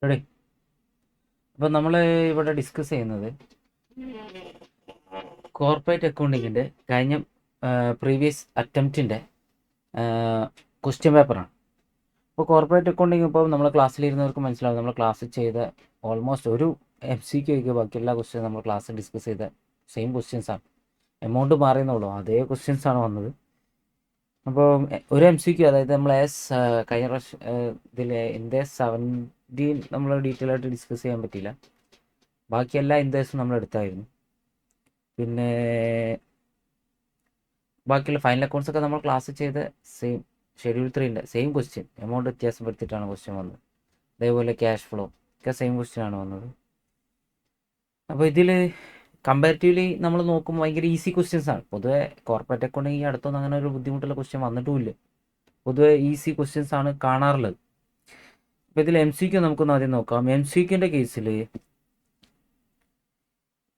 Ready. അപ്പോൾ നമ്മൾ ഇവിടെ ഡിസ്കസ് ചെയ്യുന്നത് കോർപ്പറേറ്റ് അക്കൗണ്ടിങ്ങിൻ്റെ കഴിഞ്ഞ പ്രീവിയസ് അറ്റംപ്റ്റിൻ്റെ ക്വസ്റ്റ്യൻ പേപ്പറാണ്. അപ്പോൾ കോർപ്പറേറ്റ് അക്കൗണ്ടിങ് ഇപ്പോൾ നമ്മൾ ക്ലാസ്സിലിരുന്നവർക്ക് മനസ്സിലാവും, നമ്മൾ ക്ലാസ്സിൽ ചെയ്ത ഓൾമോസ്റ്റ് ഒരു MCQ ഒക്കെ ബാക്കി എല്ലാ ക്വസ്റ്റ്യൻ നമ്മൾ ക്ലാസ്സിൽ ഡിസ്കസ് ചെയ്ത സെയിം ക്വസ്റ്റ്യൻസാണ്. എമൗണ്ട് മാറിയെന്നുള്ളൂ, അതേ ക്വസ്റ്റ്യൻസാണ് വന്നത്. അപ്പോൾ ഒരു MCQ, അതായത് നമ്മൾ കഴിഞ്ഞ പ്രാവശ്യം ഇതിൽ എൻ്റെ 17 നമ്മൾ ഡീറ്റെയിൽ ആയിട്ട് ഡിസ്കസ് ചെയ്യാൻ പറ്റിയില്ല. ബാക്കി എല്ലാ ഇൻഡേഴ്സും നമ്മൾ എടുത്തായിരുന്നു. പിന്നെ ബാക്കിയുള്ള ഫൈനൽ അക്കൗണ്ട്സ് ഒക്കെ നമ്മൾ ക്ലാസ് ചെയ്ത സെയിം ഷെഡ്യൂൾ 3ൻ്റെ സെയിം ക്വസ്റ്റ്യൻ, എമൗണ്ട് വ്യത്യാസം വരുത്തിയിട്ടാണ് ക്വസ്റ്റ്യൻ വന്നത്. അതേപോലെ ക്യാഷ് ഫ്ലോ ഒക്കെ സെയിം ക്വസ്റ്റ്യൻ ആണ് വന്നത്. അപ്പോൾ ഇതിൽ കമ്പാരിറ്റീവ്ലി നമ്മൾ നോക്കുമ്പോൾ ഭയങ്കര ഈസി ക്വസ്റ്റ്യൻസ് ആണ്. പൊതുവെ കോർപ്പറേറ്റ് അക്കൗണ്ടിങ് ഈ അടുത്തൊന്നും അങ്ങനെ ഒരു ബുദ്ധിമുട്ടുള്ള ക്വസ്റ്റ്യൻ വന്നിട്ടുമില്ല. പൊതുവെ ഈസി ക്വസ്റ്റ്യൻസ് ആണ് കാണാറുള്ളത്. അപ്പോൾ ഇതിൽ MCQ നമുക്കൊന്ന് ആദ്യം നോക്കാം. MCQൻ്റെ കേസിൽ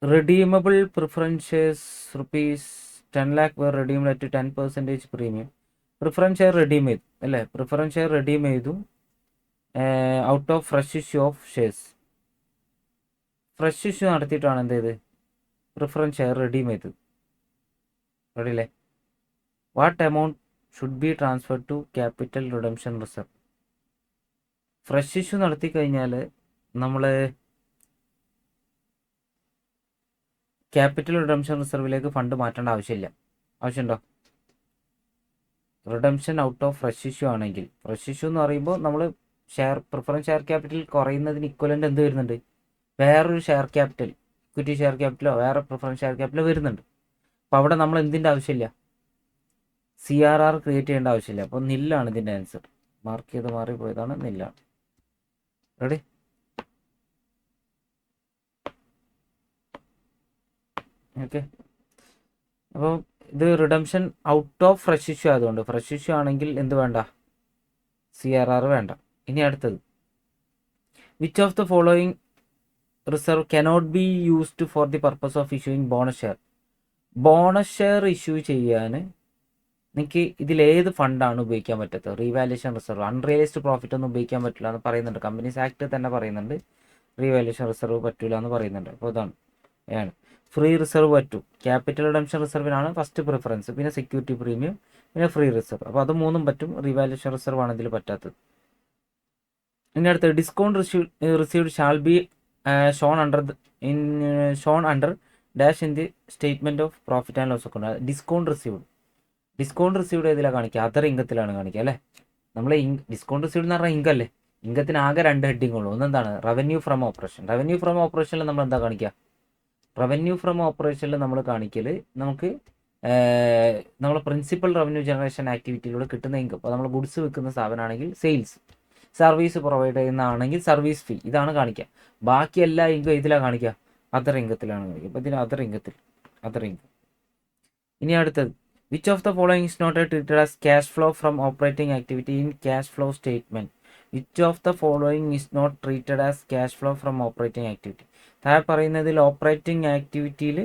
redeemable preference shares ₹10 lakh were redeemed at 10% premium. Preference share redeem ചെയ്തു അല്ലേ? പ്രിഫറൻസ് ഷെയർ റെഡീം ചെയ്തു out of fresh issue of shares. Fresh issue നടത്തിയിട്ടാണ് എന്ത് ചെയ്ത് പ്രിഫറൻസ് ഷെയർ റെഡീം ചെയ്തത്. റെഡിയല്ലേ? What amount should be transfer to capital redemption reserve. Fresh issue നടത്തി കഴിഞ്ഞാൽ നമ്മൾ ക്യാപിറ്റൽ റിഡംഷൻ റിസർവിലേക്ക് ഫണ്ട് മാറ്റേണ്ട ആവശ്യമില്ല. ആവശ്യമുണ്ടോ? Redemption out of fresh issue ആണെങ്കിൽ, ഫ്രഷ് ഇഷ്യൂ എന്ന് പറയുമ്പോൾ നമ്മൾ പ്രിഫറൻസ് ഷെയർ ക്യാപിറ്റൽ കുറയുന്നതിന് ഇക്വലൻ്റ് എന്ത് വരുന്നുണ്ട്? വേറൊരു ഷെയർ ക്യാപിറ്റൽ, ഇക്വിറ്റി ഷെയർ ക്യാപിറ്റലോ വേറെ പ്രിഫറൻസ് ഷെയർ ക്യാപിറ്റലോ വരുന്നുണ്ട്. അപ്പോൾ അവിടെ നമ്മൾ എന്തിൻ്റെ ആവശ്യമില്ല? CRR ക്രിയേറ്റ് ചെയ്യേണ്ട ആവശ്യമില്ല. അപ്പോൾ നില്ലാണ് ഇതിൻ്റെ ആൻസർ. മാർക്ക് ചെയ്ത് മാറിപ്പോയതാണ്, നില്ലാണ്. റെഡി? ഓക്കെ. അപ്പോൾ ഇത് redemption out of fresh issue ആയതുകൊണ്ട്, ഫ്രഷ് ഇഷ്യൂ ആണെങ്കിൽ എന്ത് വേണ്ട? CRR വേണ്ട. ഇനി അടുത്തത്, which of the following reserve cannot be used for the purpose of issuing bonus share. Bonus share issue ചെയ്യാൻ നിങ്ങൾക്ക് ഇതിലേത് ഫണ്ടാണ് ഉപയോഗിക്കാൻ പറ്റാത്തത്? Revaluation reserve. അൺറിയലൈസ്ഡ് പ്രോഫിറ്റ് ഒന്നും ഉപയോഗിക്കാൻ പറ്റില്ല എന്ന് പറയുന്നുണ്ട്. കമ്പനീസ് ആക്ട് തന്നെ പറയുന്നുണ്ട് റീവാലുവേഷൻ റിസർവ് പറ്റൂല എന്ന് പറയുന്നുണ്ട്. അപ്പോൾ ഇതാണ് ആണ്. ഫ്രീ റിസർവ് പറ്റൂ. ക്യാപിറ്റൽ റിഡംഷൻ റിസർവിനാണ് ഫസ്റ്റ് പ്രിഫറൻസ്, പിന്നെ സെക്യൂരിറ്റി പ്രീമിയം, പിന്നെ ഫ്രീ റിസർവ്. അപ്പോൾ അത് മൂന്നും പറ്റും. റീവാലുവേഷൻ റിസർവ് ആണ് ഇതിൽ പറ്റാത്തത്. ഇനി അടുത്ത്, discount received shall be shown under dash in the statement of profit and loss account. Discount received ഏതിലാണ് കാണിക്കുക? അതർ ഇൻകത്തിലാണ് കാണിക്കുക അല്ലേ? നമ്മൾ ഡിസ്കൗണ്ട് റിസീവ്ഡ് എന്ന് പറഞ്ഞാൽ ഇൻകല്ലേ? ഇൻകത്തിന് ആകെ 2 ഹെഡിങ് ഉള്ളൂ. ഒന്നെന്താണ്? Revenue from operation. Revenue from ഓപ്പറേഷനിൽ നമ്മൾ എന്താ കാണിക്കുക? റവന്യൂ ഫ്രം ഓപ്പറേഷനിൽ നമ്മൾ കാണിക്കൽ നമുക്ക് നമ്മൾ പ്രിൻസിപ്പൽ റവന്യൂ ജനറേഷൻ ആക്ടിവിറ്റിയിലൂടെ കിട്ടുന്ന ഇൻകം. അപ്പോൾ നമ്മൾ ഗുഡ്സ് വിൽക്കുന്ന സ്ഥാപനമാണെങ്കിൽ സെയിൽസ്, സർവീസ് പ്രൊവൈഡ് ചെയ്യുന്നതാണെങ്കിൽ സർവീസ് ഫീ, ഇതാണ് കാണിക്കുക. ബാക്കി എല്ലാ ഇൻകം ഇതിലാണ് കാണിക്കുക? അതർ ഇൻകത്തിലാണ് കാണിക്കുക. അപ്പോൾ ഇതിന് അതർ ഇൻകം. ഇനി അടുത്തത്, which of the following is not treated as cash flow from operating activity in cash flow statement. Which of the following is not treated as cash flow from operating activity. താഴെ പറയുന്നതിൽ operating ആക്ടിവിറ്റിയിൽ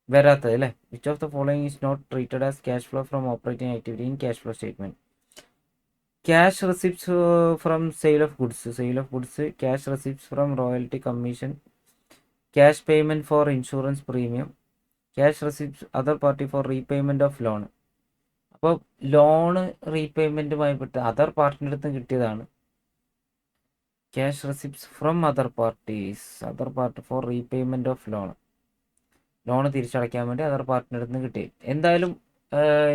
വരാത്തത് അല്ലേ? Which of the following is not treated as cash flow from operating activity in cash flow statement. Cash receipts from sale of goods, cash receipts from royalty commission, cash payment for insurance premium, cash receipts other party for repayment of loan. അപ്പോൾ loan റീപേയ്മെൻറ്റുമായി പെട്ട് other പാർട്ടിൻ്റെ അടുത്ത് കിട്ടിയതാണ് cash receipts from other party for repayment of loan തിരിച്ചടയ്ക്കാൻ വേണ്ടി other പാർട്ടിൻ്റെ അടുത്ത് കിട്ടി. എന്തായാലും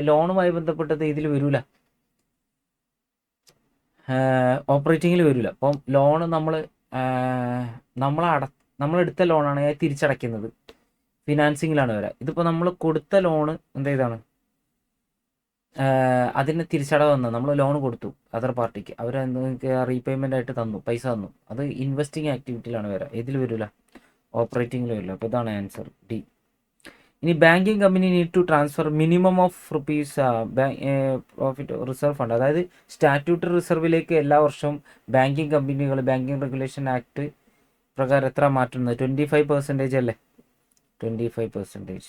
ലോണുമായി ബന്ധപ്പെട്ടത് ഇതിൽ വരില്ല, ഓപ്പറേറ്റിങ്ങിൽ വരില്ല. അപ്പം ലോണ് നമ്മളെടുത്ത ലോണാണ് തിരിച്ചടയ്ക്കുന്നത്, ഫിനാൻസിങ്ങിലാണ് വരിക. ഇതിപ്പോൾ നമ്മൾ കൊടുത്ത ലോണ് എന്താണ്? അതിന് തിരിച്ചടവ് വന്നത്, നമ്മൾ ലോൺ കൊടുത്തു അതർ പാർട്ടിക്ക്, അവർ റീപേയ്മെൻ്റ് ആയിട്ട് പൈസ തന്നു. അത് ഇൻവെസ്റ്റിംഗ് ആക്ടിവിറ്റിയിലാണ് വരിക, ഇതിൽ വരില്ല, ഓപ്പറേറ്റിങ്ങിൽ വരില്ല. അപ്പോൾ ഇതാണ് ആൻസർ ഡി. ഇനി banking company need to transfer minimum of rupees profit reserve fund. അതായത് സ്റ്റാറ്റ്യൂട്ടറി റിസർവിലേക്ക് എല്ലാ വർഷവും ബാങ്കിങ് കമ്പനികൾ ബാങ്കിങ് റെഗുലേഷൻ ആക്ട് പ്രകാരം എത്ര മാറ്റുന്നത്? 25% അല്ലേ? 25%.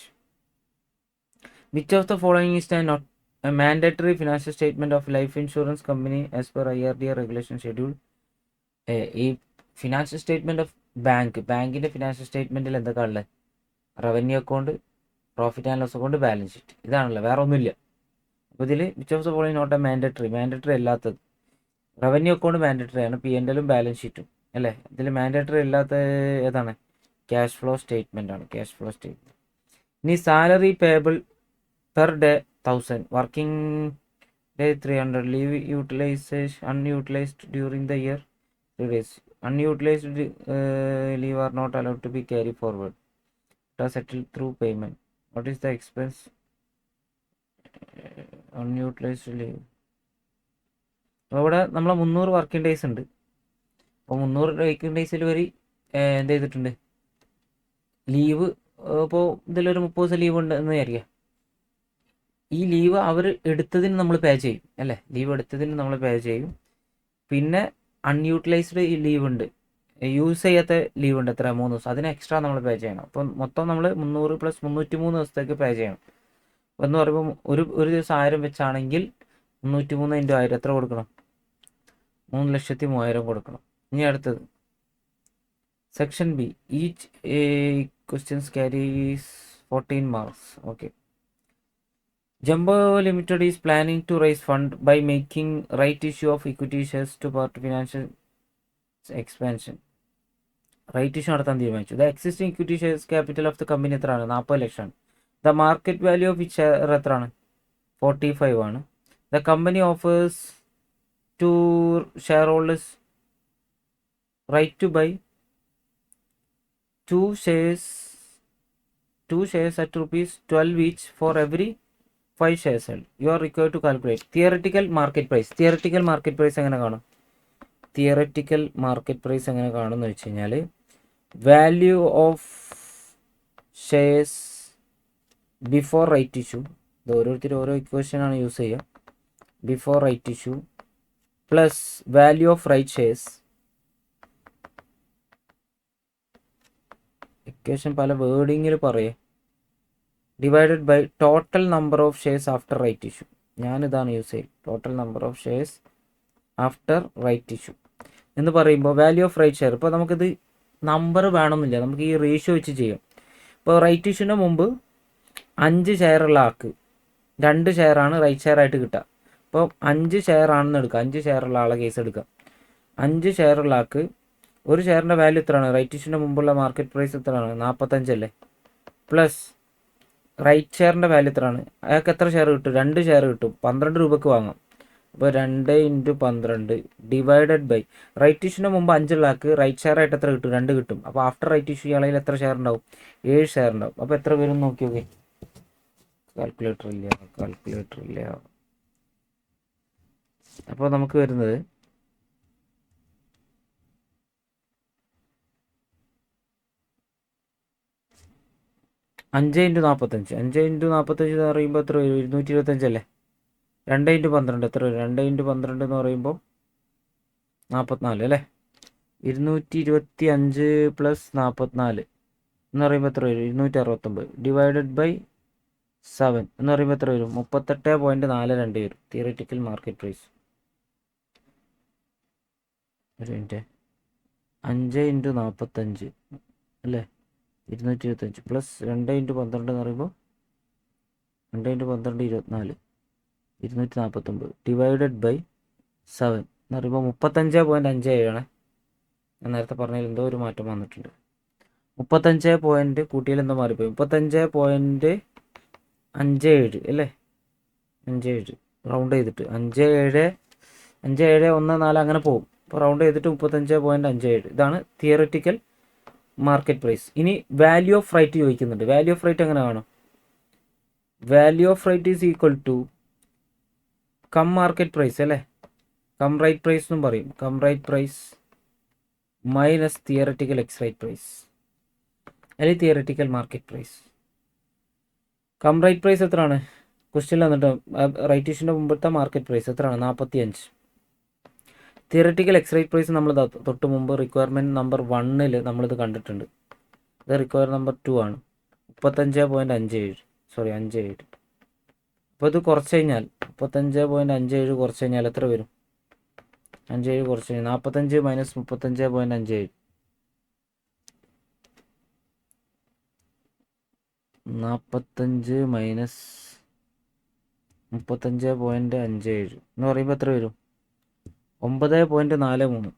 Which of the following is not mandatory financial statement of life insurance company as per IRDA regulation schedule ഈ ഫിനാൻഷ്യൽ സ്റ്റേറ്റ്മെൻറ്റ് ഓഫ് ബാങ്കിൻ്റെ ഫിനാൻഷ്യൽ സ്റ്റേറ്റ്മെൻറ്റിൽ എന്തൊക്കെയാണ് ഉള്ളത്? Revenue account, profit and loss account, balance sheet, ഇതാണല്ലോ, വേറെ ഒന്നുമില്ല. അപ്പോൾ ഇതിൽ which of the following not a mandatory അല്ലാത്തത് റവന്യൂ അക്കൗണ്ട് മാൻഡേറ്ററി ആണ്, P&L ബാലൻസ് ഷീറ്റും അല്ലേ. ഇതിൽ മാൻഡേറ്ററി അല്ലാത്ത ഏതാണ്? ക്യാഷ് ഫ്ലോ സ്റ്റേറ്റ്മെൻ്റ് ആണ്, ക്യാഷ് ഫ്ലോ സ്റ്റേറ്റ്മെൻറ്റ്. ഇനി salary payable per day 1000, working day 300, leave utilization unutilized during the year 3 days, unutilized leave are not allowed to be carried forward, it are settled through payment. What is the expense? Unutilized leave. അപ്പോൾ ഇവിടെ നമ്മൾ 300 working days ഉണ്ട്. അപ്പോൾ 300 working ഡേയ്സിൽ വരെ എന്ത് ചെയ്തിട്ടുണ്ട്? Leave. ഇപ്പോൾ ഇതിലൊരു 30 ദിവസം ലീവ് ഉണ്ട് എന്ന് വിചാരിക്കുക. ഈ ലീവ് അവർ എടുത്തതിന് നമ്മൾ പേ ചെയ്യും അല്ലേ, ലീവ് എടുത്തതിന് നമ്മൾ പേ ചെയ്യും. പിന്നെ അൺയൂട്ടിലൈസ്ഡ് ലീവ് ഉണ്ട്, യൂസ് ചെയ്യാത്ത ലീവ് ഉണ്ട്, എത്ര? 3 ദിവസം, അതിന് എക്സ്ട്രാ നമ്മൾ പേ ചെയ്യണം. അപ്പം മൊത്തം നമ്മൾ 300 + 303 ദിവസത്തേക്ക് പേ ചെയ്യണം. എന്ന് പറയുമ്പോൾ ഒരു ദിവസം 1000 വെച്ചാണെങ്കിൽ 303 × 1000 എത്ര കൊടുക്കണം? 3,03,000 കൊടുക്കണം. ഇനി അടുത്തത് section B, each questions carries 14 marks. Okay. Jumbo Limited is planning to raise fund by making right issue of equity shares to part financial expansion. Right issue നടത്താൻ തീരുമാനിച്ചു. The existing equity shares capital of the company എത്രയാണ്? 40 ലക്ഷമാണ്. The market value of each share എത്രയാണ്? 45 ആണ്. The company offers to shareholders right to buy two shares at ₹12 each for every 5 shares held. You are required to calculate theoretical market price. Theoretical market price എങ്ങനെ കാണും? Theoretical market price എങ്ങനെ കാണും എന്ന് വെച്ച് കഴിഞ്ഞാൽ value of shares before right issue, ഇത് ഓരോരുത്തരും ഓരോ ഇക്വേഷനാണ് യൂസ് ചെയ്യുക. Before right issue plus value of right shares, equation പല വേർഡിങ്ങിൽ പറയേ, divided by total number of shares after right issue. ഞാനിതാണ് യൂസ് ചെയ്യും, total number of shares after right issue എന്ന് പറയുമ്പോൾ വാല്യൂ ഓഫ് റൈറ്റ് ഷെയർ. ഇപ്പോൾ നമുക്കിത് നമ്പർ വേണമെന്നില്ല, നമുക്ക് ഈ റേഷ്യോ വെച്ച് ചെയ്യാം. ഇപ്പോൾ റൈറ്റ് ഇഷ്യൂവിന് മുമ്പ് 5 ഷെയറുള്ള ആൾക്ക് 2 ഷെയറാണ് റൈറ്റ് ഷെയർ ആയിട്ട് കിട്ടുക. അപ്പോൾ 5 ഷെയർ ആണെന്ന് എടുക്കുക, 5 ഷെയറുള്ള ആളെ കേസ് എടുക്കുക. 5 ഷെയറുള്ള ആൾക്ക് ഒരു ഷെയറിൻ്റെ വാല്യൂ എത്രയാണ്? റൈറ്റ് ഇഷ്യൂവിന് മുമ്പുള്ള മാർക്കറ്റ് പ്രൈസ് എത്രയാണ്? 45 അല്ലേ. പ്ലസ് റൈറ്റ് ഷെയറിൻ്റെ വാല്യൂ എത്രയാണ്? അയാൾക്ക് എത്ര ഷെയർ കിട്ടും? 2 ഷെയർ കിട്ടും, 12 രൂപയ്ക്ക് വാങ്ങാം. അപ്പോൾ 2 × 12 ഡിവൈഡഡ് ബൈ റൈറ്റ് ഇഷ്യൂവിന് മുമ്പ് 5 ഉള്ള ആൾക്ക് റൈറ്റ് ഷെയർ ആയിട്ട് എത്ര കിട്ടും? 2 കിട്ടും. അപ്പോൾ ആഫ്റ്റർ റൈറ്റ് ഇഷ്യൂ ഇയാളയിൽ എത്ര ഷെയർ ഉണ്ടാവും? 7 ഷെയർ ഉണ്ടാവും. അപ്പോൾ എത്ര വരും നോക്കി നോക്കി. കാൽക്കുലേറ്റർ ഇല്ല. അപ്പോൾ നമുക്ക് വരുന്നത് 5 × 45. 5 × 45 എന്ന് പറയുമ്പോൾ എത്ര വരും? 225 അല്ലേ. 2 × 12 എത്ര വരും? 2 × 12 എന്ന് പറയുമ്പോൾ 44 അല്ലേ. 225 + 44 എന്ന് പറയുമ്പോൾ എത്ര വരും? 269 ഡിവൈഡഡ് ബൈ 7 എന്ന് പറയുമ്പോൾ എത്ര വരും? 38.42 വരും തിയററ്റിക്കൽ മാർക്കറ്റ് പ്രൈസ്. ഒരു മിനിറ്റ്, 5 × 45 അല്ലേ, 225 പ്ലസ് 2 × 12 എന്ന് പറയുമ്പോൾ 2 × 12 24, 249 ഡിവൈഡഡ് ബൈ 7 എന്ന് പറയുമ്പോൾ 35.57 ആണ്. ഞാൻ നേരത്തെ പറഞ്ഞതിൽ എന്തോ ഒരു മാറ്റം വന്നിട്ടുണ്ട്. 35 പോയിൻറ്റ് കൂട്ടിയിൽ എന്തോ മാറിപ്പോയി. 35.57 അല്ലേ, 57 റൗണ്ട് ചെയ്തിട്ട് 5714 അങ്ങനെ പോകും. അപ്പോൾ റൗണ്ട് ചെയ്തിട്ട് 35.57. ഇതാണ് തിയററ്റിക്കൽ മാർക്കറ്റ് പ്രൈസ്. ഇനി വാല്യൂ ഓഫ് റൈറ്റ് ചോദിക്കുന്നുണ്ട്. വാല്യൂ ഓഫ് റൈറ്റ് എങ്ങനെ കാണും? Value of right is equal to cum market price അല്ലേ, കം റൈറ്റ് പ്രൈസ് എന്നും പറയും. Cum right price minus theoretical ex right price അല്ലെങ്കിൽ theoretical market price. Cum right price എത്രയാണ്? ക്വസ്റ്റ്യനിൽ വന്നിട്ട് റൈറ്റ് ഇഷ്യൂൻ്റെ മുമ്പത്തെ മാർക്കറ്റ് പ്രൈസ് എത്രയാണ്? 45. തിയററ്റിക്കൽ എക്സ് റൈറ്റ് പ്രൈസ് നമ്മൾ തൊട്ട് മുമ്പ് റിക്വയർമെൻറ്റ് നമ്പർ 1 നമ്മളിത് കണ്ടിട്ടുണ്ട്. ഇത് റിക്വയർ നമ്പർ 2 ആണ്. 57. അപ്പോൾ ഇത് കുറച്ച് കഴിഞ്ഞാൽ 35.57 കുറച്ച് കഴിഞ്ഞാൽ എത്ര വരും? 57 കുറച്ച് 45 മൈനസ് 35.57 45 മൈനസ് 35.57 എന്ന് പറയുമ്പോൾ എത്ര വരും? 9.43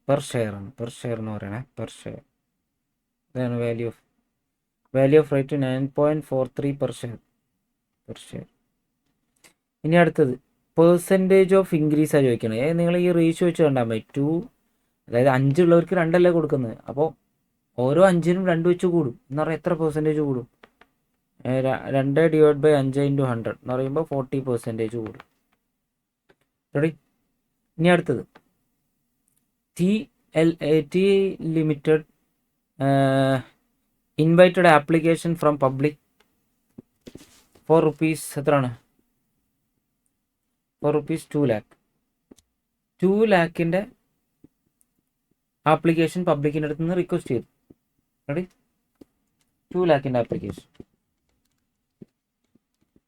പെർ ഷെയർ ആണ്. പെർ ഷെയർ എന്ന് പറയണേ, പെർ ഷെയർ. ഇതാണ് value of rate 9.43 per share. ഇനി അടുത്തത് പെർസെൻറ്റേജ് ഓഫ് ഇൻക്രീസാണ് ചോദിക്കണേ. നിങ്ങൾ ഈ റേഷ്യോ വെച്ച് കണ്ടാൽ മതി. 2, അതായത് 5 ഉള്ളവർക്ക് 2 കൊടുക്കുന്നത്. അപ്പോൾ ഓരോ 5-നും 2 വെച്ച് കൂടും എന്ന് പറഞ്ഞാൽ എത്ര പെർസെൻറ്റേജ് കൂടും? 2/5 × 100 എന്ന് പറയുമ്പോൾ 40% കൂടും. റെഡി? ഇനി അടുത്തത് T limited invited application from public four rupees എത്രയാണ്? ₹2 lakh. 2 lakhിൻ്റെ ആപ്ലിക്കേഷൻ പബ്ലിക്കിൻ്റെ അടുത്ത് നിന്ന് റിക്വസ്റ്റ് ചെയ്തു. റെഡി? 2 lakhിൻ്റെ ആപ്ലിക്കേഷൻ.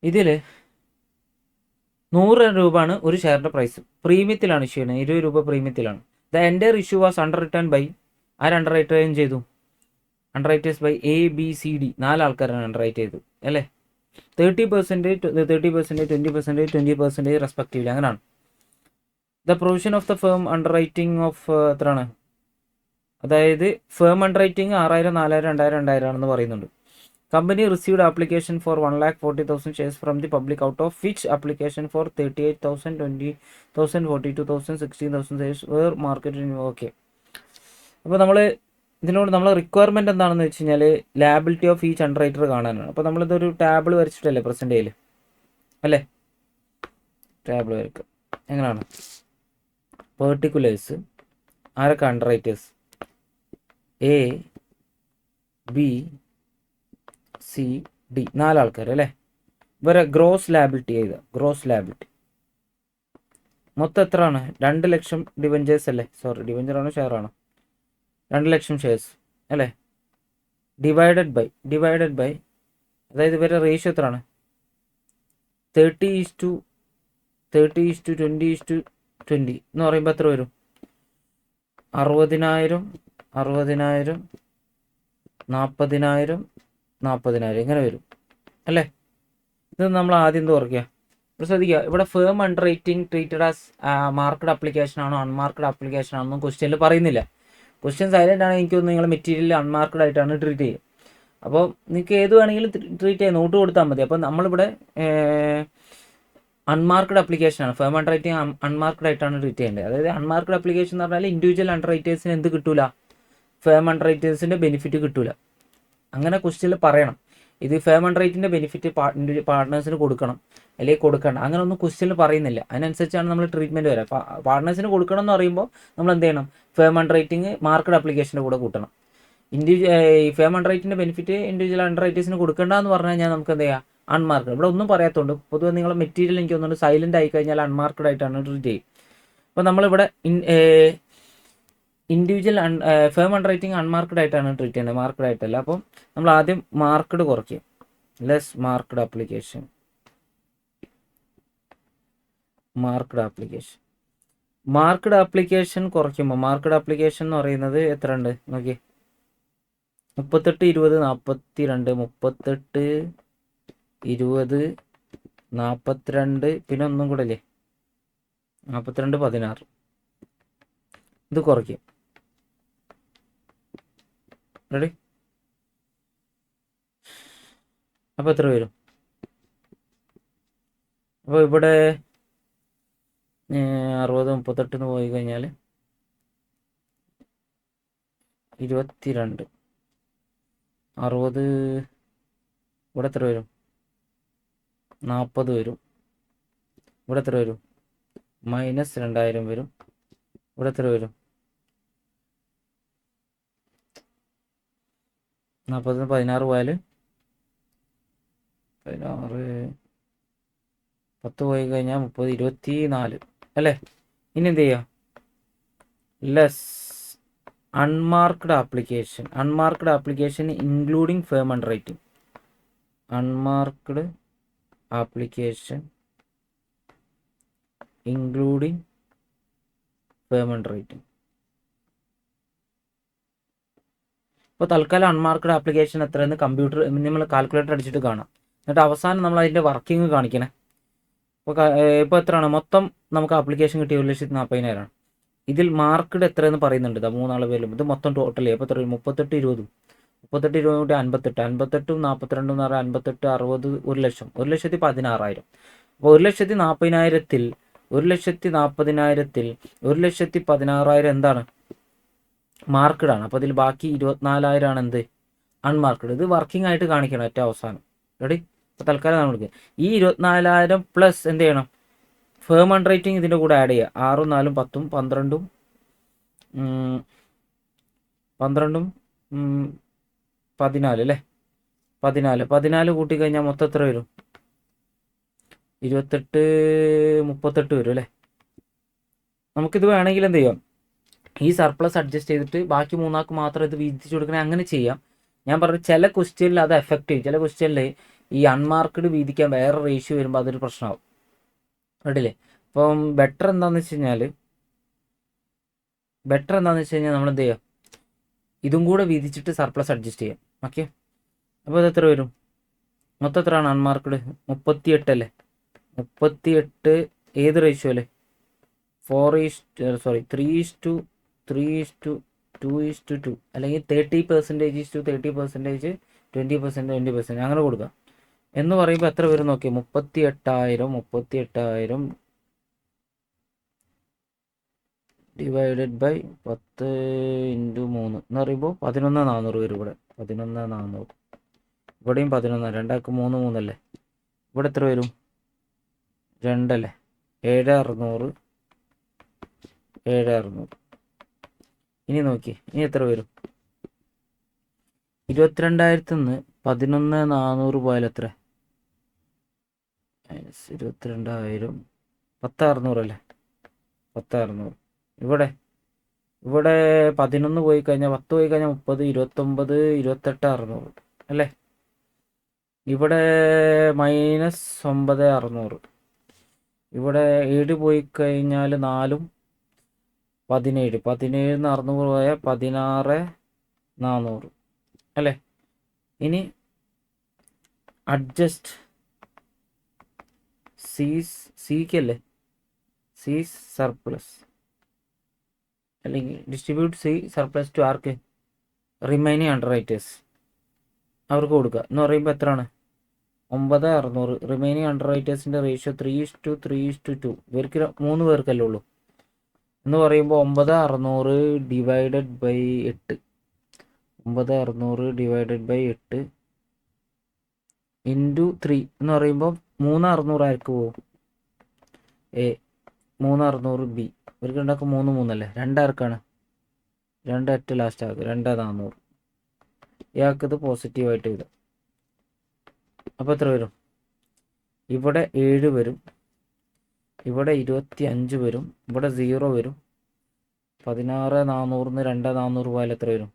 ഇതിൽ 100 രൂപയാണ് ഒരു ഷെയറിൻ്റെ പ്രൈസ്. പ്രീമിയത്തിലാണ് ഇഷ്യൂ ചെയ്യുന്നത്. 20 രൂപ പ്രീമിയത്തിലാണ്. The entire issue was underwritten by underwriters ചെയ്തു? അണ്ടർ റൈറ്റേഴ്സ് ബൈ ABCD 4 ആൾക്കാരാണ് അണ്ടർ റൈറ്റ് ചെയ്തത് അല്ലേ? 30%, 20%, റെസ്പെക്റ്റീവ്ലി. അങ്ങനെയാണ്. The provision of the firm under writing of എത്രയാണ്? അതായത് ഫേം അണ്ടർ റൈറ്റിംഗ് 6000, 4000, 2000, 2000 ആണെന്ന് പറയുന്നുണ്ട്. Company received application for 1,40,000 shares from the public, out of which application for 38,000, 20,000, 42,000, 16,000 shares were marked. Okay. അപ്പോൾ നമ്മൾ ഇതിനോട് നമ്മൾ റിക്വയർമെൻറ്റ് എന്താണെന്ന് വെച്ച് കഴിഞ്ഞാൽ liability of each underwriter കാണാനാണ്. അപ്പോൾ നമ്മളിതൊരു ടാബിൾ വരച്ചിട്ടല്ലേ പ്രസൻറ്റ് ചെയ്യൽ അല്ലേ? ടാബിൾ വരയ്ക്കുക. എങ്ങനെയാണ്? പെർട്ടിക്കുലേഴ്സ് ആരൊക്കെ അണ്ടർ റൈറ്റേഴ്സ്? ABCD 4 ആൾക്കാർ അല്ലേ? ഇവരെ ഗ്രോസ് ലാബിലിറ്റി ചെയ്ത മൊത്തം എത്രയാണ്? 2 ലക്ഷം ഡിവെഞ്ചേഴ്സ് അല്ലേ? സോറി, ഡിവെഞ്ചറാണോ ഷെയറാണോ? 2 ലക്ഷം ഷെയർസ് അല്ലേ? ഡിവൈഡഡ് ബൈ അതായത് ഇവരുടെ റേഷ്യോ എത്രയാണ്? 30:20 എന്ന് പറയുമ്പോൾ എത്ര വരും? 60,000, 40,000 ഇങ്ങനെ വരും അല്ലേ? ഇത് നമ്മൾ ആദ്യം എന്ത് ഓർക്കുക? ഇവിടെ ശ്രദ്ധിക്കുക, ഇവിടെ firm under writing treated as marked application ആണോ അൺമാർക്കഡ് ആപ്ലിക്കേഷൻ ആണെന്നും ക്വസ്റ്റ്യനിൽ പറയുന്നില്ല. ക്വസ്റ്റ്യൻ സൈലൻ്റ് ആണ്. എനിക്കൊന്ന് നിങ്ങൾ മെറ്റീരിയൽ അൺമാർക്കഡ് ആയിട്ടാണ് ട്രീറ്റ് ചെയ്യുക. അപ്പോൾ നിങ്ങൾക്ക് ഏത് വേണമെങ്കിലും ട്രീറ്റ് ചെയ്യാം, നോട്ട് കൊടുത്താൽ മതി. അപ്പോൾ നമ്മളിവിടെ അൺമാർക്കഡ് ആപ്ലിക്കേഷനാണ്. ഫേം അണ്ടർ റൈറ്റിംഗ് അൺമാർക്കഡ് ആയിട്ടാണ് ട്രീറ്റ് ചെയ്യേണ്ടത്. അതായത് അൺമാർക്കഡ് ആപ്ലിക്കേഷൻ എന്ന് പറഞ്ഞാൽ ഇൻഡിവിജ്വൽ അണ്ടർ റൈറ്റേഴ്സിന് എന്ത് കിട്ടൂല? ഫേം അണ്ടർ റൈറ്റേഴ്സിൻ്റെ ബെനിഫിറ്റ് കിട്ടൂല. അങ്ങനെ ക്വസ്റ്റ്യനിൽ പറയണം. ഇത് ഫേം അണ്ടർ റൈറ്റിൻ്റെ ബെനിഫിറ്റ് പാർട്ട്നേഴ്സിന് കൊടുക്കണം അല്ലെങ്കിൽ കൊടുക്കണം, അങ്ങനെ ഒന്നും ക്വസ്റ്റ്യനിൽ പറയുന്നില്ല. അതിനനുസരിച്ചാണ് നമ്മൾ ട്രീറ്റ്മെൻറ്റ് വരിക. പാർട്ട്നേഴ്സിന് കൊടുക്കണം എന്ന് പറയുമ്പോൾ നമ്മൾ എന്ത് ചെയ്യണം? ഫേം അണ്ടർ റൈറ്റിംഗ് മാർക്കഡ് ആപ്ലിക്കേഷൻ്റെ കൂടെ കൂട്ടണം. ഈ ഫേം അണ്ടർ റൈറ്റിൻ്റെ ബെനിഫിറ്റ് ഇൻഡിവിജ്വൽ അണ്ടർ റൈറ്റേഴ്സിന് കൊടുക്കേണ്ടതെന്ന് പറഞ്ഞു കഴിഞ്ഞാൽ നമുക്ക് എന്ത് ചെയ്യാം? അൺമാർക്കഡ്. ഇവിടെ ഒന്നും പറയാത്തതുകൊണ്ട് പൊതുവെ നിങ്ങളെ മെറ്റീരിയൽ എനിക്ക് തോന്നുന്നുണ്ട് സൈലൻ്റ് ആയി കഴിഞ്ഞാൽ അൺമാർക്കഡ് ആയിട്ടാണ് ട്രീറ്റ് ചെയ്യും. അപ്പോൾ നമ്മളിവിടെ ഇൻഡിവിജ്വൽ ഫേം അണ്ടർ റൈറ്റിംഗ് അൺമാർക്കഡ് ആയിട്ടാണ് ട്രീറ്റ് ചെയ്യുന്നത്, മാർക്കഡ് ആയിട്ടല്ല. അപ്പം നമ്മൾ ആദ്യം മാർക്കഡ് കുറയ്ക്കുക. ലെസ് മാർക്കഡ് ആപ്ലിക്കേഷൻ കുറയ്ക്കുമ്പോൾ മാർക്കഡ് ആപ്ലിക്കേഷൻ എന്ന് പറയുന്നത് എത്ര ഉണ്ട് നോക്കി? 38, 20, 42, 38, 20, 42, പിന്നെ ഒന്നും കൂടെ അല്ലേ 42, 16. ഇത് കുറയ്ക്കും. റെഡി? അപ്പോൾ എത്ര വരും? അപ്പോൾ ഇവിടെ 60, 38 പോയി കഴിഞ്ഞാൽ 22, 60 ഇവിടെ എത്ര വരും? 40 വരും. ഇവിടെ എത്ര വരും? -2000 വരും. ഇവിടെ എത്ര വരും? 40 16 പോയാൽ 16, 10 പോയി കഴിഞ്ഞാൽ 30, 24 അല്ലേ? ഇനി എന്ത് ചെയ്യുക? Less unmarked application including firm under writing. Unmarked application including payment rate. ഇപ്പോൾ തൽക്കാലം അൺമാർക്കഡ് ആപ്ലിക്കേഷൻ എത്രയെന്ന് കമ്പ്യൂട്ടർ നമ്മൾ കാൽക്കുലേറ്റർ അടിച്ചിട്ട് കാണാം. എന്നിട്ട് അവസാനം നമ്മൾ അതിൻ്റെ വർക്കിംഗ് കാണിക്കണേ. ഇപ്പോൾ എത്രയാണ് മൊത്തം നമുക്ക് ആപ്ലിക്കേഷൻ കിട്ടിയ 1,40,000. ഇതിൽ മാർക്കഡ് എത്രയെന്ന് പറയുന്നുണ്ട്. മൂന്നാളെ പേരും ഇത് മൊത്തം ടോട്ടൽ ഇപ്പോൾ എത്ര 38 20 കൂടി 58 58ഉം 42 എന്ന് പറഞ്ഞാൽ 58 60 1,00,000 1,16,000. അപ്പോൾ 1,40,000ത്തിൽ 1,40,000ത്തിൽ 1,16,000 എന്താണ് മാർക്കഡാണ്. അപ്പോൾ ഇതിൽ ബാക്കി 24,000 ആണ് എന്ത് അൺമാർക്കഡ്. ഇത് വർക്കിംഗ് ആയിട്ട് കാണിക്കണം ഏറ്റവും അവസാനം. റെഡി? അപ്പോൾ തൽക്കാലം നമ്മൾ ഈ 24,000 പ്ലസ് എന്ത് ചെയ്യണം ഫേം അണ്ടർ റൈറ്റിംഗ് ഇതിൻ്റെ കൂടെ ആഡ് ചെയ്യുക. 6ഉം 4ഉം 10ഉം 12ഉം 14 അല്ലേ 14 കൂട്ടിക്കഴിഞ്ഞാൽ മൊത്തം എത്ര വരും 28 38 വരും അല്ലേ. നമുക്കിത് വേണമെങ്കിൽ എന്ത് ചെയ്യാം ഈ സർപ്ലസ് അഡ്ജസ്റ്റ് ചെയ്തിട്ട് ബാക്കി മൂന്നാൾക്ക് മാത്രം ഇത് വീതിച്ചു കൊടുക്കണേ അങ്ങനെ ചെയ്യാം. ഞാൻ പറഞ്ഞു ചില ക്വസ്റ്റ്യനിൽ അത് എഫക്റ്റ് ചെയ്യും. ചില ക്വസ്റ്റ്യനിൽ ഈ അൺമാർക്കഡ് വീതിക്കാൻ വേറെ റേഷ്യോ വരുമ്പോൾ അതൊരു പ്രശ്നമാവും. റെഡില്ലേ? അപ്പം ബെറ്റർ എന്താണെന്ന് വെച്ച് കഴിഞ്ഞാൽ നമ്മൾ എന്ത് ചെയ്യാം ഇതും കൂടെ വീതിച്ചിട്ട് സർപ്ലസ് അഡ്ജസ്റ്റ് ചെയ്യാം. ഓക്കെ, അപ്പോൾ ഇത് എത്ര വരും മൊത്തം എത്രയാണ് അൺമാർക്കഡ് 38 അല്ലേ 38 ഏത് റേഷ്യോ അല്ലേ 3:2 അല്ലെങ്കിൽ 30% 30% 20% അങ്ങനെ കൊടുക്കാം എന്ന് പറയുമ്പോൾ എത്ര വരും നോക്കി 38,000 ഡിവൈഡഡ് ബൈ 10 × 3 എന്ന് പറയുമ്പോൾ 11,400 വരും. ഇവിടെ 11,400 ഇവിടെയും 11 രണ്ടാൾക്ക് 3 3 അല്ലേ. ഇവിടെ എത്ര വരും 2 അല്ലേ 7,600 ഇനി നോക്കി ഇനി എത്ര വരും 22,000 നിന്ന് 11,400 പോയാൽ എത്ര 22,000 10,600 അല്ലേ 10,600. ഇവിടെ 11 പോയി കഴിഞ്ഞാൽ 10 പോയി കഴിഞ്ഞാൽ 30 29 28,600 അല്ലേ. ഇവിടെ -9,600. ഇവിടെ 7 പോയി കഴിഞ്ഞാൽ 4ഉം 17 17,600 പോയാൽ 16,400 അല്ലേ. ഇനി അഡ്ജസ്റ്റ് സിക്കല്ലേ സി സർപ്ലസ് അല്ലെങ്കിൽ ഡിസ്ട്രിബ്യൂട്ട് സി സർപ്ലസ് ടു ആർക്ക് റിമൈനിങ് അണ്ടർ റൈറ്റേഴ്സ് അവർക്ക് കൊടുക്കുക എന്ന് പറയുമ്പോൾ എത്രയാണ് 9,600. റിമൈനിങ് അണ്ടർ റൈറ്റേഴ്സിൻ്റെ റേഷ്യോ 3:2 ഇവർക്ക് 3 പേർക്കല്ലേ ഉള്ളൂ എന്ന് പറയുമ്പോൾ 9,600 divided by 8 9,600 divided by 8 into 3 എന്ന് പറയുമ്പോൾ 3,600 ആർക്ക് പോകും 3,600 ബി ഇവർക്ക് ഉണ്ടാക്കും 3 3 അല്ലേ 2 ആർക്കാണ് 2 അറ്റ് ലാസ്റ്റ് ആക്കുക 2,400 ഇയാൾക്കിത് പോസിറ്റീവായിട്ട് എഴുതാം. അപ്പോൾ എത്ര വരും ഇവിടെ 7 വരും ഇവിടെ 25 വരും ഇവിടെ 0 വരും 16,400 2,400 പോയാൽ എത്ര വരും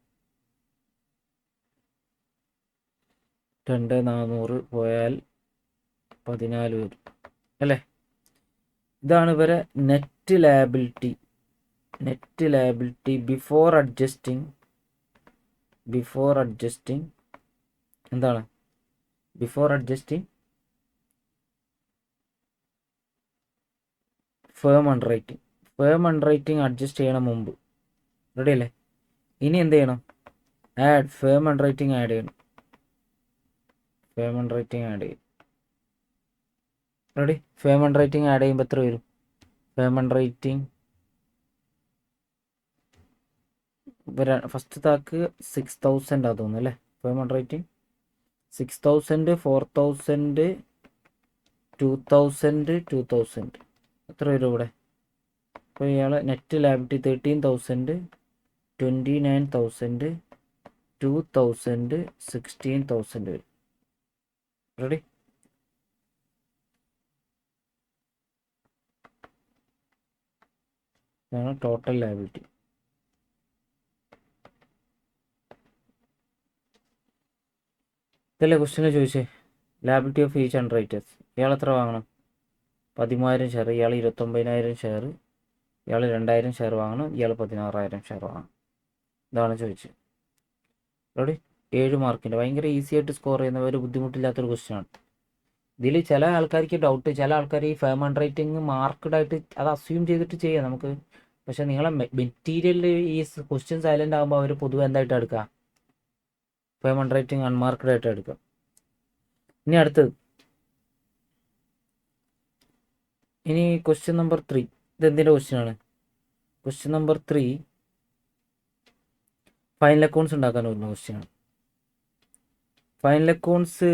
2,400 പോയാൽ 14 വരും അല്ലേ. ഇതാണ് ഇവരെ നെറ്റ് ലയബിലിറ്റി ബിഫോർ അഡ്ജസ്റ്റിംഗ് എന്താണ് before adjusting firm under writing adjust ചെയ്യണം മുമ്പ്. റെഡി അല്ലേ. ഇനി എന്ത് ചെയ്യണം ഫേം അണ്ടർ റൈറ്റിംഗ് ആഡ് ചെയ്യണം. Ready. Firm under writing add ചെയ്യുമ്പോൾ എത്ര വരും ഫേം അണ്ടർ റൈറ്റിംഗ് ഫസ്റ്റ് താക്ക് 6,000 ആ തോന്നുന്നു അല്ലേ. ഫേം അണ്ടർ റൈറ്റിംഗ് 6,000 4,000 2,000 എത്ര വരും ഇവിടെ. അപ്പോൾ ഇയാളെ നെറ്റ് ലാബിലിറ്റി 13,000 29,000 2,000 16,000 വരും. റെഡി. ഇതാണ് ടോട്ടൽ ലാബിലിറ്റി. ഇതല്ലേ ക്വസ്റ്റ്യന് ചോദിച്ചേ liability of each under writers ഇയാൾ എത്ര വാങ്ങണം 13,000 ഷെയർ, ഇയാൾ 29,000 ഷെയർ, ഇയാൾ 2,000 ഷെയർ വാങ്ങണം, ഇയാൾ 16,000 ഷെയർ വാങ്ങണം. ഇതാണ് ചോദിച്ചത്. റെഡി? 7 മാർക്കിൻ്റെ ഭയങ്കര ഈസി ആയിട്ട് സ്കോർ ചെയ്യുന്ന ഒരു ബുദ്ധിമുട്ടില്ലാത്തൊരു ക്വസ്റ്റ്യൻ. ഇതിൽ ചില ആൾക്കാർക്ക് ഡൗട്ട്, ചില ആൾക്കാർ ഈ ഫേം ഹാൻഡ് റൈറ്റിംഗ് മാർക്ക്ഡ് ആയിട്ട് അത് അസ്യൂം ചെയ്തിട്ട് ചെയ്യാം നമുക്ക്. പക്ഷെ നിങ്ങളെ മെറ്റീരിയലിൽ ഈ ക്വസ്റ്റ്യൻ സൈലൻ്റ് ആകുമ്പോൾ അവർ പൊതുവെ എന്തായിട്ട് എടുക്കുക? ഫേം ഹാൻഡ് റൈറ്റിംഗ് അൺമാർക്ക്ഡ് ആയിട്ട് എടുക്കുക. ഇനി അടുത്തത്, ഇനി ക്വസ്റ്റ്യൻ നമ്പർ 3. ഇത് എന്തിൻ്റെ ക്വസ്റ്റ്യനാണ്? ക്വസ്റ്റ്യൻ നമ്പർ 3 ഫൈനൽ അക്കൗണ്ട്സ് ഉണ്ടാക്കാൻ വരുന്ന ക്വസ്റ്റ്യനാണ്. ഫൈനൽ അക്കൗണ്ട്സ്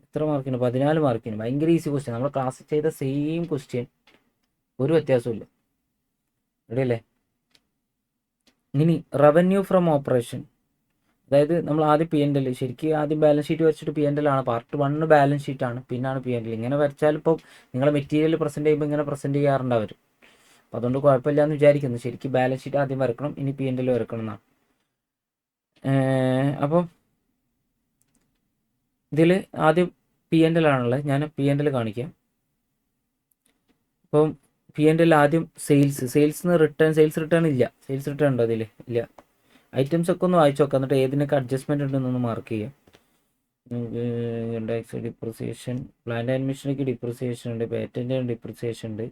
എത്ര മാർക്കിന്? 14 മാർക്കിന്. ഭയങ്കര ഈസി ക്വസ്റ്റ്യൻ. നമ്മൾ ക്ലാസ്സിൽ ചെയ്ത സെയിം ക്വസ്റ്റ്യൻ, ഒരു വ്യത്യാസമില്ല. റെഡി അല്ലേ? ഇനി റവന്യൂ ഫ്രം ഓപ്പറേഷൻ, അതായത് നമ്മൾ ആദ്യം P&L, ശരിക്കും ആദ്യം ബാലൻസ് ഷീറ്റ് വരച്ചിട്ട് P&L ആണ്. പാർട്ട് 1 ബാലൻസ് ഷീറ്റാണ്, പിന്നാണ് P&L. ഇങ്ങനെ വരച്ചാൽ ഇപ്പോൾ നിങ്ങളെ മെറ്റീരിയൽ പ്രസൻറ്റ് ചെയ്യുമ്പോൾ ഇങ്ങനെ പ്രസൻറ്റ് ചെയ്യാറുണ്ട് അവർ. അപ്പോൾ അതുകൊണ്ട് കുഴപ്പമില്ല എന്ന് വിചാരിക്കുന്നു. ശരിക്കും ബാലൻസ് ഷീറ്റ് ആദ്യം വരക്കണം, ഇനി P&L വരക്കണം എന്നാണ്. അപ്പോൾ ഇതിൽ ആദ്യം P&L ആണുള്ളത്. ഞാൻ P&L കാണിക്കാം. അപ്പം P&L ആദ്യം സെയിൽസ് റിട്ടേൺ ഇല്ല. സെയിൽസ് റിട്ടേൺ ഉണ്ടോ അതിൽ? ഇല്ല. ഐറ്റംസ് ഒക്കെ ഒന്ന് വായിച്ചു നോക്കാം, എന്നിട്ട് ഏതിനൊക്കെ അഡ്ജസ്റ്റ്മെൻറ്റ് ഉണ്ടെന്നൊന്ന് മാർക്ക് ചെയ്യാം. ഇൻഡെക്സ് ഡിപ്രിസിയേഷൻ, പ്ലാന്റ് ആൻഡ് മെഷീനറിക്ക് ഡിപ്രിസിയേഷൻ ഉണ്ട്, പേറ്റൻറ്റിന് ഡിപ്രിസിയേഷൻ ഉണ്ട്,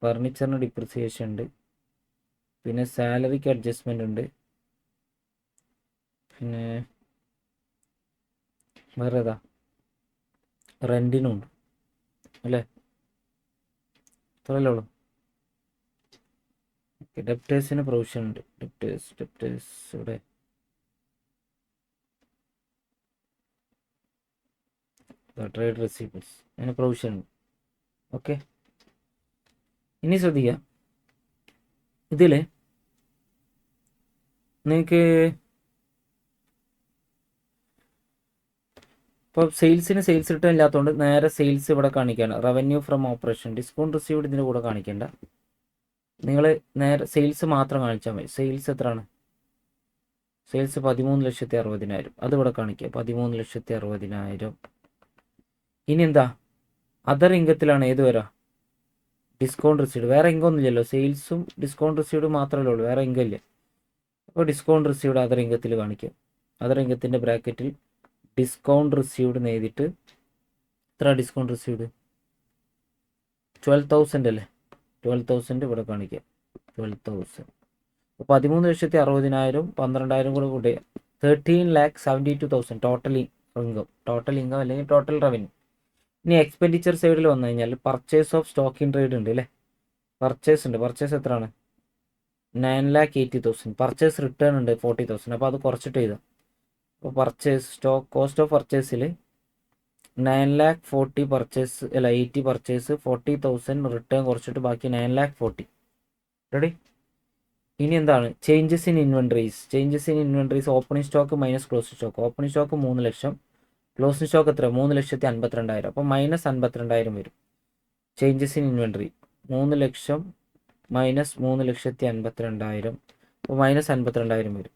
ഫർണിച്ചറിന് ഡിപ്രിസിയേഷൻ ഉണ്ട്, പിന്നെ സാലറിക്ക് അഡ്ജസ്റ്റ്മെൻ്റ് ഉണ്ട്, പിന്നെ വേറെ ഏതാ, റെൻറ്റിനും ഉണ്ട് അല്ലേ? അത്രയല്ലേ ഉള്ളൂ. ഡെപ്റ്റേഴ്സിന് പ്രൊവിഷൻ ഉണ്ട്. ഡെപ്റ്റേഴ്സ് ഇവിടെ ട്രേഡ് റെസീപ്റ്റ്സ്, അതിന് പ്രൊവിഷൻ ഉണ്ട്. ഓക്കെ, ഇനി ശ്രദ്ധിക്കുക. ഇതിൽ നിങ്ങൾക്ക് ഇപ്പോൾ സെയിൽസ് റിട്ടേൺ ഇല്ലാത്തതുകൊണ്ട് നേരെ സെയിൽസ് ഇവിടെ കാണിക്കുകയാണ്. Revenue from operation, discount received ഇതിൻ്റെ കൂടെ കാണിക്കേണ്ട. നിങ്ങൾ നേരെ സെയിൽസ് മാത്രം കാണിച്ചാൽ മതി. സെയിൽസ് എത്രയാണ്? സെയിൽസ് 13,60,000. അതിവിടെ കാണിക്കുക, 13,60,000. ഇനി എന്താ? അതർ ഇൻകത്തിലാണ് ഏത് വരാം? Discount received. വേറെ ഇൻകം ഒന്നുമില്ലല്ലോ, സെയിൽസും ഡിസ്കൗണ്ട് റിസീവ്ഡ് മാത്രമല്ലേ ഉള്ളൂ, വേറെ ഇൻകം ഇല്ല. അപ്പോൾ ഡിസ്കൗണ്ട് റിസീവ്ഡ് അതർ ഇൻകത്തിൽ കാണിക്കുക. അതർ ഇൻകത്തിൻ്റെ ബ്രാക്കറ്റിൽ ഡിസ്കൗണ്ട് റിസീവ്ഡ് എന്ന് എഴുതിയിട്ട്, എത്ര ഡിസ്കൗണ്ട് റിസീവ്ഡ്? 12,000 അല്ലേ? 12,000 ഇവിടെ കാണിക്കുക, 12,000. അപ്പോൾ 13,60,000 12,000 കൂടെ കൂട്ടുക, 13,72,000 ടോട്ടൽ ഇൻകം അല്ലെങ്കിൽ ടോട്ടൽ റവന്യൂ. ഇനി എക്സ്പെൻഡിച്ചർ സൈഡിൽ വന്നു കഴിഞ്ഞാൽ purchase of stock in trade ഉണ്ട് അല്ലേ? പർച്ചേസ് ഉണ്ട്. പർച്ചേസ് എത്രയാണ്? 9,80,000. പർച്ചേസ് റിട്ടേൺ ഉണ്ട് 40,000. അപ്പോൾ അത് കുറച്ചിട്ട് എഴുതാം. അപ്പോൾ പർച്ചേസ് സ്റ്റോക്ക് കോസ്റ്റ് ഓഫ് പർച്ചേസിൽ 9,40,000 പർച്ചേസ് അല്ല 80 പർച്ചേസ്, 40,000 റിട്ടേൺ കുറച്ചിട്ട് ബാക്കി 9,40,000. റെഡി? ഇനി എന്താണ്? Changes in inventories. Opening stock minus closing stock. Opening stock 3 lakh, closing stock എത്ര? 3,52,000. അപ്പോൾ മൈനസ് 52,000 വരും. Changes in inventory 3 lakh minus 3,52,000, അപ്പോൾ മൈനസ് 52,000 വരും.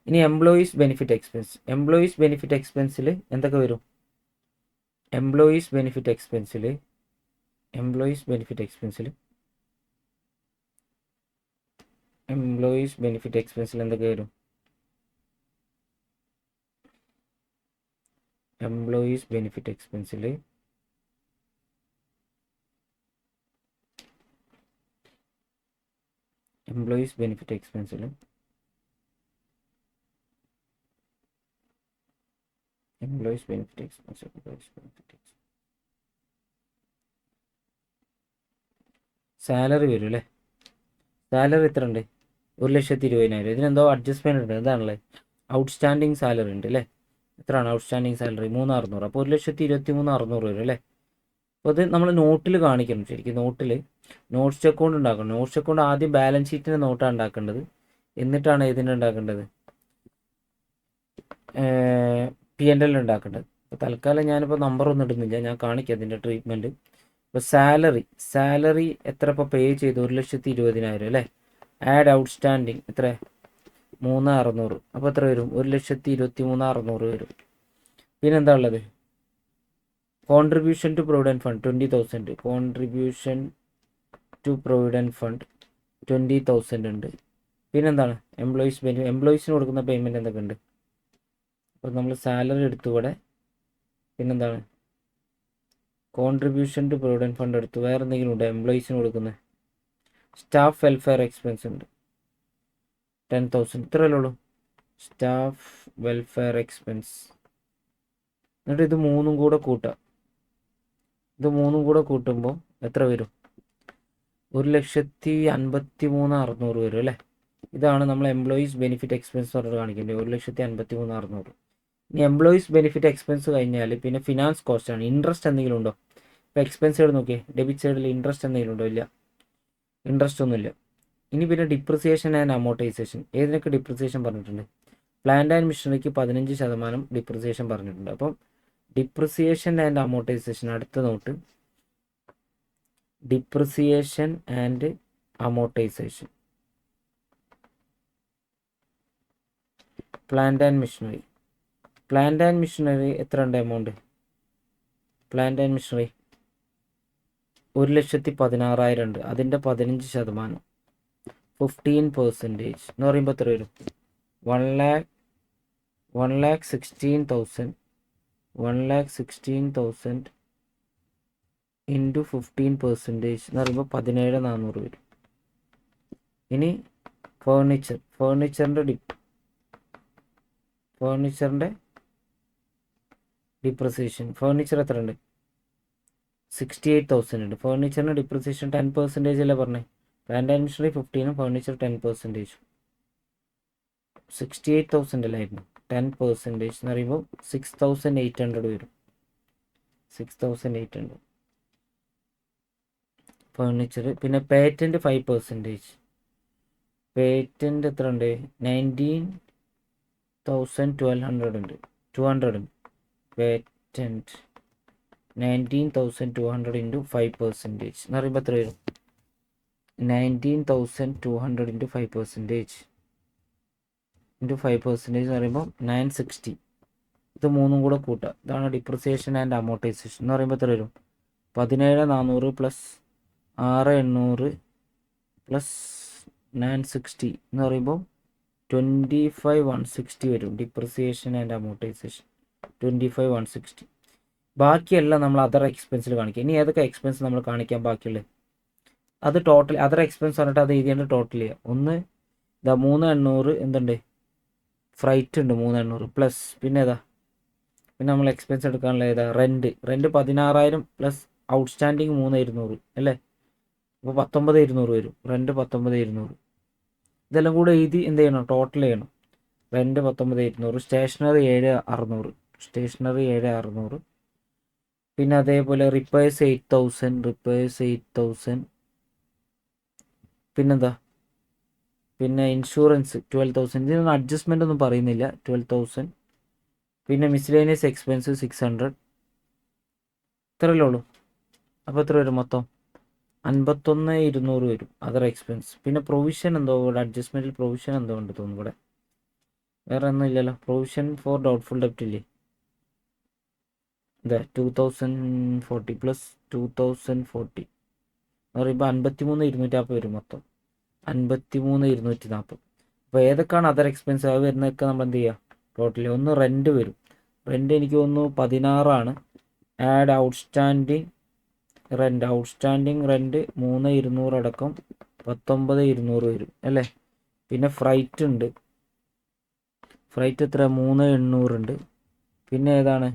ഇനി employees benefit expense. Employees benefit എക്സ്പെൻസിൽ എന്തൊക്കെ വരും? എംപ്ലോയീസ് ബെനിഫിറ്റ് എക്സ്പെൻസിൽ എന്തൊക്കെ വരും? എംപ്ലോയീസ് ബെനിഫിറ്റ് എക്സ്പെൻസിൽ സാലറി വരും അല്ലേ? സാലറി എത്ര ഉണ്ട്? 1,20,000. ഇതിനെന്തോ അഡ്ജസ്റ്റ്മെൻറ്റ് ഉണ്ട്. എന്താണല്ലേ? ഔട്ട്സ്റ്റാൻഡിങ് സാലറി ഉണ്ട് അല്ലേ? എത്രയാണ് ഔട്ട്സ്റ്റാൻഡിങ് സാലറി? 3,600. അപ്പോൾ 1,23,600 വരും അല്ലേ? അപ്പോൾ അത് നമ്മൾ നോട്ടിൽ കാണിക്കണം. ശരിക്കും നോട്ട്സ് അക്കൗണ്ട് ഉണ്ടാക്കണം. നോട്ട്സ് അക്കൗണ്ട് ആദ്യം ബാലൻസ് ഷീറ്റിൻ്റെ നോട്ടാണ് ഉണ്ടാക്കേണ്ടത്, എന്നിട്ടാണ് ഇതിന് ഉണ്ടാക്കേണ്ടത്, P&L ഉണ്ടാക്കേണ്ടത്. അപ്പോൾ തൽക്കാലം ഞാനിപ്പോൾ നമ്പർ ഒന്നും ഇടുന്നില്ല, ഞാൻ കാണിക്കാം അതിൻ്റെ ട്രീറ്റ്മെൻറ്റ്. ഇപ്പോൾ സാലറി എത്ര ഇപ്പോൾ പേ ചെയ്തു? 1,20,000 അല്ലേ? ആഡ് ഔട്ട്സ്റ്റാൻഡിങ് എത്ര? 3,600. അപ്പോൾ എത്ര വരും? 1,23,600 വരും. പിന്നെന്താ ഉള്ളത്? Contribution to provident fund 20,000. Contribution to provident fund 20,000 ഉണ്ട്. പിന്നെന്താണ് എംപ്ലോയീസിന് കൊടുക്കുന്ന പേയ്മെൻറ്റ് എന്തൊക്കെ ഉണ്ട്? അപ്പോൾ നമ്മൾ സാലറി എടുത്തുകൂടെ. പിന്നെന്താണ് കോൺട്രിബ്യൂഷൻ ടു പ്രൊവിഡൻറ്റ് ഫണ്ട് എടുത്തു. വേറെ എന്തെങ്കിലും ഉണ്ടോ എംപ്ലോയീസിന് കൊടുക്കുന്നത്? സ്റ്റാഫ് വെൽഫെയർ എക്സ്പെൻസ് ഉണ്ട് 10,000. ഇത്രയല്ലേ ഉള്ളൂ സ്റ്റാഫ് വെൽഫെയർ എക്സ്പെൻസ്. എന്നിട്ട് ഇത് മൂന്നും കൂടെ കൂട്ടുമ്പോൾ എത്ര വരും? 1,53,600 വരും അല്ലേ? ഇതാണ് നമ്മൾ എംപ്ലോയീസ് ബെനിഫിറ്റ് എക്സ്പെൻസ് പറഞ്ഞിട്ട് കാണിക്കേണ്ടത്. 1,53,600. ഇനി എംപ്ലോയീസ് ബെനിഫിറ്റ് എക്സ്പെൻസ് കഴിഞ്ഞാൽ പിന്നെ ഫിനാൻസ് കോസ്റ്റ് ആണ്. ഇൻട്രസ്റ്റ് എന്തെങ്കിലും ഉണ്ടോ? ഇപ്പോൾ എക്സ്പെൻസ് സൈഡ് നോക്കിയേ, ഡെബിറ്റ് സൈഡിൽ ഇൻട്രസ്റ്റ് എന്തെങ്കിലും ഉണ്ടോ? ഇല്ല, ഇൻട്രസ്റ്റ് ഒന്നുമില്ല. ഇനി പിന്നെ ഡിപ്രിസിയേഷൻ ആൻഡ് അമോർട്ടൈസേഷൻ. ഏതിനൊക്കെ ഡിപ്രിസിയേഷൻ പറഞ്ഞിട്ടുണ്ട്? പ്ലാന്റ് ആൻഡ് മിഷനറിക്ക് 15% ഡിപ്രിസിയേഷൻ പറഞ്ഞിട്ടുണ്ട്. അപ്പം ഡിപ്രിസിയേഷൻ ആൻഡ് അമോർട്ടൈസേഷൻ അടുത്ത note. Depreciation and amortization, plant and machinery. Plant and machinery എത്ര ഉണ്ട് എമൗണ്ട്? പ്ലാന്റ് ആൻഡ് മിഷനറി 1,16,000 ഉണ്ട്. അതിൻ്റെ 15% 15% എന്ന് പറയുമ്പോൾ എത്ര വരും? 1,16,000 ഇൻറ്റു 15% എന്ന് പറയുമ്പോൾ 17,400 വരും. ഇനി ഫേർണിച്ചറിൻ്റെ ഡിപ്രിസിയേഷൻ. ഫേർണിച്ചർ എത്ര ഉണ്ട്? 68,000 ഉണ്ട്. ഫേർണിച്ചറിന് ഡിപ്രിസിയേഷൻ 10% അല്ലേ പറഞ്ഞേ? Plant and missionary 15, furniture 10%. 68,000 അല്ലായിരുന്നു, 10% എന്ന് പറയുമ്പോൾ 6,800 വരും. 6,800 ഫേർണിച്ചർ. പിന്നെ പേറ്റൻറ്റ് 5%. പേറ്റൻറ്റ് എത്ര ഉണ്ട്? 19,200 ഉണ്ട്. 200 ഉണ്ട് പേറ്റൻറ്റ്. 19,200 ഇൻറ്റു 5% എന്ന് പറയുമ്പോൾ എത്ര വരും? 19,200 ഇൻറ്റു 5% എന്ന് പറയുമ്പോൾ 960. ഇത് മൂന്നും കൂടെ കൂട്ടുക. ഇതാണ് ഡിപ്രിസിയേഷൻ ആൻഡ് അമോർട്ടൈസേഷൻ എന്ന് പറയുമ്പോൾ എത്ര വരും? 17,400 പ്ലസ് 6,800 പ്ലസ് 960 എന്ന് പറയുമ്പോൾ 25,160 വരും. Depreciation and amortization 25,160. ബാക്കിയെല്ലാം നമ്മൾ അതർ എക്സ്പെൻസിൽ കാണിക്കുക. ഇനി ഏതൊക്കെ എക്സ്പെൻസ് നമ്മൾ കാണിക്കാൻ ബാക്കിയുള്ളത്? അത് ടോട്ടൽ അതർ എക്സ്പെൻസ് പറഞ്ഞിട്ട് അത് എഴുതിയാണ്ട് ടോട്ടൽ ചെയ്യുക. ഒന്ന് ഇതാ 3,800 എന്തുണ്ട്? ഫ്രൈറ്റ് ഉണ്ട് 3,800 പ്ലസ് പിന്നെ പിന്നെ നമ്മൾ എക്സ്പെൻസ് എടുക്കാനുള്ള റെൻറ്റ് 16,000 പ്ലസ് ഔട്ട്സ്റ്റാൻഡിങ് 3,200 അല്ലേ? അപ്പോൾ 19,200 വരും. റെൻറ്റ് 19,200. ഇതെല്ലാം കൂടെ എഴുതി എന്ത് ചെയ്യണം? ടോട്ടൽ ചെയ്യണം. Rent 19,200, stationery 7,600. പിന്നെ അതേപോലെ റിപ്പയേഴ്സ് 8,000. പിന്നെന്താ? പിന്നെ ഇൻഷുറൻസ് 12,000. ഇതിനൊന്നും അഡ്ജസ്റ്റ്മെൻ്റ് ഒന്നും പറയുന്നില്ല. 12,000. പിന്നെ മിസ്ലേനിയസ് എക്സ്പെൻസ് 600. ഇത്രയല്ലേ ഉള്ളൂ. അപ്പോൾ എത്ര വരും മൊത്തം? 51,200 വരും അതർ എക്സ്പെൻസ്. പിന്നെ പ്രൊവിഷൻ എന്തോ ഇവിടെ അഡ്ജസ്റ്റ്മെൻറ്റിൽ പ്രൊവിഷൻ എന്തോ ഉണ്ട് തോന്നുന്നു. ഇവിടെ വേറെ ഒന്നും ഇല്ലല്ലോ. പ്രൊവിഷൻ ഫോർ ഡൗട്ട്ഫുൾ ഡെപ്റ്റ് ഇല്ലേ? ഇതാ 2,040 പ്ലസ് 2,040 എന്ന് പറയുമ്പോൾ 53,240 വരും മൊത്തം. 53,240. അപ്പോൾ ഏതൊക്കെയാണ് അതർ എക്സ്പെൻസ് അത് വരുന്നതൊക്കെ നമ്മൾ എന്ത് ചെയ്യുക? ടോട്ടലി. ഒന്ന് റെൻറ്റ് വരും. റെൻറ്റ് എനിക്ക് തോന്നുന്നു 16 ആഡ് ഔട്ട്സ്റ്റാൻഡിങ് റെൻറ്റ് 3,200 അടക്കം 19,200 വരും അല്ലേ? പിന്നെ ഫ്രൈറ്റ് ഉണ്ട്. ഫ്രൈറ്റ് എത്ര? 3,800 ഉണ്ട്. പിന്നെ ഏതാണ്?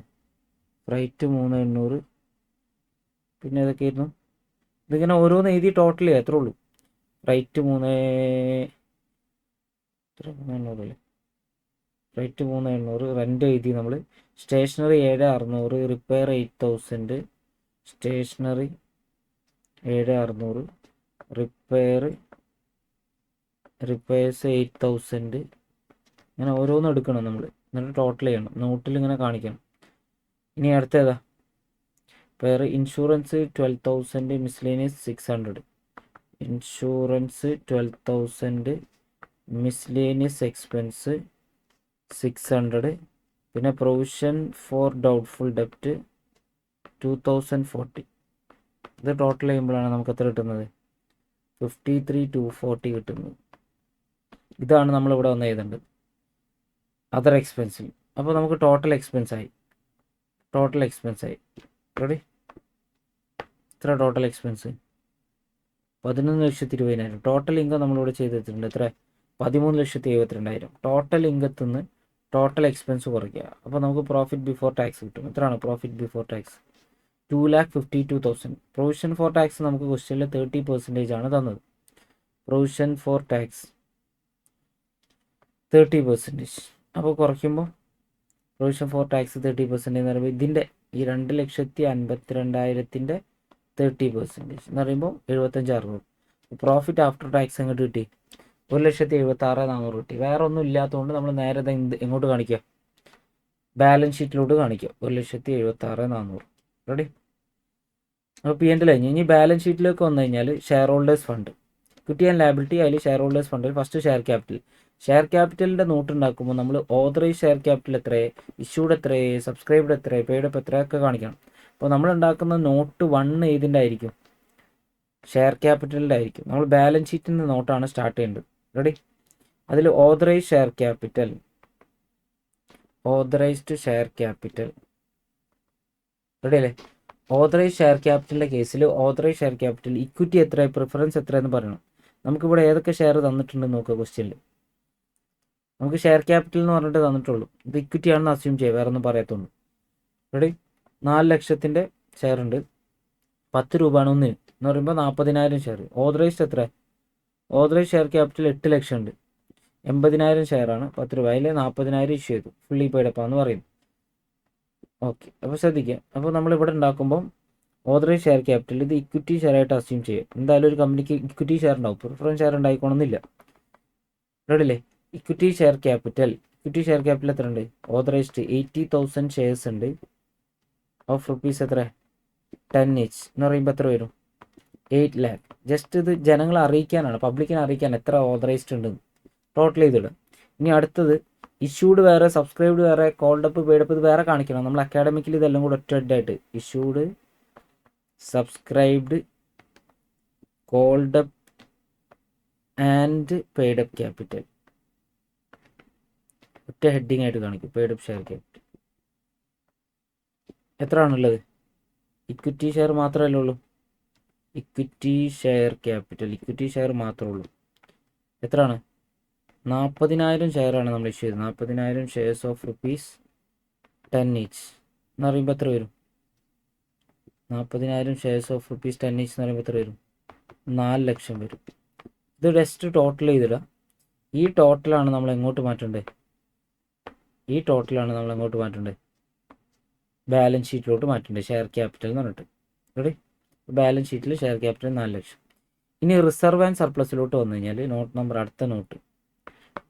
ഫ്രൈറ്റ് 3,800. പിന്നെ ഏതൊക്കെയായിരുന്നു? ഇതിങ്ങനെ ഓരോന്ന് എഴുതി ടോട്ടൽ ചെയ്യുക, എത്ര ഉള്ളൂ. Freight 3,800 flight 3,800. റെൻ്റ് എഴുതി നമ്മൾ. സ്റ്റേഷനറി 7,600. റിപ്പയർ 8,000. സ്റ്റേഷനറി 7,600. റിപ്പയേഴ്സ് 8,000. ഇങ്ങനെ ഓരോന്നും എടുക്കണം നമ്മൾ. എന്നിട്ട് ടോട്ടൽ ചെയ്യണം. നോട്ടിൽ ഇങ്ങനെ കാണിക്കണം. ഇനി അടുത്തേതാ? പേര് insurance 12,000. Miscellaneous 600. Insurance 12,000. Miscellaneous expense 600. പിന്നെ പ്രൊവിഷൻ ഫോർ ഡൗട്ട്ഫുൾ ഡെപ്റ്റ് 2040. ഇത് ടോട്ടൽ ചെയ്യുമ്പോഴാണ് നമുക്ക് എത്ര കിട്ടുന്നത്? 53,240 കിട്ടുന്നത്. ഇതാണ് നമ്മളിവിടെ വന്ന് എഴുതേണ്ടത് അതർ എക്സ്പെൻസിൽ. അപ്പോൾ നമുക്ക് ടോട്ടൽ എക്സ്പെൻസ് ആയി. റെഡി? എത്ര ടോട്ടൽ എക്സ്പെൻസ്? 11,20,000. ടോട്ടൽ ഇൻകം നമ്മളിവിടെ ചെയ്ത് വെച്ചിട്ടുണ്ട്. എത്ര? 13,72,000. ടോട്ടൽ ഇൻകത്തിൽ നിന്ന് ടോട്ടൽ എക്സ്പെൻസ് കുറയ്ക്കുക. അപ്പോൾ നമുക്ക് പ്രോഫിറ്റ് ബിഫോർ ടാക്സ് കിട്ടും. എത്രയാണ് profit before tax? 2,52,000. Provision for tax നമുക്ക് ക്വസ്റ്റ്യനിൽ 30% ആണ് തന്നത്. Provision for tax 30%. അപ്പോൾ കുറയ്ക്കുമ്പോൾ പ്രൊവിഷൻ ഫോർ ടാക്സ് 30% എന്ന് പറയുമ്പോൾ ഇതിൻ്റെ ഈ 2,52,000 30% എന്ന് പറയുമ്പോൾ 75,600. പ്രോഫിറ്റ് ആഫ്റ്റർ ടാക്സ് എങ്ങോട്ട് കിട്ടി? 1,76,400 കിട്ടി. വേറെ ഒന്നും ഇല്ലാത്തതുകൊണ്ട് നമ്മൾ നേരെ എങ്ങോട്ട് കാണിക്കുക? ബാലൻസ് ഷീറ്റിലോട്ട് കാണിക്കുക. 1,76,400. റെഡി? അപ്പോൾ P&L കഴിഞ്ഞ് ഇനി ബാലൻസ് ഷീറ്റിലേക്ക് വന്നു കഴിഞ്ഞാൽ shareholders fund, equity and liability. അതിൽ ഷെയർ ഹോൾഡേഴ്സ് ഫണ്ടിൽ ഫസ്റ്റ് ഷെയർ ക്യാപിറ്റലിൻ്റെ നോട്ട് ഉണ്ടാക്കുമ്പോൾ നമ്മൾ ഓതറൈസ് ഷെയർ ക്യാപിറ്റൽ എത്രയേ, ഇഷ്യൂഡ് എത്രയേ, സബ്സ്ക്രൈബ്ഡ് എത്രയേ, പെയ്ഡപ്പ് എത്രയൊക്കെ കാണിക്കണം. അപ്പോൾ നമ്മൾ ഉണ്ടാക്കുന്ന നോട്ട് 1 ഏതിൻ്റെ ആയിരിക്കും? ഷെയർ ക്യാപിറ്റലിൻ്റെ ആയിരിക്കും. നമ്മൾ ബാലൻസ് ഷീറ്റിൽ നിന്ന് നോട്ടാണ് സ്റ്റാർട്ട് ചെയ്യേണ്ടത്. റെഡി? അതിൽ ഓതറൈസ്ഡ് ഷെയർ ക്യാപിറ്റൽ റെഡി അല്ലേ? ഓതറൈസ്ഡ് ഷെയർ ക്യാപിറ്റലിൻ്റെ കേസിൽ ഓതറൈസ്ഡ് ഷെയർ ക്യാപിറ്റൽ ഇക്വിറ്റി എത്ര, പ്രിഫറൻസ് എത്ര എന്ന് പറയണം. നമുക്കിവിടെ ഏതൊക്കെ ഷെയർ തന്നിട്ടുണ്ടെന്ന് നോക്കുക ക്വസ്റ്റ്യനിൽ. നമുക്ക് ഷെയർ ക്യാപിറ്റൽ എന്ന് പറഞ്ഞിട്ട് തന്നിട്ടുള്ളൂ. ഇത് ഇക്വിറ്റി ആണെന്ന് അസ്യൂം ചെയ്യുക, വേറെ ഒന്നും പറയത്തുള്ളൂ. റെഡി? 4 ലക്ഷത്തിൻ്റെ ഷെയർ ഉണ്ട്. 10 രൂപയാണ് ഒന്നിന് എന്ന് പറയുമ്പോൾ 40,000 ഷെയർ. ഓതറൈസ്ഡ് എത്ര? ഓതറൈസ്ഡ് ഷെയർ ക്യാപിറ്റൽ 8 ലക്ഷം ഉണ്ട്. 80,000 ഷെയറാണ്. 10 രൂപ. അതിൽ 40,000 ഇഷ്യൂ ചെയ്തു. ഫുള്ളി പെയ്ഡപ്പാന്ന് പറയുന്നു. ഓക്കെ, അപ്പോൾ ശ്രദ്ധിക്കുക. അപ്പോൾ നമ്മളിവിടെ ഉണ്ടാക്കുമ്പം ഓതറൈസ്ഡ് ഷെയർ ക്യാപിറ്റൽ ഇത് ഇക്വിറ്റി ഷെയർ ആയിട്ട് അസ്യൂം ചെയ്യും. എന്തായാലും ഒരു കമ്പനിക്ക് ഇക്വിറ്റി ഷെയർ ഉണ്ടാവും, പ്രിഫറൻസ് ഷെയർ ഉണ്ടായിക്കോണമെന്നില്ല. റെഡി അല്ലേ? ഇക്വിറ്റി ഷെയർ ക്യാപിറ്റൽ എത്ര ഉണ്ട്? ഓതറൈസ്ഡ് 80,000 ഷെയർസ് ഉണ്ട്. ഓഫ് റുപ്പീസ് എത്ര? 10 each എന്ന് പറയുമ്പോൾ എത്ര വരും? 8 lakh. ജസ്റ്റ് ഇത് ജനങ്ങളെ അറിയിക്കാനാണ്, പബ്ലിക്കിനെ അറിയിക്കാൻ എത്ര ഓതറൈസ്ഡ് ഉണ്ട് ടോട്ടൽ ചെയ്തിടും. ഇനി അടുത്തത് ഇഷ്യൂഡ് വേറെ, സബ്സ്ക്രൈബ്ഡ് വേറെ, കോൾഡപ്പ് പെയ്ഡപ്പ് ഇത് വേറെ കാണിക്കണം. നമ്മൾ അക്കാഡമിക്കിൽ ഇതെല്ലാം കൂടെ ഒറ്റ ആയിട്ട് issued, subscribed, called up and paid-up capital ഒറ്റ ഹെഡിങ് ആയിട്ട് കാണിക്കും. പെയ്ഡപ്പ് ഷെയർ ക്യാപിറ്റൽ എത്ര ആണുള്ളത്? ഇക്വിറ്റി ഷെയർ മാത്രമല്ലേ ഉള്ളൂ. Equity share capital equity share മാത്രമേ ഉള്ളൂ. എത്രയാണ്? 40,000 ഷെയറാണ് നമ്മൾ ഇഷ്യൂ ചെയ്തത്. 40,000 ഷെയർസ് ഓഫ് റുപ്പീസ് 10 each എന്ന് പറയുമ്പോൾ എത്ര വരും? 40,000 ഷെയർസ് ഓഫ് റുപ്പീസ് 10 each എന്ന് പറയുമ്പോൾ എത്ര വരും? 4 ലക്ഷം വരും. ഇത് ജസ്റ്റ് ടോട്ടൽ ചെയ്തിടുക. ഈ ടോട്ടലാണ് നമ്മൾ എങ്ങോട്ട് മാറ്റേണ്ടത്? ബാലൻസ് ഷീറ്റിലോട്ട് മാറ്റേണ്ടത്. ഷെയർ ക്യാപിറ്റൽ എന്ന് പറഞ്ഞിട്ട്. റെഡി? ബാലൻസ് ഷീറ്റിൽ ഷെയർ ക്യാപിറ്റൽ 4 ലക്ഷം. ഇനി റിസർവ് ആൻഡ് സർപ്ലസിലോട്ട് വന്നു കഴിഞ്ഞാൽ നോട്ട് നമ്പർ, അടുത്ത നോട്ട്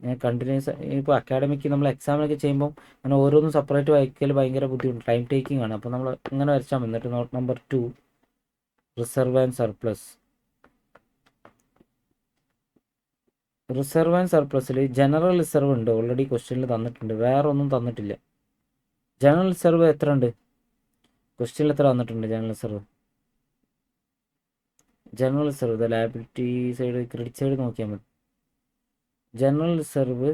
ഞാൻ കണ്ടിന്യൂസ് ഇപ്പോൾ അക്കാഡമിക്ക് നമ്മൾ എക്സാമിനൊക്കെ ചെയ്യുമ്പോൾ അങ്ങനെ ഓരോന്നും സെപ്പറേറ്റ് വായിക്കൽ ഭയങ്കര ബുദ്ധിമുട്ട്, ടൈം ടേക്കിംഗ് ആണ്. അപ്പോൾ നമ്മൾ ഇങ്ങനെ വരച്ചാൽ മതി. എന്നിട്ട് നോട്ട് നമ്പർ 2 റിസർവ് ആൻഡ് സർപ്ലസിൽ ജനറൽ റിസർവ് ഉണ്ട്, ഓൾറെഡി ക്വസ്റ്റ്യനിൽ തന്നിട്ടുണ്ട്. വേറെ ഒന്നും തന്നിട്ടില്ല. ജനറൽ റിസർവ് എത്ര ഉണ്ട്? ക്വസ്റ്റ്യനിൽ എത്ര തന്നിട്ടുണ്ട്? General reserve liability side, credit side നോക്കിയാൽ മതി. General reserve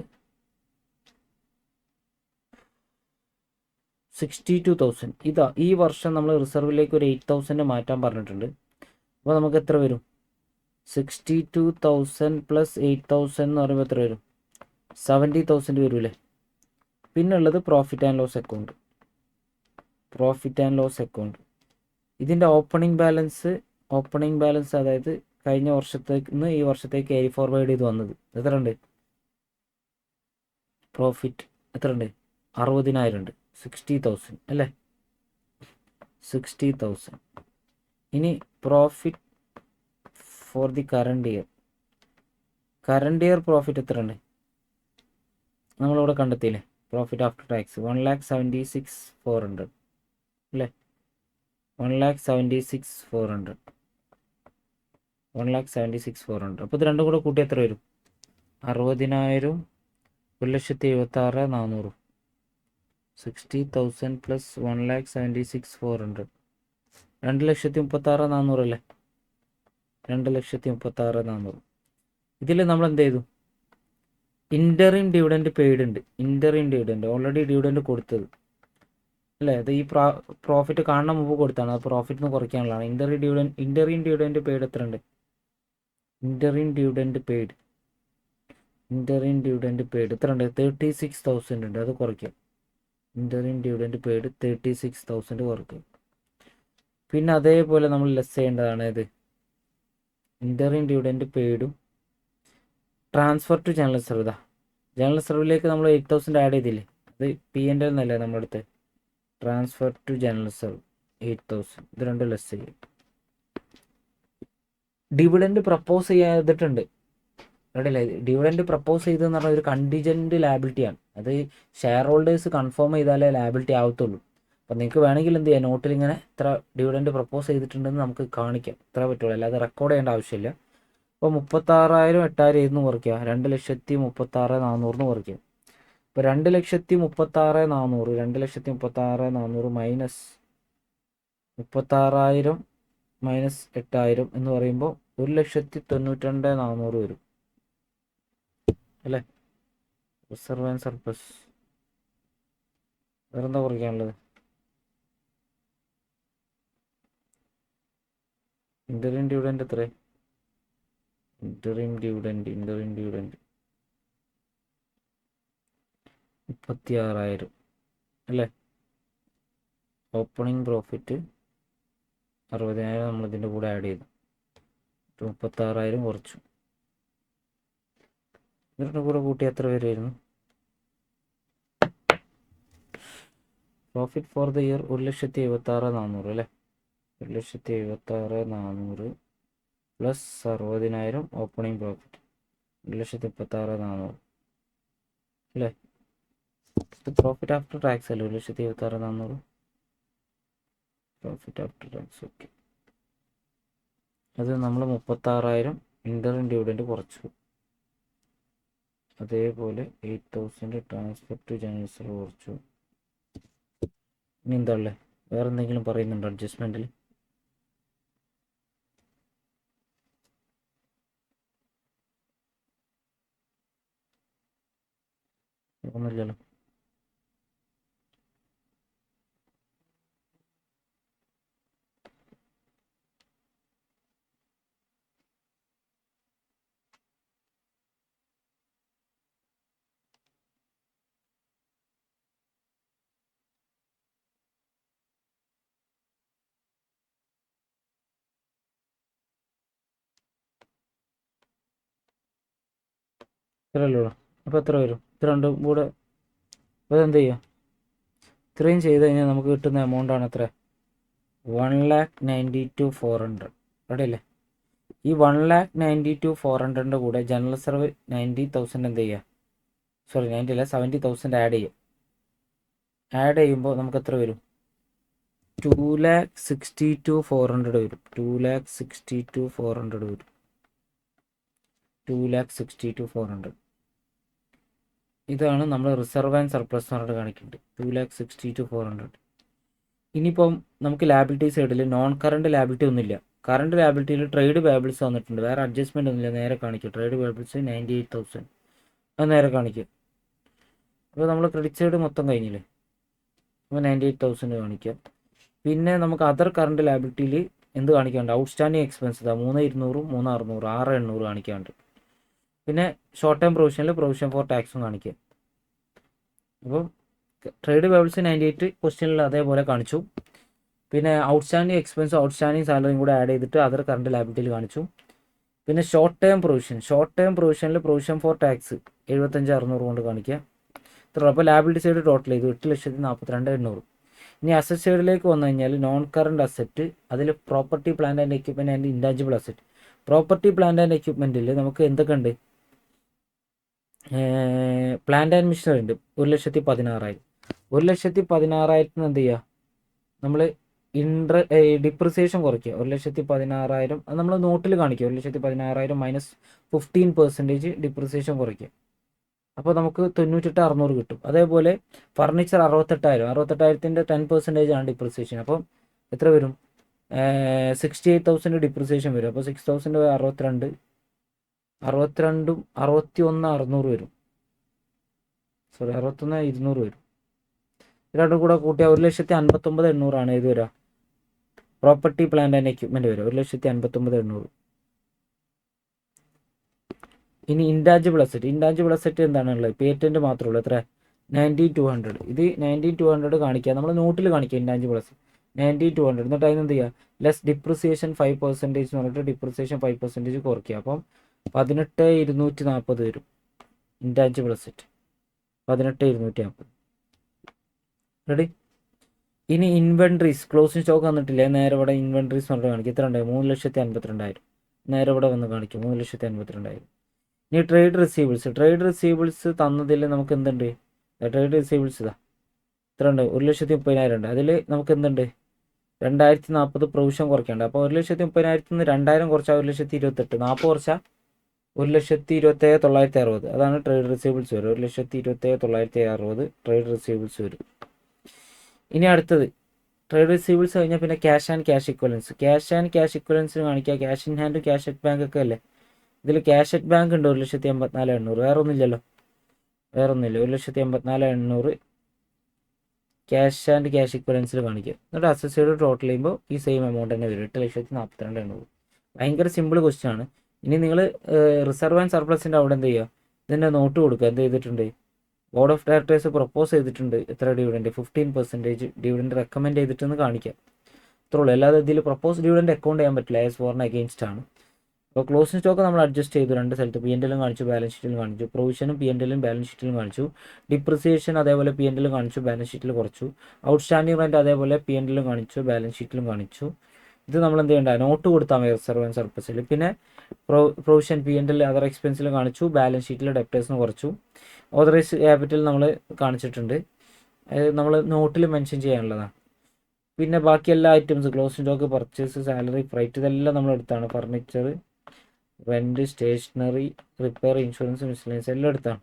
62,000. ഇതാ ഈ വർഷം നമ്മൾ റിസർവിലേക്ക് ഒരു 8,000 മാറ്റാൻ പറഞ്ഞിട്ടുണ്ട്. അപ്പോൾ നമുക്ക് എത്ര വരും? 62,000 പ്ലസ് 8,000 എന്ന് പറയുമ്പോൾ എത്ര വരും? 70,000 വരൂല്ലേ? പിന്നുള്ളത് പ്രോഫിറ്റ് ആൻഡ് ലോസ് അക്കൗണ്ട്. ഇതിൻ്റെ ഓപ്പണിംഗ് ബാലൻസ് അതായത് കഴിഞ്ഞ വർഷത്തേക്ക് നിന്ന് ഈ വർഷത്തേക്ക് ക്യാരി ഫോർവേഡ് ചെയ്ത് വന്നത് എത്ര ഉണ്ട്? പ്രോഫിറ്റ് എത്ര ഉണ്ട്? 60,000 ഉണ്ട്. 60,000 അല്ലേ? 60,000. ഇനി profit for the current year profit എത്ര ഉണ്ട്? നമ്മളിവിടെ കണ്ടെത്തിയില്ലേ? പ്രോഫിറ്റ് ആഫ്റ്റർ ടാക്സ് 1,76,400 അല്ലേ? 1,76,400. അപ്പോൾ ഇത് രണ്ടും കൂടെ കൂട്ടി എത്ര വരും? 60,000 1,76,400. 60,000 പ്ലസ് 1,76,400 2,36,400 അല്ലേ? 2,36,400. ഇതിൽ നമ്മൾ എന്ത് ചെയ്തു? ഇൻ്ററിം ഡിവിഡൻഡ് പെയ്ഡ് ഉണ്ട്. ഇൻ്ററിം ഡിവിഡൻഡ് ഓൾറെഡി ഡിവിഡൻഡ് കൊടുത്തത് അല്ലേ? അത് ഈ പ്രോഫിറ്റ് കാണുന്ന മുമ്പ് കൊടുത്താണ്. അത് പ്രോഫിറ്റ് നിന്ന് കുറയ്ക്കാനുള്ളതാണ്. ഇൻ്ററിം ഡിവിഡൻഡ് പെയ്ഡ് എത്ര ഉണ്ട്? ഇൻ്ററിം ഡിവിഡൻഡ് പെയ്ഡ് എത്ര ഉണ്ട്? 36,000 ഉണ്ട്. അത് കുറയ്ക്കും. ഇൻ്ററിം ഡിവിഡൻഡ് പെയ്ഡ് 36,000 കുറയ്ക്കും. പിന്നെ അതേപോലെ നമ്മൾ ലെസ് ചെയ്യേണ്ടതാണ് ഇത് ഇൻ്ററിം ഡിവിഡൻഡ് പെയ്ഡും transfer to general reserve. General റിസർവിലേക്ക് നമ്മൾ 8,000 ആഡ് ചെയ്തില്ലേ? അത് P&L എന്നല്ലേ നമ്മളെടുത്ത്? Transfer to general reserve 8,000. ഇത് രണ്ടും ലെസ് ചെയ്യും. ഡിവിഡൻഡ് പ്രപ്പോസ് ചെയ്തിട്ടുണ്ട്. റെഡിയല്ലേ? ഡിവിഡൻഡ് പ്രപ്പോസ് ചെയ്തെന്ന് പറഞ്ഞാൽ ഒരു കണ്ടിജൻറ്റ് ലാബിലിറ്റിയാണ്. അത് ഷെയർ ഹോൾഡേഴ്സ് കൺഫേം ചെയ്താലേ ലാബിലിറ്റി ആവത്തുള്ളൂ. അപ്പം നിങ്ങൾക്ക് വേണമെങ്കിൽ എന്ത് ചെയ്യാം, നോട്ടിൽ ഇങ്ങനെ ഇത്ര ഡിവിഡൻഡ് പ്രപ്പോസ് ചെയ്തിട്ടുണ്ടെന്ന് നമുക്ക് കാണിക്കാം. ഇത്ര പറ്റുള്ളൂ, അല്ലാതെ റെക്കോർഡ് ചെയ്യേണ്ട ആവശ്യമില്ല. അപ്പോൾ 36,000 8,000 ഏതെന്ന് കുറയ്ക്കുക? 2,36,400 കുറയ്ക്കുക. ഇപ്പോൾ 2,36,400 2,36,400 മൈനസ് 36,000 മൈനസ് 8,000 എന്ന് പറയുമ്പോൾ 1,92,400 വരും അല്ലേ? Reserve and surplus. വേറെന്താ കുറയ്ക്കാനുള്ളത്? ഇൻ്ററിം ഡിവിഡൻഡ് എത്ര? ഇൻ്ററിം ഡിവിഡൻഡ് 36,000 അല്ലേ? ഓപ്പണിംഗ് പ്രോഫിറ്റ് 60,000 നമ്മൾ ഇതിൻ്റെ കൂടെ ആഡ് ചെയ്തു. 36,000 കുറച്ചു. ഇതിൻ്റെ കൂടെ കൂട്ടി എത്ര പേരായിരുന്നു? പ്രോഫിറ്റ് ഫോർ ദ ഇയർ 1,76,400 അല്ലേ? 1,76,400 പ്ലസ് 60,000 ഓപ്പണിംഗ് പ്രോഫിറ്റ് 1,36,400 അല്ലേ? ഇത് പ്രോഫിറ്റ് ആഫ്റ്റർ ടാക്സ് അല്ലേ? 1,76,400 പ്രോഫിറ്റ് ആഫ്റ്റർ ടാക്സ്. ഓക്കെ, അത് നമ്മൾ 36,000 ഇൻ്ററിം ഡിവിഡൻഡ് കുറച്ചു. അതേപോലെ 8,000 ട്രാൻസ്ഫർ ടു ജനറൽ റിസർവ് കുറച്ചു. ഇനി എന്താ ഉള്ളത്? വേറെ എന്തെങ്കിലും പറയുന്നുണ്ടോ അഡ്ജസ്റ്റ്മെൻറ്റിൽ? ഒന്നുമില്ലല്ലോ. ഇത്രയല്ലേ ഉള്ളൂ. അപ്പോൾ എത്ര വരും? ഇത് രണ്ടും കൂടെ അപ്പോൾ എന്ത് ചെയ്യുക? ഇത്രയും ചെയ്ത് കഴിഞ്ഞാൽ നമുക്ക് കിട്ടുന്ന എമൗണ്ടാണ് എത്ര? 1,92,400. റെഡി അല്ലേ? ഈ 1,92,400 കൂടെ ജനറൽ റിസർവ് 90,000 എന്ത് ചെയ്യുക? 90 അല്ല, 70,000 ആഡ് ചെയ്യുക. ആഡ് ചെയ്യുമ്പോൾ നമുക്ക് എത്ര വരും? 2,62,400 വരും. 2,62,400 വരും. 2,62,400. ഇതാണ് നമ്മൾ റിസർവ് ആൻഡ് സർപ്ലസ് എന്ന് പറഞ്ഞിട്ട് കാണിക്കുന്നുണ്ട്. 2,62,400. ഇനിയിപ്പം നമുക്ക് ലാബിലിറ്റി സൈഡിൽ നോൺ കറണ്ട് ലാബിലിറ്റി ഒന്നുമില്ല. കറണ്ട് ലാബിലിറ്റിയിൽ ട്രേഡ് പേബിൾസ് വന്നിട്ടുണ്ട്. വേറെ അഡ്ജസ്റ്റ്മെൻ്റ് ഒന്നുമില്ല. നേരെ കാണിക്കും. ട്രേഡ് പേബിൾസ് 98,000 അത് നേരെ കാണിക്കും. അപ്പോൾ നമ്മൾ ക്രെഡിറ്റ് സൈഡ് മൊത്തം കഴിഞ്ഞില്ലേ? അപ്പോൾ 98,000 കാണിക്കാം. പിന്നെ നമുക്ക് അതർ കറണ്ട് ലാബിലിറ്റിയിൽ എന്ത് കാണിക്കാണ്ട്? Outstanding expense 3,200 3,600 6,800 കാണിക്കാണ്ട്. പിന്നെ ഷോർട്ട് ടൈം പ്രൊവിഷൻ ഫോർ ടാക്സും കാണിക്കുക. അപ്പോൾ ട്രേഡ് പേബിൾസ് 98 ക്വസ്റ്റ്യനിൽ അതേപോലെ കാണിച്ചു. പിന്നെ ഔട്ട്സ്റ്റാൻഡിങ് എക്സ്പെൻസും ഔട്ട്സ്റ്റാൻഡിങ് സാലറിയും കൂടെ ആഡ് ചെയ്തിട്ട് അതർ കറണ്ട് ലാബിലിറ്റിയിൽ കാണിച്ചു. പിന്നെ ഷോർട്ട് ടൈം പ്രൊവിഷനിൽ പ്രൊവിഷൻ ഫോർ ടാക്സ് 75,600 കൊണ്ട് കാണിക്കുക. ഇത്ര. അപ്പോൾ ലാബിലിറ്റി സൈഡ് ടോട്ടൽ ചെയ്തു 8,42,800. ഇനി അസറ്റ് സൈഡിലേക്ക് വന്നു കഴിഞ്ഞാൽ നോൺ കറണ്ട് അസറ്റ്, അതിൽ property plant and equipment and intangible asset. Property plant and എക്യുപ്മെൻറ്റിൽ നമുക്ക് എന്തൊക്കെ ഉണ്ട്? പ്ലാന്റ് ആൻഡ് മെഷീനറി ഉണ്ട് 1,16,000. 1,16,000 എന്ത് ചെയ്യുക? നമ്മൾ ഡിപ്രിസിയേഷൻ കുറയ്ക്കുക. 1,16,000 അത് നമ്മൾ നോട്ടിൽ കാണിക്കുക. 1,16,000 മൈനസ് 15% ഡിപ്രിസിയേഷൻ കുറയ്ക്കുക. അപ്പോൾ നമുക്ക് 98,600 കിട്ടും. അതേപോലെ ഫർണിച്ചർ 68,000. 68,000ൻ്റെ 10% ആണ് ഡിപ്രിസിയേഷൻ. അപ്പം എത്ര വരും? 68,000 ഡിപ്രിസിയേഷൻ വരും. അപ്പോൾ 6,000 62 61,600 വരും. സോറി 61,200 വരും. രണ്ടും കൂടെ കൂട്ടിയാൽ 1,59,800 ഇത് വരിക. പ്രോപ്പർട്ടി പ്ലാന്റ് ആൻഡ് എക്യുപ്മെൻറ്റ് വരും 1,59,800. ഇനി ഇൻടാഞ്ചിബിൾ അസറ്റ് എന്താണുള്ളത്? പേറ്റൻറ്റ് മാത്രമേ ഉള്ളൂ. എത്ര? 19,200. ഇത് 19,200 കാണിക്കുക, നമ്മൾ നോട്ടിൽ കാണിക്കുക ഇൻടാഞ്ചിബിൾ അസറ്റ് 19,200. എന്നിട്ട് അതിന് എന്ത് ചെയ്യുക? ലെസ് ഡിപ്രിസിയേഷൻ 5% എന്ന് പറഞ്ഞിട്ട് ഡിപ്രിസിയേഷൻ 5% കുറയ്ക്കുക. അപ്പം 18,240 വരും ഇൻടാഞ്ചിബിൾ അസറ്റ്. 18,240. റെഡി? ഇനി ഇൻവെൻട്രീസ്, ക്ലോസിംഗ് സ്റ്റോക്ക് വന്നിട്ടില്ല. നേരെ ഇവിടെ ഇൻവെൻട്രീസ് പറഞ്ഞിട്ട് കാണിക്കും. എത്ര ഉണ്ട്? 3,52,000. നേരെ ഇവിടെ വന്ന് കാണിക്കും 3,52,000. ഇനി ട്രേഡ് റിസീവ്ബിൾസ് തന്നതിൽ നമുക്ക് എന്തുണ്ട്? ട്രേഡ് റിസീവ്ബിൾസ് ഇതാ എത്ര ഉണ്ട്? 1,30,000 ഉണ്ട്. അതിൽ നമുക്ക് എന്തുണ്ട്? 2,040 പ്രൊവിഷൻ കുറയ്ക്കേണ്ട. അപ്പോൾ 1,30,000 2,000 കുറച്ചാൽ 1,28,000. 40 കുറച്ചാൽ 1,27,960. അതാണ് ട്രേഡ് റിസീവ്ബിൾസ് വരും. 1,27,960 ട്രേഡ് റിസീവ്ബിൾസ് വരും. ഇനി അടുത്തത് ട്രേഡ് റിസീവ്ബിൾസ് കഴിഞ്ഞാൽ പിന്നെ ക്യാഷ് ആൻഡ് ക്യാഷ് ഇക്വലൻസ് കാണിക്കുക. ക്യാഷ് ഇൻ ഹാൻഡും ക്യാഷ് അറ്റ് ബാങ്ക് ഒക്കെ അല്ലേ? ഇതിൽ ക്യാഷ് അറ്റ് ബാങ്ക് ഉണ്ട് 1,84,800. വേറെ ഒന്നുമില്ലല്ലോ. 1,84,800 ക്യാഷ് ആൻഡ് ക്യാഷ് ഇക്വലൻസിൽ കാണിക്കുക. എന്നിട്ട് അസസ്സൈഡ് ടോട്ടൽ ചെയ്യുമ്പോൾ ഈ സെയിം എമൗണ്ട് തന്നെ വരും 8,42,800. ഭയങ്കര സിമ്പിൾ ക്വസ്റ്റ്യൻ ആണ്. ഇനി നിങ്ങൾ റിസർവ് ആൻഡ് സർപ്ലസിൻ്റെ അവിടെ എന്ത് ചെയ്യുക? ഇതിൻ്റെ നോട്ട് കൊടുക്കുക. എന്ത് ചെയ്തിട്ടുണ്ട്? ബോർഡ് ഓഫ് ഡയറക്ടേഴ്സ് പ്രപ്പോസ് ചെയ്തിട്ടുണ്ട് എത്ര ഡിവിഡൻറ്റ്? 15% ഡിവിഡൻറ്റ് റെക്കമെൻഡ് ചെയ്തിട്ടെന്ന് കാണിക്കുക. അത്രേ ഉള്ളൂ. അല്ലാതെ ഇതിൽ പ്രപ്പോസ് ഡിവിഡൻറ്റ് അക്കൗണ്ട് ചെയ്യാൻ പറ്റില്ല. ആസ് ഫോറിന് അഗെയിൻസ്റ്റ് ആണ്. അപ്പോൾ ക്ലോസിംഗ് സ്റ്റോക്ക് നമ്മൾ അഡ്ജസ്റ്റ് ചെയ്തു രണ്ട് സ്ഥലത്ത്. P&L കാണിച്ചു, ബാലൻസ് ഷീറ്റിലും കാണിച്ചു. പ്രൊവിഷനും P&L ബാലൻസ് ഷീറ്റിലും കാണിച്ചു. ഡിപ്രിസിയേഷൻ അതേപോലെ P&L കാണിച്ചു, ബാലൻസ് ഷീറ്റിൽ കുറച്ചു. ഔട്ട്സ്റ്റാൻഡിംഗ് റെൻറ്റ് അതേപോലെ P&L കാണിച്ചു, ബാലൻസ് ഷീറ്റിലും കാണിച്ചു. ഇത് നമ്മൾ എന്ത് ചെയ്യേണ്ട? നോട്ട് കൊടുത്താൽ മതി റിസർവ് ആൻഡ് സർപ്ലസിൽ. പിന്നെ പ്രൊവിഷൻ P&L അതർ എക്സ്പെൻസിൽ കാണിച്ചു, ബാലൻസ് ഷീറ്റിൽ ഡെപ്റ്റേഴ്സിന് കുറച്ചു. ഓതറൈസ് ക്യാപിറ്റൽ നമ്മൾ കാണിച്ചിട്ടുണ്ട്. നമ്മൾ നോട്ടിൽ മെൻഷൻ ചെയ്യാനുള്ളതാണ്. പിന്നെ ബാക്കി എല്ലാ items closing stock, purchase, salary, freight ഇതെല്ലാം നമ്മൾ എടുത്താണ്. Furniture, rent, stationery, repair, insurance, miscellaneous എല്ലാം എടുത്താണ്.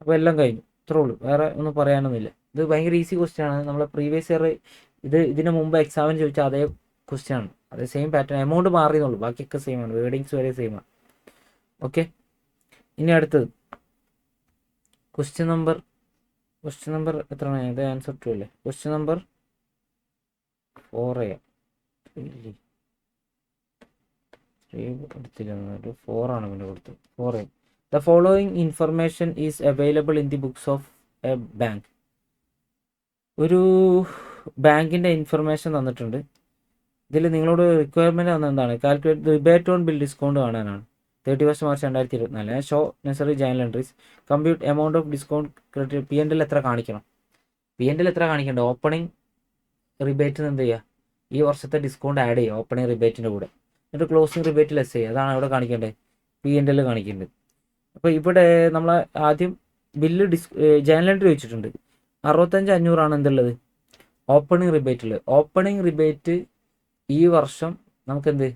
അപ്പോൾ എല്ലാം കഴിഞ്ഞു. ഇത്രേ ഉള്ളൂ. വേറെ ഒന്നും പറയാനൊന്നുമില്ല. ഇത് ഭയങ്കര ഈസി ക്വസ്റ്റ്യൻ ആണ്. നമ്മളെ പ്രീവിയസ് ഇയർ ഇതിന് മുമ്പ് എക്സാമിന് ചോദിച്ചാൽ അതേ ക്വസ്റ്റ്യൻ ആണ്. അതേ സെയിം പാറ്റേൺ. എമൗണ്ട് മാറിയെന്നുള്ളൂ, ബാക്കിയൊക്കെ സെയിം ആണ്. വേർഡിങ്സ് വരെ സെയിം ആണ്. ഓക്കെ. ഇനി അടുത്തത് ക്വസ്റ്റ്യൻ നമ്പർ എത്രയാണ്? ഇത് ആൻസർ 2 അല്ലേ? Question number 4A. 3 എടുത്തില്ല, 4 ആണ് പിന്നെ കൊടുത്തത്. 4A. The following information is available in the books of a bank. ഒരു ബാങ്കിൻ്റെ ഇൻഫർമേഷൻ തന്നിട്ടുണ്ട്. ഇതിൽ നിങ്ങളോട് റിക്വയർമെൻറ്റ് തന്നെന്താണ്? Calculate rebate on bill discount കാണാനാണ്. 31 March 2024. Show necessary journal entries. Compute amount of discount credit. P&L എത്ര കാണിക്കണം? P&L എത്ര കാണിക്കേണ്ടത്? ഓപ്പണിംഗ് റിബേറ്റിന് എന്ത് ചെയ്യുക? ഈ വർഷത്തെ ഡിസ്കൗണ്ട് ആഡ് ചെയ്യുക ഓപ്പണിംഗ് റിബേറ്റിൻ്റെ കൂടെ. എന്നിട്ട് ക്ലോസിംഗ് റിബേറ്റ് ലെസ് ചെയ്യുക. അതാണ് അവിടെ കാണിക്കേണ്ടത്. P&L കാണിക്കേണ്ടത്. അപ്പോൾ ഇവിടെ നമ്മൾ ആദ്യം ജേണൽ എൻട്രി വെച്ചിട്ടുണ്ട്. 65,500 എന്തുള്ളത്? ഓപ്പണിംഗ് റിബേറ്റിൽ. ഓപ്പണിംഗ് റിബേറ്റ് ഈ വർഷം നമുക്കെന്ത്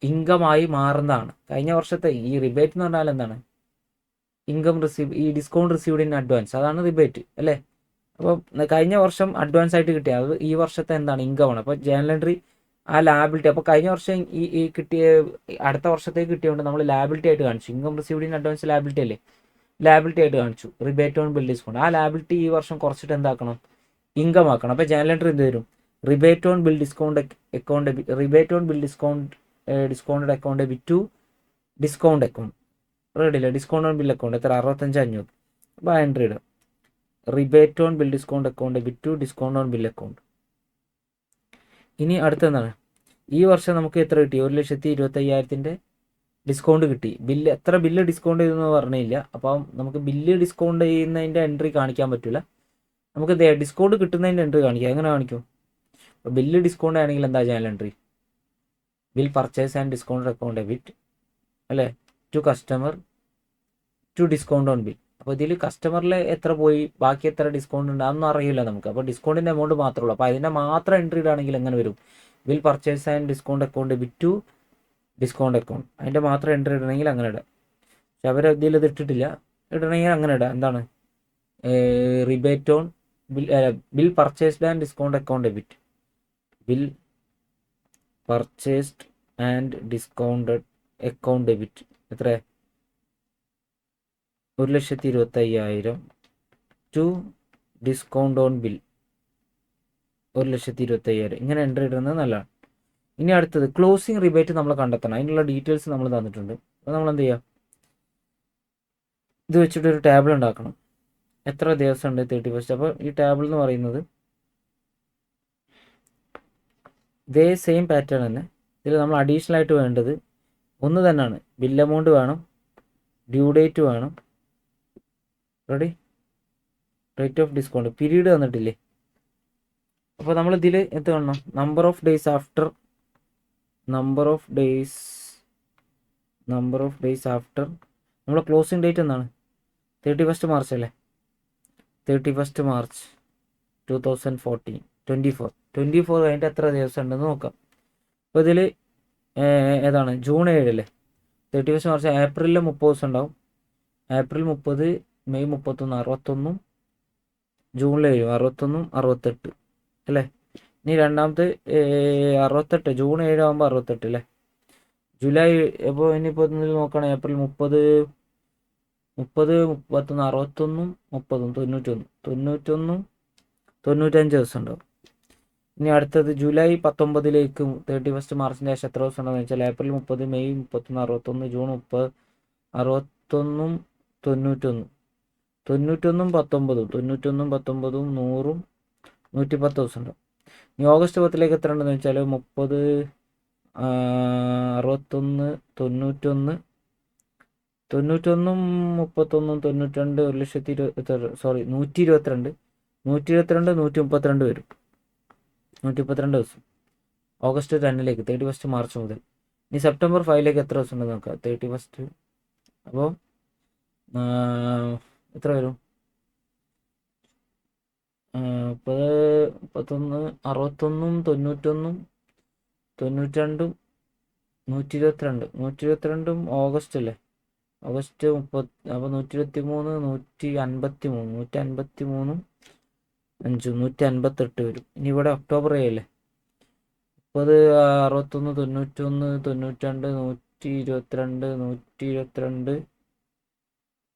ഇൻകമായി മാറുന്നതാണ്. കഴിഞ്ഞ വർഷത്തെ ഈ റിബേറ്റ് എന്ന് പറഞ്ഞാൽ എന്താണ്? ഇൻകം റിസീവ്, ഈ ഡിസ്കൗണ്ട് റിസീവ്ഡ് ഇൻ അഡ്വാൻസ്, അതാണ് റിബേറ്റ് അല്ലേ? അപ്പോൾ കഴിഞ്ഞ വർഷം അഡ്വാൻസ് ആയിട്ട് കിട്ടിയ അത് ഈ വർഷത്തെ എന്താണ്? ഇൻകമാണ്. അപ്പോൾ ജേണൽ എൻട്രി ആ ലാബിലിറ്റി. അപ്പോൾ കഴിഞ്ഞ വർഷം ഈ കിട്ടിയ അടുത്ത വർഷത്തേക്ക് കിട്ടിയതുകൊണ്ട് നമ്മൾ ലാബിലിറ്റി ആയിട്ട് കാണിച്ചു. Income received in advance liability അല്ലേ? ലാബിലിറ്റി ആയിട്ട് കാണിച്ചു. റിബേറ്റ് ഓൺ ബിൽ ഡിസ്കൗണ്ട്, ആ ലാബിലിറ്റി ഈ വർഷം കുറച്ചിട്ട് എന്താക്കണം? ഇൻകം ആക്കണം. അപ്പോൾ ജേണൽ എൻട്രി എന്ത് വരും? Rebate on bill discount account, rebate on bill discounted account debit to discount account. റെഡിയില്ല? ഡിസ്കൗണ്ട് ഓൺ ബിൽ അക്കൗണ്ട് എത്ര? 65,500. അപ്പോൾ ആ എൻട്രി ഇടുക. Rebate on bill discount account debit to discount on bill account. ഇനി അടുത്തെന്താണ്? ഈ വർഷം നമുക്ക് എത്ര കിട്ടി? 1,25,000 ഡിസ്കൗണ്ട് കിട്ടി. എത്ര ബില്ല് ഡിസ്കൗണ്ട് ചെയ്തെന്ന് പറഞ്ഞില്ല. അപ്പം നമുക്ക് ബില്ല് ഡിസ്കൗണ്ട് ചെയ്യുന്നതിൻ്റെ എൻട്രി കാണിക്കാൻ പറ്റില്ല. നമുക്ക് ഡിസ്കൗണ്ട് കിട്ടുന്നതിൻ്റെ എൻട്രി കാണിക്കാം. എങ്ങനെ കാണിക്കും? അപ്പോൾ ബില്ല് ഡിസ്കൗണ്ട് ആണെങ്കിൽ എന്താ journal entry? Bill purchase and discount account debit അല്ലേ to customer to discount on bill. അപ്പോൾ ഇതിൽ കസ്റ്റമറിൽ എത്ര പോയി, ബാക്കി എത്ര ഡിസ്കൗണ്ട് ഉണ്ട് അതൊന്നും അറിയില്ല നമുക്ക്. അപ്പോൾ ഡിസ്കൗണ്ടിൻ്റെ എമൗണ്ട് മാത്രമേ ഉള്ളൂ. അപ്പോൾ അതിൻ്റെ മാത്രം എൻട്രി ഇടുകയാണെങ്കിൽ എങ്ങനെ വരും? Bill purchase and discount account debit to discount account. അതിൻ്റെ മാത്രം എൻട്രി ഇടണമെങ്കിൽ അങ്ങനെ ഇടാം. പക്ഷെ അവർ ഇതിൽ ഇത് ഇട്ടിട്ടില്ല. ഇടണമെങ്കിൽ അങ്ങനെ ഇടാം. എന്താണ്? Rebate on bill purchased and discount account debit. Bill purchased and discounted account debit എത്ര 1,25,000 ടു ഡിസ്കൗണ്ട് ഓൺ ബിൽ 1,25,000 ഇങ്ങനെ എൻട്രി ഇടുന്നത് നല്ലതാണ്. ഇനി അടുത്തത് ക്ലോസിംഗ് റിബേറ്റ് നമ്മൾ കണ്ടെത്തണം. അതിനുള്ള ഡീറ്റെയിൽസ് നമ്മൾ തന്നിട്ടുണ്ട്. അപ്പോൾ നമ്മൾ എന്ത് ചെയ്യുക, ഇത് വെച്ചിട്ട് ഒരു ടേബിൾ ഉണ്ടാക്കണം. എത്ര ദിവസം ഉണ്ട് 31st. അപ്പോൾ ഈ ടേബിൾ എന്ന് പറയുന്നത് ഇതേ സെയിം പാറ്റേൺ തന്നെ. ഇതിൽ നമ്മൾ അഡീഷണൽ ആയിട്ട് വേണ്ടത് ഒന്ന് തന്നെയാണ്. ബിൽ എമൗണ്ട് വേണം, ഡ്യൂ ഡേറ്റ് വേണം, ready, rate of discount, period തന്നിട്ടില്ലേ. അപ്പോൾ നമ്മൾ ഇതിൽ എന്ത് കാണണം, നമ്പർ ഓഫ് ഡേയ്സ് ആഫ്റ്റർ നമ്മളെ ക്ലോസിംഗ് ഡേറ്റ് എന്താണ് 31st മാർച്ച് അല്ലേ. 31st മാർച്ച് 2014 24 കഴിഞ്ഞിട്ട് എത്ര ദിവസം ഉണ്ടെന്ന് നോക്കാം. അപ്പോൾ ഇതിൽ ഏതാണ് ജൂൺ 7 അല്ലേ. 31st മാർച്ച് ഏപ്രിലിൽ 30 ദിവസം ഉണ്ടാവും. ഏപ്രിൽ 30, മെയ് 31, 61, ജൂണിൽ 7, 61, 68 അല്ലേ. ഇനി രണ്ടാമത്തെ 68, ജൂൺ 7 ആകുമ്പോൾ 68 അല്ലേ. ജൂലൈ ഇപ്പോൾ ഇനിയിപ്പോൾ നോക്കണം, ഏപ്രിൽ 30, 31, 61, 30, 91, 95 ദിവസം ഉണ്ടാവും. ഇനി അടുത്തത് ജൂലൈ 19ലേക്ക് 31st മാർച്ചിൻ്റെ ശേഷം എത്ര ദിവസം ഉണ്ടെന്ന് വെച്ചാൽ ഏപ്രിൽ 30, മെയ് 31, 61, ജൂൺ 30, 61, 91, 19, 100, 110 ദിവസം ഉണ്ടാവും. ഇനി ഓഗസ്റ്റ് 10ലേക്ക് എത്ര ഉണ്ടെന്ന് വെച്ചാൽ 30, 61, 91, 31, 31, 92, 122, 132 വരും. 132 ദിവസം ഓഗസ്റ്റ് 10ലേക്ക് 31st മാർച്ച് മുതൽ. ഇനി സെപ്റ്റംബർ 5ലേക്ക് എത്ര ദിവസം ഉണ്ടെന്ന് നോക്കാം. 31st അപ്പോൾ എത്ര വരും, 30, 31, 61, 91, 92, 122 ഓഗസ്റ്റ് അല്ലേ. ഓഗസ്റ്റ് 30, അപ്പോൾ 123, 153, 5, 158 വരും. ഇനി ഇവിടെ ഒക്ടോബർ 7 അല്ലേ. 30, 61, 91, 92, 122,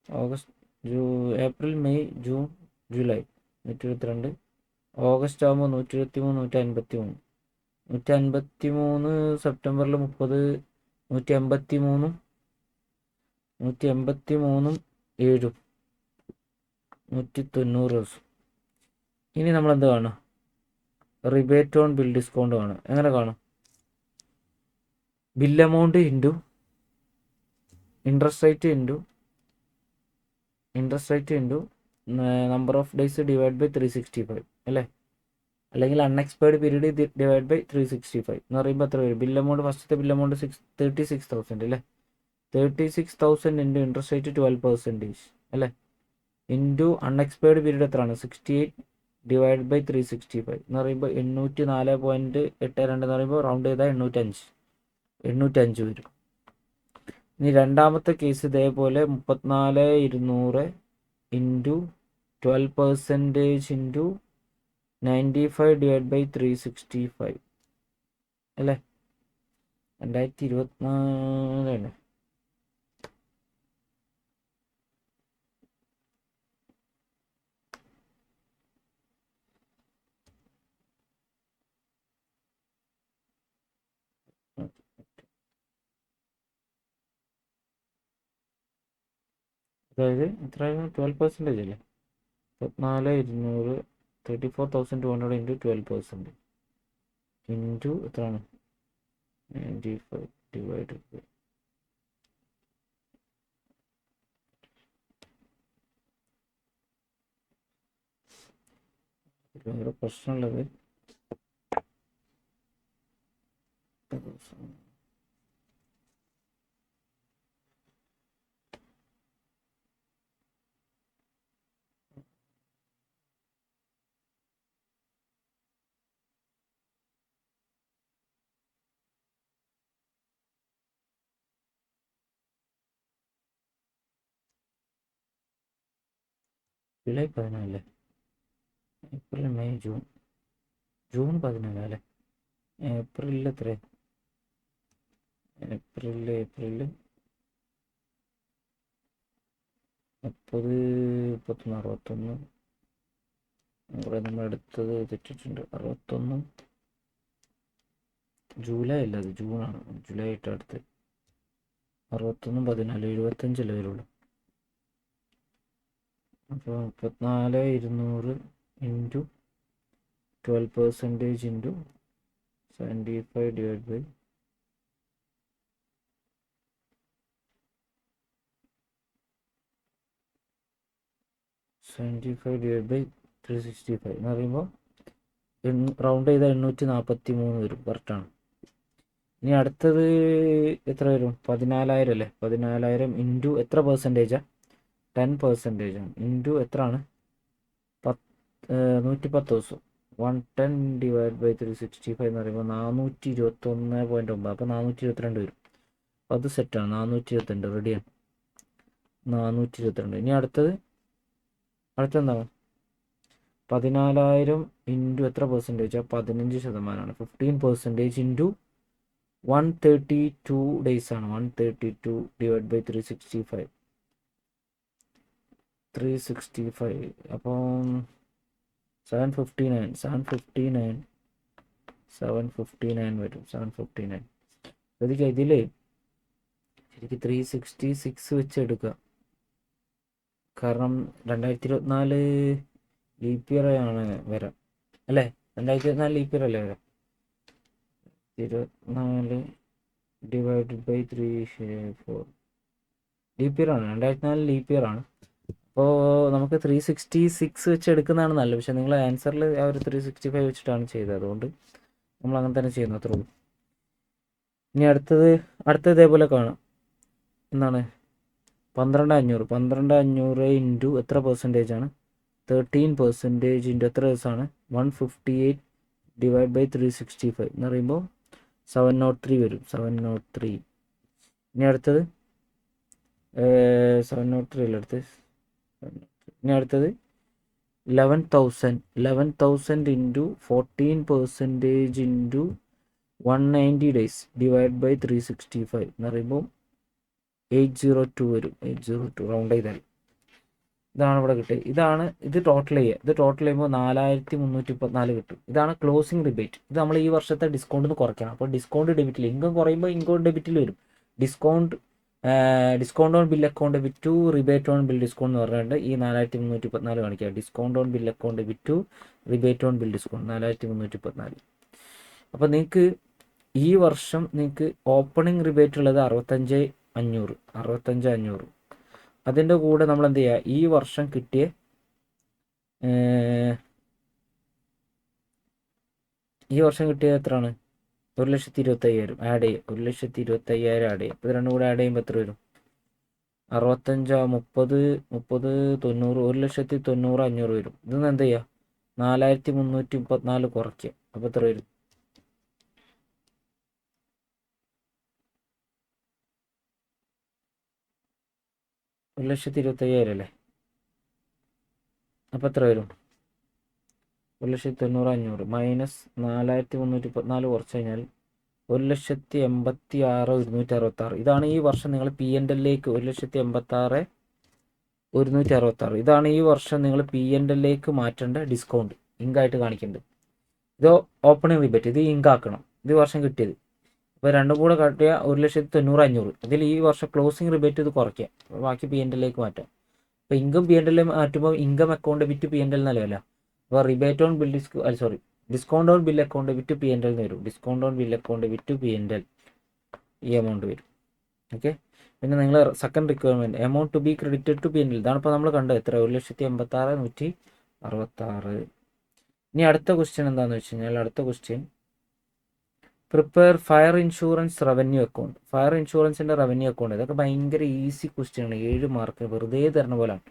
August, April, May, June, July 122, August ആകുമ്പോൾ 123, 153, സെപ്റ്റംബറിൽ 30, 183, 7, 190 ദിവസം. ഇനി നമ്മൾ എന്ത് കാണും, റിബേറ്റ് ഓൺ ബിൽ ഡിസ്കൗണ്ട് കാണും. എങ്ങനെ കാണും, bill amount into interest rate into number of days divide by 365 അല്ലേ. അല്ലെങ്കിൽ അൺഎക്സ്പയർഡ് പീരീഡ് ഡിവൈഡ് ബൈ 365 എന്ന് പറയുമ്പോൾ എത്ര വരും. ബിൽ എമൗണ്ട്, ഫസ്റ്റത്തെ ബിൽ എമൗണ്ട് 36,000 അല്ലേ. 36,000 ഇൻറ്റു ഇൻട്രസ്റ്റ് റേറ്റ് 12% അല്ലേ, ഇൻറ്റു അൺഎക്സ്പയർഡ് പീരീഡ് എത്രയാണ് 68 ഡിവൈഡ് ബൈ 365 എന്ന് പറയുമ്പോൾ 804.82 എന്ന് പറയുമ്പോൾ റൗണ്ട് ചെയ്താൽ 805 വരും. ഇനി രണ്ടാമത്തെ കേസ് ഇതേപോലെ 34,200 ഇൻറ്റു 12% ഇൻറ്റു 95 ഡിവൈഡ് ബൈ 365 അല്ലേ. 2024 അല്ലേ. അതായത് എത്രയായിരുന്നു 12% അല്ലേ. 34,200 34,200 ഇൻറ്റു 12% ഇൻറ്റു എത്രയാണ് 95 ഡിവൈഡ് ബൈ ഭയങ്കര പ്രശ്നമുള്ളത് ജൂലൈ 14 ഏപ്രിൽ, മെയ്, ജൂൺ 14 അല്ലേ. ഏപ്രിലിൽ എത്ര ഏപ്രിൽ 30, 31, 61. ഇവിടെ നമ്മൾ എടുത്തത് തെറ്റിട്ടുണ്ട്. 61 ജൂലൈ അല്ല, അത് ജൂണാണ്. ജൂലൈ ആയിട്ട് അടുത്ത് 61, 14, 75 വരുള്ളൂ. അപ്പോൾ 34,200 ഇൻറ്റു 12% ഇൻറ്റു 75 ഡിവൈഡ് ബൈ 365 എന്ന് പറയുമ്പോൾ റൗണ്ട് ചെയ്താൽ 843 വരും. കറക്റ്റാണ്. ഇനി അടുത്തത് എത്ര വരും? 14,000 അല്ലേ? 14,000 ഇൻറ്റു എത്ര പെർസെൻറ്റേജാണ്? 10% ആണ്. ഇൻറ്റു എത്ര ആണ്? 110 ദിവസം. 110 ഡിവൈഡ് ബൈ 365 എന്ന് പറയുമ്പോൾ 421.9. അപ്പോൾ 422 വരും. അത് സെറ്റാണ്. 422 റെഡിയാണ്. 422. ഇനി അടുത്തെന്താണ്? 14,000 ഇൻറ്റു എത്ര പെർസെൻറ്റേജാണ്? 15%. 15% ഇൻറ്റു 132 ഡേയ്സ് ആണ്. 132 ഡിവൈഡ് ബൈ 365. അപ്പം 759 വരും. 759. ശരിക്കും ഇതിൽ ശരിക്കും 366 വെച്ച് എടുക്കുക. കാരണം 2024 ലീപ്പ് ഇയർ ആണ് വരാം അല്ലേ? 2024 ലീപ്പ് ഇയർ അല്ലേ വരാം? 24 ഡിവൈഡ് ബൈ 364 ലീപ്പ് ഇയർ ആണ്. 2024 ലീപ്പ് ഇയർ ആണ്. അപ്പോൾ നമുക്ക് 366 വെച്ച് എടുക്കുന്നതാണ് നല്ലത്. പക്ഷേ നിങ്ങൾ ആൻസറിൽ ആ ഒരു 365 വെച്ചിട്ടാണ് ചെയ്തത്. അതുകൊണ്ട് നമ്മൾ അങ്ങനെ തന്നെ ചെയ്യുന്നു, അത്രേ ഉള്ളൂ. ഇനി അടുത്തത് ഇതേപോലെ കാണാം. എന്താണ്? 12,500 ഇൻറ്റു എത്ര പെർസെൻറ്റേജാണ്? 13% ഇൻറ്റു എത്ര ദിവസമാണ്? 158 ഡിവൈഡ് ബൈ 365 എന്ന് പറയുമ്പോൾ 703 വരും. 703. ഇനി അടുത്തത് 703 അല്ല അടുത്തത്. ഇനി അടുത്തത് 11,000 into 14% into 190 days divide by 365 എന്ന് പറയുമ്പോൾ 802 വരും. 802 റൗണ്ട് ചെയ്താൽ ഇതാണ് ഇവിടെ കിട്ടുക. ഇത് ടോട്ടൽ ചെയ്യുക. ഇത് ടോട്ടൽ ചെയ്യുമ്പോൾ 4,334 കിട്ടും. ഇതാണ് ക്ലോസിംഗ് റിബേറ്റ്. ഇത് നമ്മൾ ഈ വർഷത്തെ ഡിസ്കൗണ്ടിന് കുറയ്ക്കണം. അപ്പോൾ ഡിസ്കൗണ്ട് ഡെബിറ്റിൽ ഇൻകം കുറയുമ്പോൾ ഇൻകം ഡെബിറ്റിൽ വരും. Discount on bill account debit to rebate on bill discount എന്ന് പറഞ്ഞിട്ട് ഈ 4,334 കാണിക്കുക. Discount on bill account debit to rebate on bill discount 4,334. അപ്പോൾ നിങ്ങൾക്ക് ഈ വർഷം നിങ്ങൾക്ക് ഓപ്പണിംഗ് റിബേറ്റ് ഉള്ളത് 65,500. അതിൻ്റെ കൂടെ നമ്മൾ എന്ത് ചെയ്യുക? ഈ വർഷം കിട്ടിയ എത്രയാണ്? 1,25,000 ആഡ് ചെയ്യും. 1,25,000 ആഡ് ചെയ്യും. ഇത് രണ്ടും കൂടെ ആഡ് ചെയ്യുമ്പോൾ എത്ര വരും? 65, 30, 90, 1,90,500 വരും. ഇതൊന്നും എന്ത് ചെയ്യുക? 4,334 കുറയ്ക്കുക. അപ്പോൾ എത്ര വരും? 1,25,000 അല്ലേ? അപ്പോൾ എത്ര വരും? 1,90,500 മൈനസ് 4,334 കുറച്ച് കഴിഞ്ഞാൽ 1,86,166. ഇതാണ് ഈ വർഷം നിങ്ങൾ P&L-ലേക്ക് 1,86,166. ഇതാണ് ഈ വർഷം നിങ്ങൾ P&L-ലേക്ക് മാറ്റേണ്ട ഡിസ്കൗണ്ട് ഇങ്കായിട്ട് കാണിക്കേണ്ടത്. ഇത് ഓപ്പണിംഗ് റിബേറ്റ്. ഇത് ഇങ്കാക്കണം. ഇത് വർഷം കിട്ടിയത്. അപ്പോൾ രണ്ടും കൂടെ കാട്ടിയ 1,90,500. ഇതിൽ ഈ വർഷം ക്ലോസിംഗ് റിബേറ്റ് ഇത് കുറയ്ക്കുക. ബാക്കി P&L-ലേക്ക് മാറ്റാം. അപ്പോൾ ഇൻകം P&L മാറ്റുമ്പോൾ ഇൻകം അക്കൗണ്ട് വിറ്റ് P&L എന്നല്ല. അപ്പോൾ rebate on bill discount on bill account വിറ്റ് P&L എന്ന് വരും. ഡിസ്കൗണ്ട് ഓൺ ബിൽ അക്കൗണ്ട് വിറ്റ് P&L ഈ എമൗണ്ട് വരും. ഓക്കെ. പിന്നെ നിങ്ങൾ second requirement amount to be credited to P&L. ഇതാണ് ഇപ്പോൾ നമ്മൾ കണ്ടത്. എത്ര? 1,86,166. ഇനി അടുത്ത ക്വസ്റ്റ്യൻ എന്താണെന്ന് വെച്ച് കഴിഞ്ഞാൽ prepare fire insurance revenue account. Fire ഇൻഷുറൻസിൻ്റെ റവന്യൂ അക്കൗണ്ട്. ഇതൊക്കെ ഭയങ്കര ഈസി ക്വസ്റ്റ്യൻ ആണ്. 7 മാർക്ക് വെറുതെ തരുന്ന പോലെയാണ്.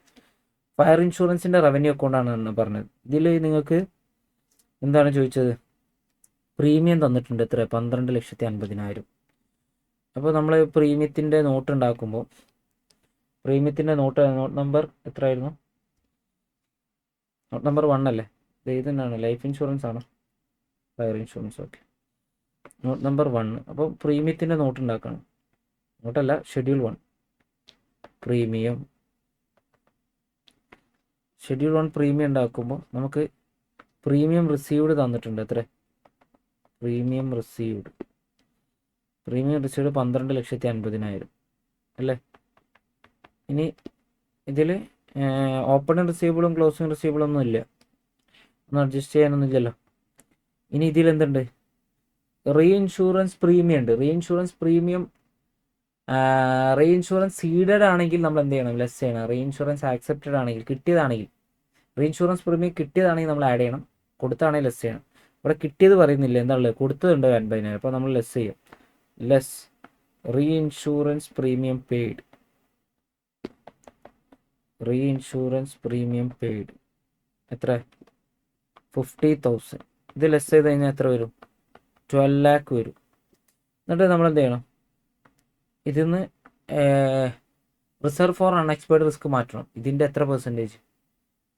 ഫയർ ഇൻഷുറൻസിൻ്റെ റവന്യൂ അക്കൗണ്ടാണ് പറഞ്ഞത്. ഇതിൽ നിങ്ങൾക്ക് എന്താണ് ചോദിച്ചത്? പ്രീമിയം തന്നിട്ടുണ്ട്. എത്ര? 12,50,000. അപ്പോൾ നമ്മൾ പ്രീമിയത്തിൻ്റെ നോട്ട് ഉണ്ടാക്കുമ്പോൾ പ്രീമിയത്തിൻ്റെ നോട്ട് നമ്പർ എത്രയായിരുന്നു? നോട്ട് നമ്പർ 1 അല്ലേ? ഇത് തന്നെയാണ്. ലൈഫ് ഇൻഷുറൻസ് ആണ്. Fire insurance. Okay. Not number 1. അപ്പോൾ പ്രീമിയത്തിൻ്റെ നോട്ട് ഉണ്ടാക്കണം. നോട്ടല്ല, ഷെഡ്യൂൾ 1 പ്രീമിയം. ഷെഡ്യൂൾ 1 പ്രീമിയം ഉണ്ടാക്കുമ്പോൾ നമുക്ക് പ്രീമിയം റിസീവ്ഡ് തന്നിട്ടുണ്ട്. എത്ര? പ്രീമിയം റിസീവ്ഡ് 12,50,000 അല്ലേ? ഇനി ഇതിൽ ഓപ്പണിംഗ് റിസീവബിളും ക്ലോസിംഗ് റിസീവബിളും ഒന്നും ഇല്ല, ഒന്നും അഡ്ജസ്റ്റ് ചെയ്യാനൊന്നും ഇല്ലല്ലോ. ഇനി ഇതിൽ എന്തുണ്ട്? റീ ഇൻഷുറൻസ് പ്രീമിയം ഉണ്ട്. റീ ഇൻഷുറൻസ് സീഡഡ് ആണെങ്കിൽ നമ്മൾ എന്ത് ചെയ്യണം? ലെസ് ചെയ്യണം. റീ ഇൻഷുറൻസ് ആക്സെപ്റ്റഡ് ആണെങ്കിൽ, കിട്ടിയതാണെങ്കിൽ, റീ ഇൻഷുറൻസ് പ്രീമിയം കിട്ടിയതാണെങ്കിൽ നമ്മൾ ആഡ് ചെയ്യണം, കൊടുത്താണെങ്കിൽ ലെസ് ചെയ്യണം. ഇവിടെ കിട്ടിയത് പറയുന്നില്ല, എന്താണുള്ളത്? കൊടുത്തതുണ്ട് 50,000. അപ്പോൾ നമ്മൾ ലെസ് ചെയ്യും. Less re insurance premium paid. Re insurance premium paid എത്ര? 50,000. ഇത് ലെസ് ചെയ്ത് കഴിഞ്ഞാൽ എത്ര വരും? 12 lakh വരും. എന്നിട്ട് നമ്മൾ എന്ത് ചെയ്യണം? ഇതിന്ന് റിസർവ് ഫോർ അൺഎക്സ്പെക്റ്റഡ് റിസ്ക് മാറ്റണം. ഇതിൻ്റെ എത്ര പെർസെൻറ്റേജ്?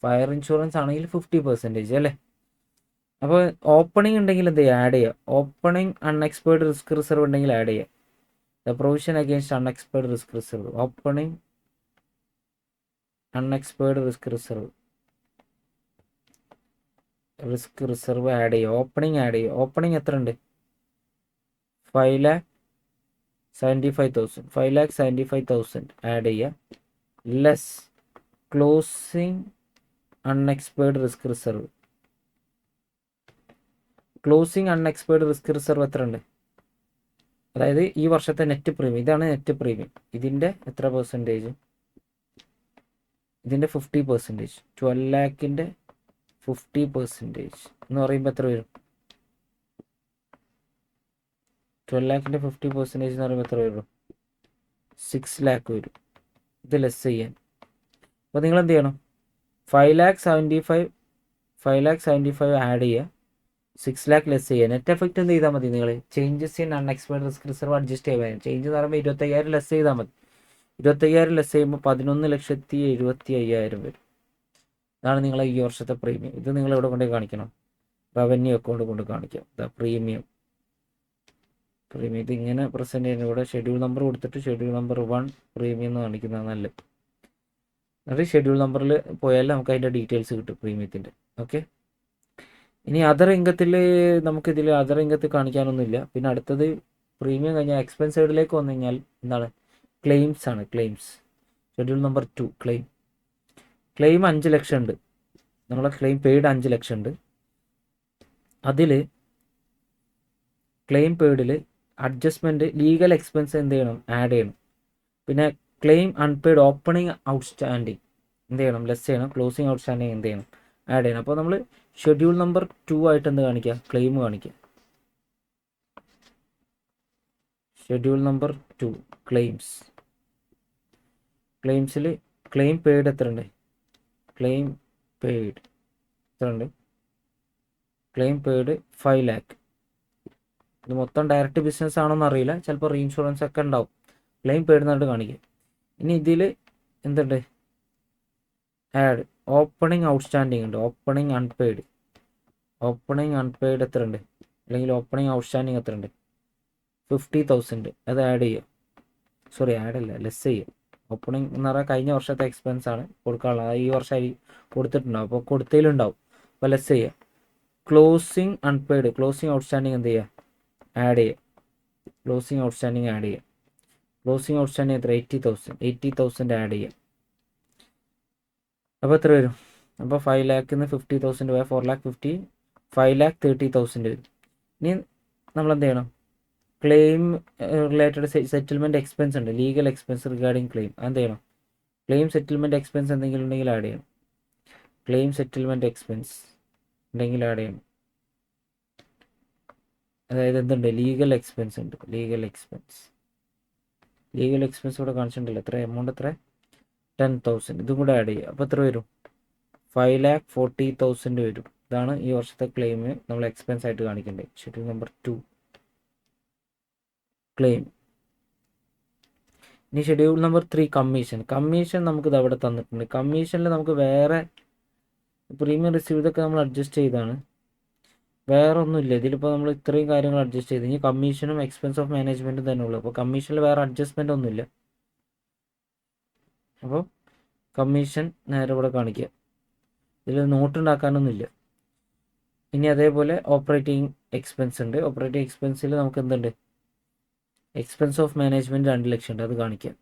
ഫയർ ഇൻഷുറൻസ് ആണെങ്കിൽ 50% അല്ലേ? അപ്പോൾ ഓപ്പണിംഗ് ഉണ്ടെങ്കിൽ എന്ത് ചെയ്യുക? ആഡ് ചെയ്യുക. ഓപ്പണിംഗ് അൺഎക്സ്പെക്റ്റഡ് റിസ്ക് റിസർവ് ഉണ്ടെങ്കിൽ ആഡ് ചെയ്യുക. The provision against unexpected risk reserve. Opening unexpected risk reserve add ചെയ്യുക. ഓപ്പണിംഗ് ആഡ് ചെയ്യുക. ഓപ്പണിംഗ് എത്ര ഉണ്ട്? 5,75,000. 5,75,000 ആഡ് ചെയ്യുക. Less closing unexpected risk reserve. Closing unexpected risk reserve എത്ര ഉണ്ട്? അതായത് ഈ വർഷത്തെ നെറ്റ് പ്രീമിയം. ഇതാണ് നെറ്റ് പ്രീമിയം. ഇതിൻ്റെ എത്ര പെർസെൻറ്റേജ്? ഇതിൻ്റെ 50%. 12 lakhൻ്റെ 50% എന്ന് പറയുമ്പോൾ എത്ര വരും? 12 lakhൻ്റെ 50% എന്ന് പറയുമ്പോൾ എത്ര വരും? 6 lakh വരും. ഇത് ലെസ് ചെയ്യാൻ അപ്പോൾ നിങ്ങൾ എന്ത് ചെയ്യണം? 5,75,000 ആഡ് ചെയ്യുക. 6 lakh ലെസ് ചെയ്യുക. നെറ്റ് എഫക്റ്റ് എന്ത് ചെയ്താൽ മതി? നിങ്ങൾ changes in unexpected risk reserve adjust ചെയ്യാൻ. ചേഞ്ച് എന്ന് പറയുമ്പോൾ 25,000 ലെസ് ചെയ്താൽ മതി. 25,000 ലെസ് ചെയ്യുമ്പോൾ 11,75,000 വരും. അതാണ് നിങ്ങളെ ഈ വർഷത്തെ പ്രീമിയം. ഇത് നിങ്ങൾ എവിടെ കൊണ്ട് കാണിക്കണം? റവന്യൂ അക്കൗണ്ട് കൊണ്ട് കാണിക്കാം. പ്രീമിയം ഇത് ഇങ്ങനെ പ്രസൻറ്റ് ചെയ്യുന്ന. ഇവിടെ ഷെഡ്യൂൾ നമ്പർ കൊടുത്തിട്ട് ഷെഡ്യൂൾ നമ്പർ 1 പ്രീമിയം എന്ന് കാണിക്കുന്നതാണ് നല്ലത്. എന്നിട്ട് ഷെഡ്യൂൾ നമ്പറിൽ പോയാൽ നമുക്ക് അതിൻ്റെ ഡീറ്റെയിൽസ് കിട്ടും പ്രീമിയത്തിൻ്റെ. ഓക്കെ. ഇനി അതർ ഇൻകത്തിൽ നമുക്കിതിൽ അതർ ഇൻകത്തിൽ കാണിക്കാനൊന്നുമില്ല. പിന്നെ അടുത്തത് പ്രീമിയം കഴിഞ്ഞാൽ എക്സ്പെൻസ് സൈഡിലേക്ക് വന്നു കഴിഞ്ഞാൽ എന്താണ്? ക്ലെയിംസ് ആണ്. ക്ലെയിംസ് ഷെഡ്യൂൾ നമ്പർ 2 ക്ലെയിം 5 ലക്ഷം ഉണ്ട്. നമ്മളെ ക്ലെയിം പെയ്ഡ് 5 ലക്ഷം ഉണ്ട്. അതിൽ ക്ലെയിം പെയ്ഡിൽ അഡ്ജസ്റ്റ്മെൻറ്റ് ലീഗൽ എക്സ്പെൻസ് എന്ത് ചെയ്യണം? ആഡ് ചെയ്യണം. പിന്നെ ക്ലെയിം അൺപെയ്ഡ് ഓപ്പണിംഗ് ഔട്ട്സ്റ്റാൻഡിങ് എന്ത് ചെയ്യണം? ലെസ് ചെയ്യണം. ക്ലോസിംഗ് ഔട്ട്സ്റ്റാൻഡിങ് എന്ത് ചെയ്യണം? ആഡ് ചെയ്യണം. അപ്പോൾ നമ്മൾ ഷെഡ്യൂൾ നമ്പർ 2 ആയിട്ട് എന്ത് കാണിക്കുക? ക്ലെയിം കാണിക്കുക. ഷെഡ്യൂൾ നമ്പർ 2 ക്ലെയിംസിൽ ക്ലെയിം പെയ്ഡ് എത്ര ഉണ്ട്? ക്ലെയിം പെയ്ഡ് എത്ര ഉണ്ട്? Claim paid 5 lakh. ഇത് മൊത്തം ഡയറക്റ്റ് ബിസിനസ് ആണോന്ന് അറിയില്ല, ചിലപ്പോൾ റീഇൻഷുറൻസ് ഒക്കെ ഉണ്ടാവും. ക്ലെയിം പെയ്ഡ് എന്നിട്ട് കാണിക്കുക. ഇനി ഇതിൽ എന്തുണ്ട്? ആഡ് ഓപ്പണിംഗ് ഔട്ട്സ്റ്റാൻഡിങ് ഉണ്ട്. ഓപ്പണിംഗ് അൺപെയ്ഡ് എത്ര ഉണ്ട്? അല്ലെങ്കിൽ ഓപ്പണിംഗ് ഔട്ട്സ്റ്റാൻഡിങ് എത്ര ഉണ്ട്? 50,000. അത് ആഡ് ചെയ്യുക. സോറി, ആഡ് അല്ല, ലെസ് ചെയ്യുക. ഓപ്പണിംഗ് എന്ന് പറഞ്ഞാൽ കഴിഞ്ഞ വർഷത്തെ എക്സ്പെൻസ് ആണ് കൊടുക്കാനുള്ളത്. അത് ഈ വർഷം കൊടുത്തിട്ടുണ്ടാവും. അപ്പോൾ കൊടുത്തതിലുണ്ടാവും. അപ്പോൾ ലെസ് ചെയ്യുക. ക്ലോസിംഗ് അൺപെയ്ഡ് ക്ലോസിംഗ് ഔട്ട്സ്റ്റാൻഡിങ് എന്ത് ചെയ്യുക? ആഡ് ചെയ്യുക. ക്ലോസിംഗ് ഔട്ട്സ്റ്റാൻഡിങ് ആഡ് ചെയ്യുക. ക്ലോസിംഗ് ഔട്ട്സ്റ്റാൻഡിങ് എത്ര? 80,000 ആഡ് ചെയ്യുക. അപ്പോൾ എത്ര വരും? അപ്പോൾ 5 lakhൽ നിന്ന് 50,000 പോയാൽ 4,50,000 5,30,000 വരും. ഇനി നമ്മൾ എന്ത് ചെയ്യണം? ക്ലെയിം റിലേറ്റഡ് സെറ്റിൽമെൻറ്റ് എക്സ്പെൻസ് ഉണ്ട്. Legal expense regarding claim. എന്ത് ചെയ്യണം? ക്ലെയിം സെറ്റിൽമെൻറ്റ് എക്സ്പെൻസ് എന്തെങ്കിലും ഉണ്ടെങ്കിൽ ആഡ് ചെയ്യണം. ക്ലെയിം സെറ്റിൽമെൻറ്റ് എക്സ്പെൻസ് ഉണ്ടെങ്കിൽ ആഡ് ചെയ്യണം. അതായത് എന്തുണ്ട്? ലീഗൽ എക്സ്പെൻസ് ഉണ്ട്. ലീഗൽ എക്സ്പെൻസ് ഇവിടെ കാണിച്ചിട്ടുണ്ടല്ലോ. എത്ര എമൗണ്ട്? എത്ര? 10,000. ഇതും കൂടെ ആഡ് ചെയ്യുക. അപ്പോൾ എത്ര വരും? 5,40,000 വരും. ഇതാണ് ഈ വർഷത്തെ ക്ലെയിം നമ്മൾ എക്സ്പെൻസ് ആയിട്ട് കാണിക്കേണ്ടത്. Schedule number 2 claim. ഇനി ഷെഡ്യൂൾ നമ്പർ 3 കമ്മീഷൻ നമുക്കിത് അവിടെ തന്നിട്ടുണ്ട്. കമ്മീഷനിൽ നമുക്ക് വേറെ പ്രീമിയം റിസീവ് ഇതൊക്കെ നമ്മൾ അഡ്ജസ്റ്റ് ചെയ്താണ്. വേറെ ഒന്നുമില്ല ഇതിലിപ്പോൾ നമ്മൾ ഇത്രയും കാര്യങ്ങൾ അഡ്ജസ്റ്റ് ചെയ്ത് ഇനി കമ്മീഷനും എക്സ്പെൻസ് ഓഫ് മാനേജ്മെൻറ്റും തന്നെ ഉള്ളൂ. അപ്പോൾ കമ്മീഷനിൽ വേറെ അഡ്ജസ്റ്റ്മെൻ്റ് ഒന്നുമില്ല. അപ്പോൾ കമ്മീഷൻ നേരെ ഇവിടെ കാണിക്കുക. ഇതിൽ നോട്ട് ഉണ്ടാക്കാനൊന്നുമില്ല. ഇനി അതേപോലെ ഓപ്പറേറ്റിംഗ് എക്സ്പെൻസ് ഉണ്ട്. ഓപ്പറേറ്റിംഗ് എക്സ്പെൻസിൽ നമുക്ക് എന്തുണ്ട്, എക്സ്പെൻസ് ഓഫ് മാനേജ്മെൻറ്റ് 2 ലക്ഷം ഉണ്ട്, അത് കാണിക്കാം.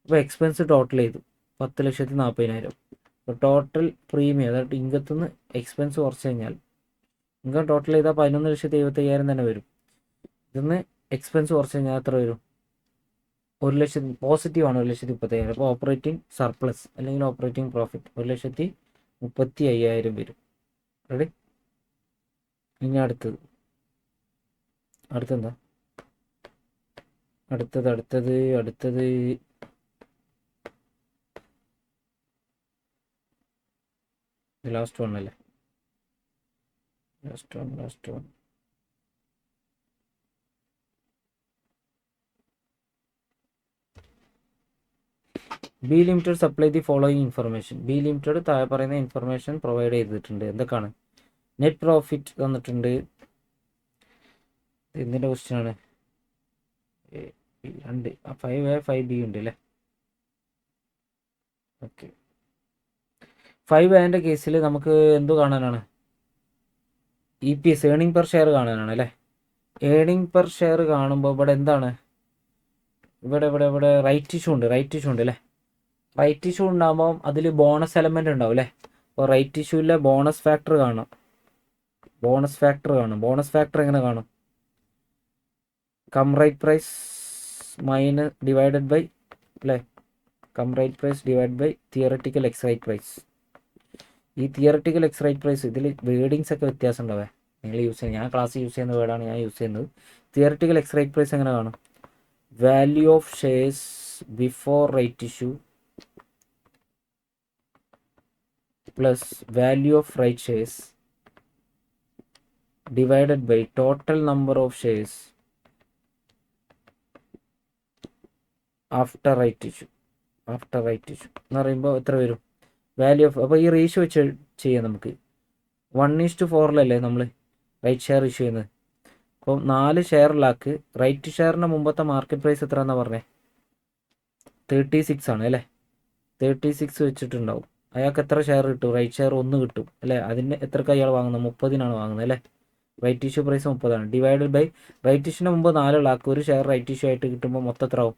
അപ്പോൾ എക്സ്പെൻസ് ടോട്ടൽ ചെയ്തു 10,40,000. അപ്പോൾ ടോട്ടൽ പ്രീമിയം അതായത് ഇൻകത്തുനിന്ന് എക്സ്പെൻസ് കുറച്ച് കഴിഞ്ഞാൽ ഇൻകം ടോട്ടൽ ചെയ്താൽ 11,75,000 തന്നെ വരും. ഇതിന്ന് എക്സ്പെൻസ് കുറച്ച് കഴിഞ്ഞാൽ എത്ര വരും? 1,00,000 പോസിറ്റീവാണ്, 1,35,000. അപ്പോൾ ഓപ്പറേറ്റിംഗ് സർപ്ലസ് അല്ലെങ്കിൽ ഓപ്പറേറ്റിംഗ് പ്രോഫിറ്റ് 1,35,000 വരും. റെഡി? ഇനി അടുത്തെന്താ അടുത്തത് ലാസ്റ്റ് വൺ അല്ലേ? Last one B limited supply the following information. B limited താഴെ പറയുന്ന ഇൻഫർമേഷൻ പ്രൊവൈഡ് ചെയ്തിട്ടുണ്ട്. എന്തൊക്കെയാണ്? നെറ്റ് പ്രോഫിറ്റ് തന്നിട്ടുണ്ട്. എന്തിൻ്റെ ക്വസ്റ്റ്യൻ ആണ്? 5A 5B ഉണ്ട് അല്ലേ? ഓക്കെ. 5A കേസിൽ നമുക്ക് എന്തു കാണാനാണ്? EPS ഏണിംഗ് പെർ ഷെയർ കാണാനാണ് അല്ലേ? ഏണിംഗ് പെർ ഷെയർ കാണുമ്പോൾ ഇവിടെ എന്താണ്? ഇവിടെ റൈറ്റ് ഇഷ്യൂ ഉണ്ട് അല്ലേ? റൈറ്റ് ഇഷ്യൂ ഉണ്ടാകുമ്പോൾ അതിൽ ബോണസ് എലമെൻ്റ് ഉണ്ടാവും അല്ലേ? അപ്പോൾ റൈറ്റ് ഇഷ്യൂവിലെ ബോണസ് ഫാക്ടർ കാണും. ബോണസ് ഫാക്ടർ എങ്ങനെ കാണും? Cum right price divided by അല്ലേ? Cum right price divide by theoretical ex right price. ഈ തിയററ്റിക്കൽ എക്സ് റൈറ്റ് പ്രൈസ് ഇതിൽ വേർഡിങ്സ് ഒക്കെ വ്യത്യാസം ഉണ്ടാവേ. നിങ്ങൾ യൂസ് ചെയ്യുന്നത്, ഞാൻ ക്ലാസ് യൂസ് ചെയ്യുന്ന വേർഡാണ് ഞാൻ യൂസ് ചെയ്യുന്നത്. തിയററ്റിക്കൽ എക്സ് റൈറ്റ് പ്രൈസ് എങ്ങനെ കാണും? Value of shares before right issue plus value of right shares divided by total number of shares after right issue എന്ന് പറയുമ്പോൾ എത്ര വരും? വാല്യൂ ഓഫ്, അപ്പോൾ ഈ റേഷ്യോ വെച്ച് ചെയ്യാം നമുക്ക്. 1:4 നമ്മൾ റൈറ്റ് ഷെയർ ഇഷ്യൂ ചെയ്യുന്നത്. അപ്പോൾ 4 ഷെയറിലാക്ക് റൈറ്റ് ഷെയറിൻ്റെ മുമ്പത്തെ മാർക്കറ്റ് പ്രൈസ് എത്ര എന്നാണ് പറഞ്ഞത്? 36 ആണ് അല്ലേ? 36 വെച്ചിട്ടുണ്ടാവും. അയാൾക്ക് എത്ര ഷെയർ കിട്ടും? റൈറ്റ് ഷെയർ 1 കിട്ടും അല്ലേ? അതിന് എത്രക്ക് അയാൾ വാങ്ങുന്നത്? 30-നാണ് വാങ്ങുന്നത് അല്ലേ? Right issue price 30 divided by right ഇഷ്യൂന് മുമ്പ് 4 ലാക്ക് ഒരു ഷെയർ റൈറ്റ് ഇഷ്യൂ ആയിട്ട് കിട്ടുമ്പോൾ മൊത്തം എത്ര ആവും?